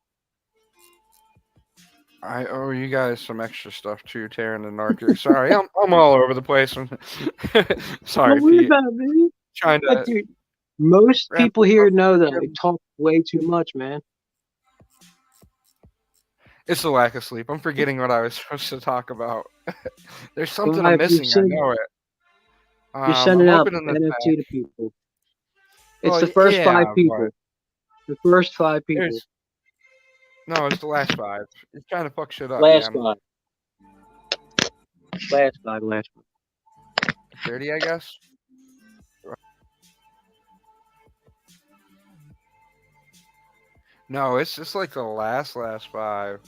I owe you guys some extra stuff too, Taryn and Narker. Sorry, I'm all over the place. Don't Sorry, worry Pete. about it, man. Trying to Dude, most wrap people this here up. know that I talk way too much, man. It's the lack of sleep. I'm forgetting what I was supposed to talk about. There's something I'm Live, missing. I know it. you're I'm sending out opening this NFT back. to people. It's Well, the first yeah, 5 people. but The first 5 people. there's no. It's the last 5. It's trying to fuck shit up, Last man. guy. Last guy. Last guy. 30, I guess. No, it's just like the last 5.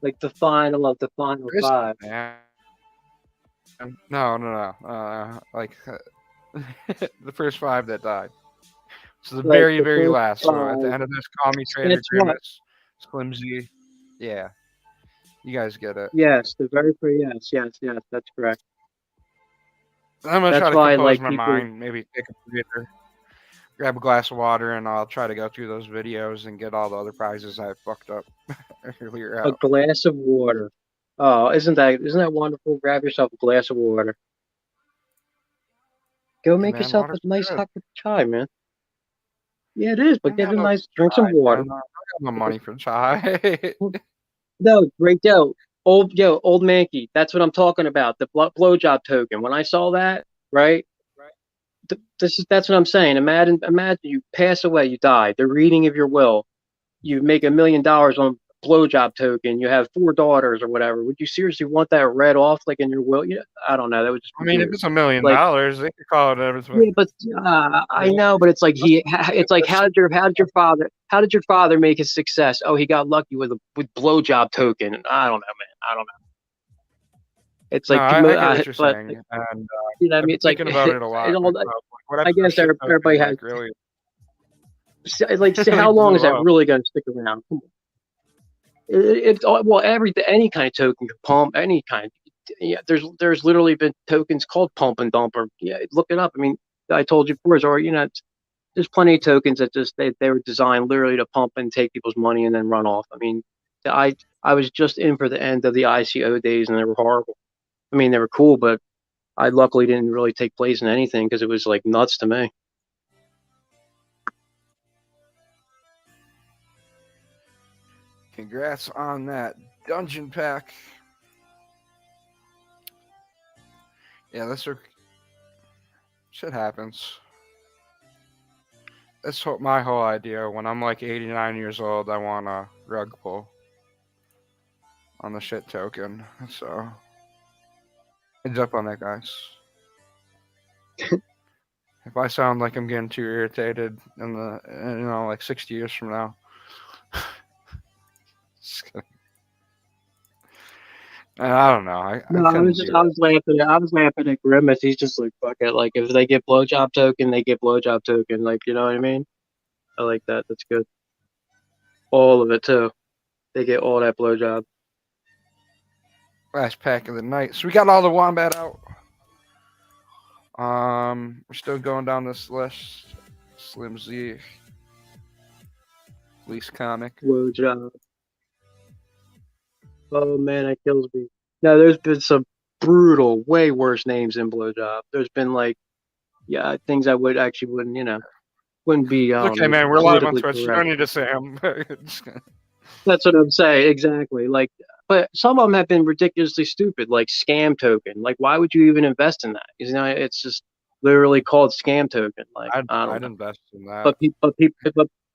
Like the final of the final Chris, 5. man. No. The first 5 that died. So the Like very, the very first last. So at the 5. end of this, call me Trader That's what. Grimace, Slimzy. Yeah, you guys get it. Yes, the very first. Yes. That's correct. I'm gonna try That's to why compose like my people mind. Maybe take a breather, grab a glass of water, and I'll try to go through those videos and get all the other prizes I fucked up earlier a out. glass of water. Oh, isn't that wonderful? Grab yourself a glass of water. Go Hey make man, yourself a water's nice good. hot cup of chai, man. Yeah, it is, I but don't get got a no nice drink some chai, water. man. I don't got no money for chai. No, great old Mankey. That's what I'm talking about. The blowjob token. When I saw that, right? That's what I'm saying. Imagine you pass away, you die. The reading of your will. You make $1 million on blowjob token. You have 4 daughters or whatever. Would you seriously want that read off like in your will? Yeah, I don't know. That would just I be mean, if weird. it's $1 million, Like, they could call it everything. yeah, but I know, but it's like it's like how did your father make his success? Oh, he got lucky with blowjob token. I don't know, man. I don't know. It's No, like, I get what you're but saying, and you know, what I I've mean, been it's like thinking about it a it lot all. myself. Like, what I if a guess shit everybody token has. like really, Like, how long is blew that up? really going to stick around? Come on. Well, any kind of token can pump any kind. Yeah, there's literally been tokens called pump and dump, or yeah, look it up. I mean, I told you before, or there's plenty of tokens that just they were designed literally to pump and take people's money and then run off. I mean, I I was just in for the end of the ICO days, and they were horrible. I mean, they were cool, but I luckily didn't really take place in anything because it was like nuts to me. Congrats on that dungeon pack. Yeah, shit happens. That's my whole idea. When I'm like 89 years old, I want a rug pull on the shit token. So heads up on that, guys. If I sound like I'm getting too irritated in like 60 years from now, just kidding. And I don't know. I No, couldn't do I that. was laughing. I was laughing at Grimace. He's just like, fuck it. Like, if they get blowjob token, they get blowjob token. Like, you know what I mean? I like that. That's good. All of it too. They get all that blowjob. Last pack of the night. So we got all the wombat out. We're still going down this list. Slim Z, least comic. Blowjob. Oh man, that kills me. No, there's been some brutal, way worse names than blowjob. There's been like, yeah, things I wouldn't be Okay, man, we're live on politically Twitch. You correct. don't need to say them. That's what I'm saying. Exactly. Like, but some of them have been ridiculously stupid, like scam token. Like, why would you even invest in that? It's just literally called scam token. Like, I don't I'd know. invest in that. But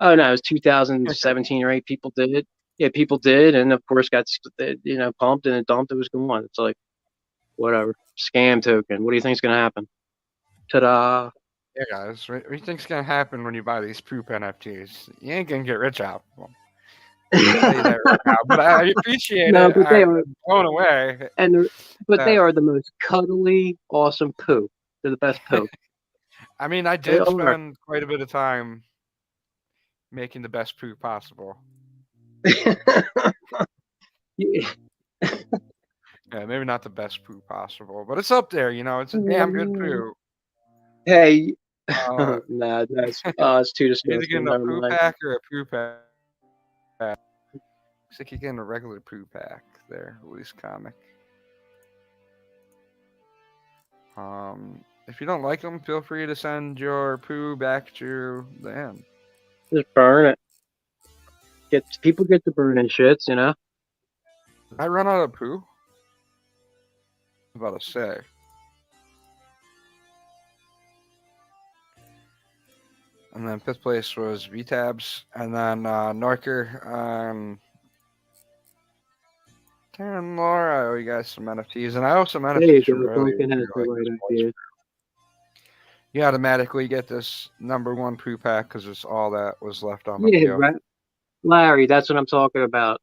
oh no, it was 2017 or 8. People did it. Yeah, people did, and of course got pumped and it dumped. It was gone. It's like whatever. Scam token. What do you think's gonna happen? Ta-da! Yeah, guys, what do you think's gonna happen when you buy these poop NFTs? You ain't gonna get rich out of them. I'll tell you that right now. But I appreciate No, it. but they I'm are, blown away. they Uh, are the most cuddly, awesome poo. They're the best poo. I mean, I They did are. spend quite a bit of time making the best poop possible. Yeah. Yeah, maybe not the best poo possible, but it's up there. It's a damn good poo. Hey, Uh, nah, it's too you're either disgusting. getting a Never poo mind. pack or a poo pack. Looks like you're getting a regular poo pack there, at least comic. If you don't like them, feel free to send your poo back to the end. Just burn it. People get to burning shits, you know. I run out of poo. I was about to say. And then fifth place was VTabs, and then Norker, 10 more. I owe you guys some NFTs, and I owe some There you NFTs go. for really, Duncan has the like right this voice. idea. You automatically get this #1 poo pack because it's all that was left on the Yeah, deal. right. Larry, that's what I'm talking about.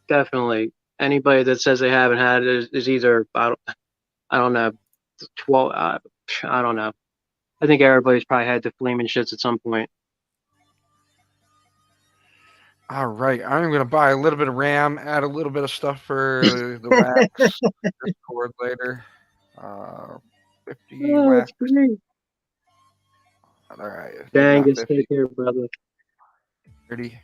Definitely. Anybody that says they haven't had it is either I don't know 12. I don't know. I think everybody's probably had the flaming shits at some point. All right, I'm gonna buy a little bit of RAM, add a little bit of stuff for the wax Discord later. 50 Oh, wax. it's great. All right, Dangus, 50. take care, brother. 30.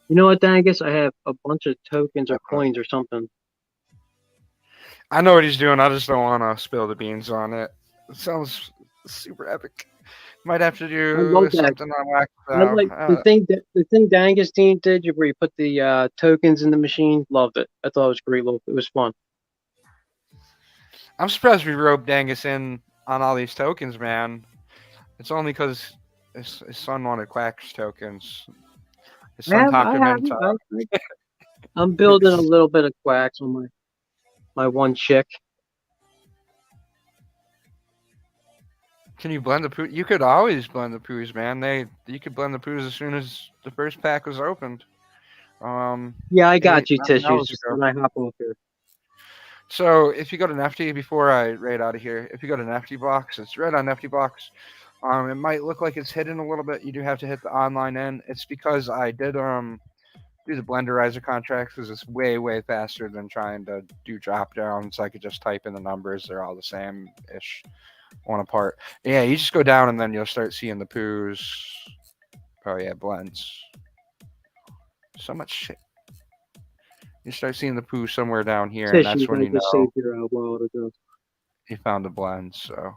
You know what, Dangus? I have a bunch of tokens or coins or something. I know what he's doing. I just don't want to spill the beans on it. It sounds super epic. Might have to I do love that. something on wax I now. like the thing Dangus team did where you put the tokens in the machine. Loved it. I thought it was great. It was fun. I'm surprised we roped Dangus in on all these tokens, man. It's only because his son wanted Quacks tokens. His son talked I him have into. I'm building a little bit of quacks on my one chick. Can you blend the poo? You could always blend the poos, man. You could blend the poos as soon as the first pack was opened. Um, Yeah, I got eight you, 9 hours tissues. Just ago. when I hop off here. So if you go to Nft before I raid out of here, if you go to Nft box, it's right on Nft box. It might look like it's hidden a little bit. You do have to hit the online end. It's because I did do the blenderizer contracts because it's way faster than trying to do drop downs. I could just type in the numbers; they're all the same ish, one apart. Yeah, you just go down and then you'll start seeing the poos. Oh yeah, blends. So much shit. You start seeing the poo somewhere down here, and that's Tissues, when I you just know saved your wallet ago. you found the blend. So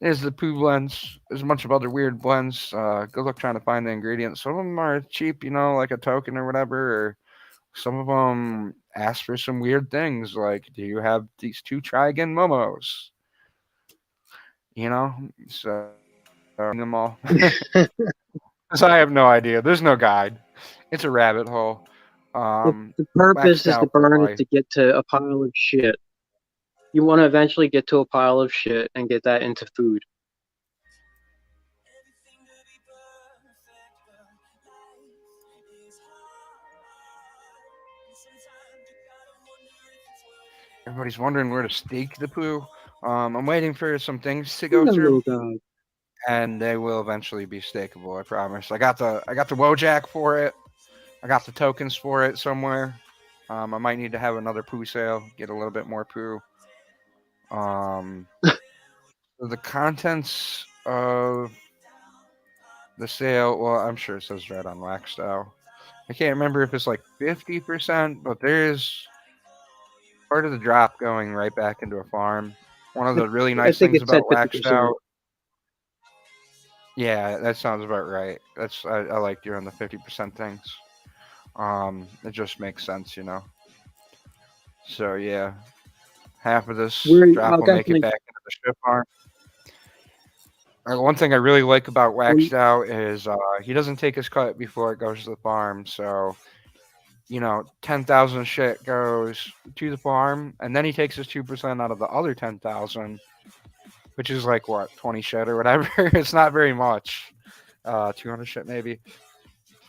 there's the poo blends. There's a bunch of other weird blends. Good luck trying to find the ingredients. Some of them are cheap, like a token or whatever. Or some of them ask for some weird things, like, do you have these two try again momos? So them all. Because I have no idea. There's no guide. It's a rabbit hole. The purpose Waxed is to out for burn it life. to get to a pile of shit. You want to eventually get to a pile of shit and get that into food. Everybody's wondering where to stake the poo. I'm waiting for some things to go Hello, through, little guy. and they will eventually be stakeable. I promise. I got the Wojak for it. I got the tokens for it somewhere. I might need to have another poo sale, get a little bit more poo. Um, the contents of the sale, well, I'm sure it says right on Waxstyle. I can't remember if it's like 50%, but there's part of the drop going right back into a farm. One of the really I nice think things it said about 50%. Waxstyle, yeah, that sounds about right. I like doing the 50% things. It just makes sense. So yeah, half of this drop I'll will make it definitely. back into the ship farm. One thing I really like about Um, Waxed Out is he doesn't take his cut before it goes to the farm. So 10,000 shit goes to the farm, and then he takes his 2% out of the other 10,000, which is like what 20 shit or whatever. It's not very much. 200 shit maybe.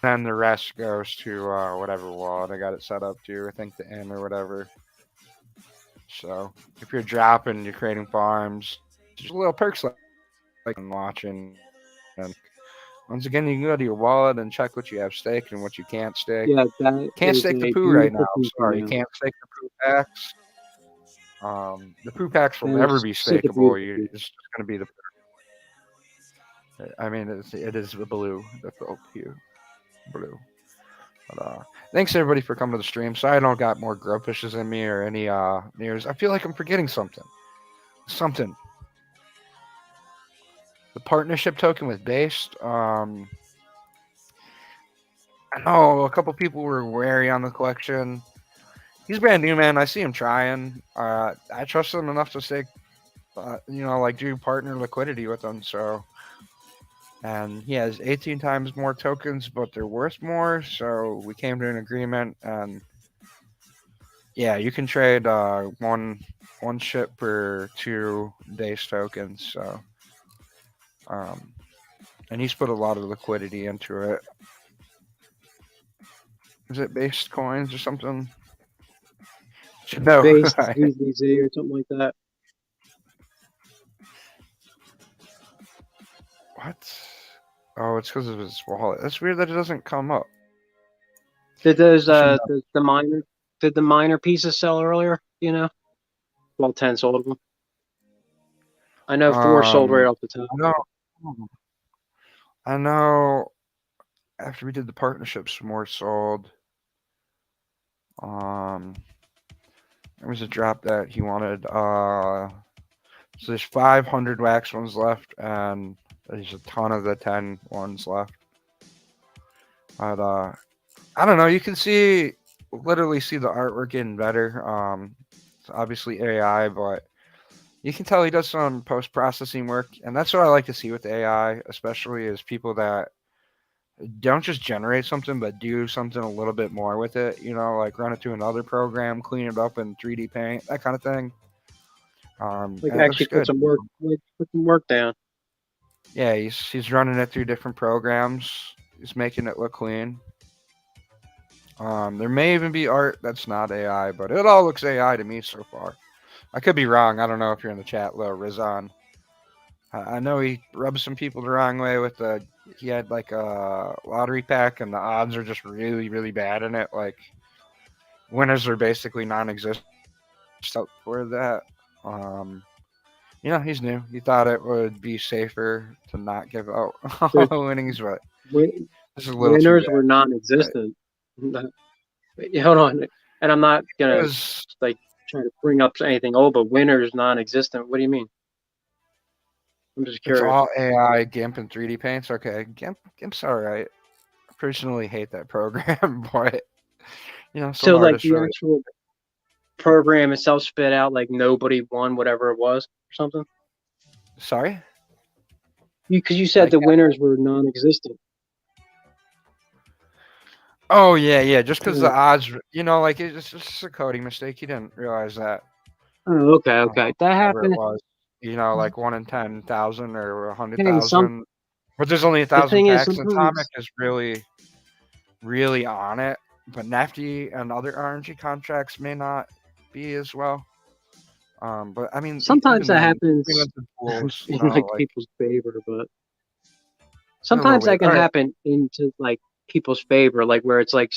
Then the rest goes to whatever wallet I got it set up to. I think the M or whatever. So if you're dropping, you're creating farms. There's little perks like watching. And once again, you can go to your wallet and check what you have staked and what you can't stake. yeah, that Can't is stake the a poo right now. beautiful I'm feature sorry, you now. can't stake the poo packs. The poo packs will That never is be such a stakeable. beautiful feature. It's just going to be the. I mean, it is the blue, the hue, blue. But thanks everybody for coming to the stream. Sorry I don't got more grub fishes in me or any nears. I feel like I'm forgetting something. Something. The partnership token with Based. I know a couple people were wary on the collection. He's brand new, man. I see him trying. I trust him enough to stay, like do partner liquidity with him. So, and he has 18 times more tokens, but they're worth more. So we came to an agreement, and yeah, you can trade one ship for 2 base tokens. So, um, and he's put a lot of liquidity into it. Is it based coins or something? No. Base ZZZ or something like that. What? Oh, it's because of his wallet. That's weird that it doesn't come up. Did those I should know. the minor pieces sell earlier? Well, 10 sold them. I know 4 sold right off the top. No, I know. After we did the partnerships, more sold. There was a drop that he wanted. So there's 500 wax ones left, and there's a ton of the 10 ones left. But I don't know. You can literally see the artwork getting better. It's obviously AI, but you can tell he does some post processing work, and that's what I like to see with AI, especially as people that don't just generate something, but do something a little bit more with it. Like run it through another program, clean it up in 3D Paint, that kind of thing. Like And it actually looks good. put some work down. Yeah, he's running it through different programs. He's making it look clean. There may even be art that's not AI, but it all looks AI to me so far. I could be wrong. I don't know if you're in the chat, Lil Rizan. I know he rubbed some people the wrong way with the. He had like a lottery pack, and the odds are just really, really bad in it. Like winners are basically non-existent for that. Um, he's new. He thought it would be safer to not give out all The the winnings, but win- this is a little too winners were bad. non-existent. Wait, hold on, and I'm not It gonna was. like try to bring up anything old, but winners non-existent. What do you mean? I'm just It's curious. all AI, GIMP, and 3D paints. Okay, GIMP's all right. I personally hate that program, but some So like artists the really. actual program itself spit out like nobody won whatever it was or something. Sorry, Because you said like the winners were non-existent. oh yeah. Just because the Uh, odds, like it's just a coding mistake. He didn't realize that. oh, okay, okay, that Whatever it happened. was, like 1 in 10,000 or a hundred Hey, thousand. But there's only a the thousand thing is packs. And Atomic sometimes is really, really on it. But Nft and other RNG contracts may not be as well. But I mean, sometimes even that then, happens implemented tools, in like like people's favor, but they're a little sometimes that weird. can All right, happen into like people's favor, like where it's like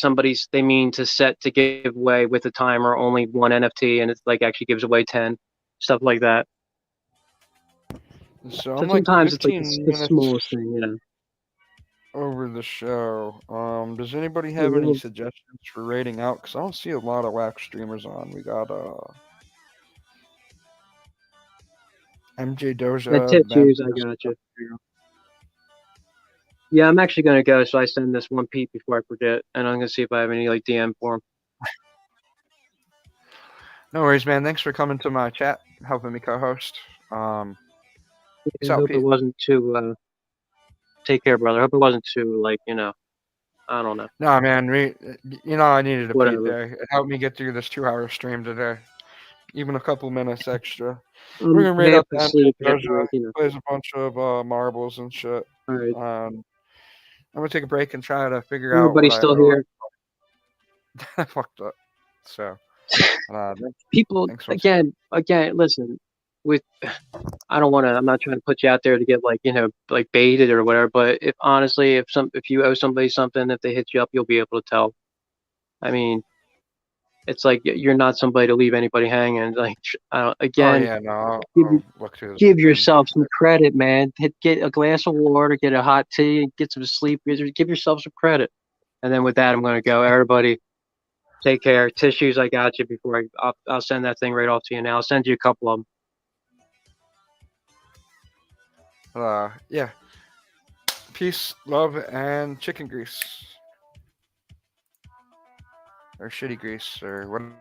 they mean to set to give away with a timer only one NFT, and it's like actually gives away 10, stuff like that. so So I'm like sometimes it's like 15 the minutes smallest thing, you know. over the show. Does anybody Yeah, have any suggestions for rating out? Because I don't see a lot of wax streamers on. We got MJ that Doja, Ben. tattoos, I got you. Yeah, I'm actually gonna go, so I send this one Pete before I forget, and I'm gonna see if I have any like DM for him. No worries, man. Thanks for coming to my chat, helping me co-host. Peace I out, hope it Pete. wasn't too. Take care, brother. I hope it wasn't too like I don't know, No, man. I needed a Pete whatever. there. It helped me get through this 2-hour stream today. Even a couple minutes extra. We're gonna rate Half up the asleep, MJ half Doja. awake, you know. Plays a bunch of marbles and shit. All right, I'm gonna take a break and try to figure out what everybody's I still here. fucked up. So, People thanks once again. again. Listen, with I don't want to. I'm not trying to put you out there to get like like baited or whatever. But if honestly, if you owe somebody something, if they hit you up, you'll be able to tell. I mean, it's like you're not somebody to leave anybody hanging. Like Oh again, yeah, no, I'll, give I'll look through the give stream. yourself some credit, man. Get a glass of water, get a hot tea, get some sleep. Give yourself some credit. And then with that, I'm gonna go. Everybody, take care. Tissues, I got you. I'll send that thing right off to you now. I'll send you a couple of them. Yeah. Peace, love, and chicken grease or shitty grease or whatever.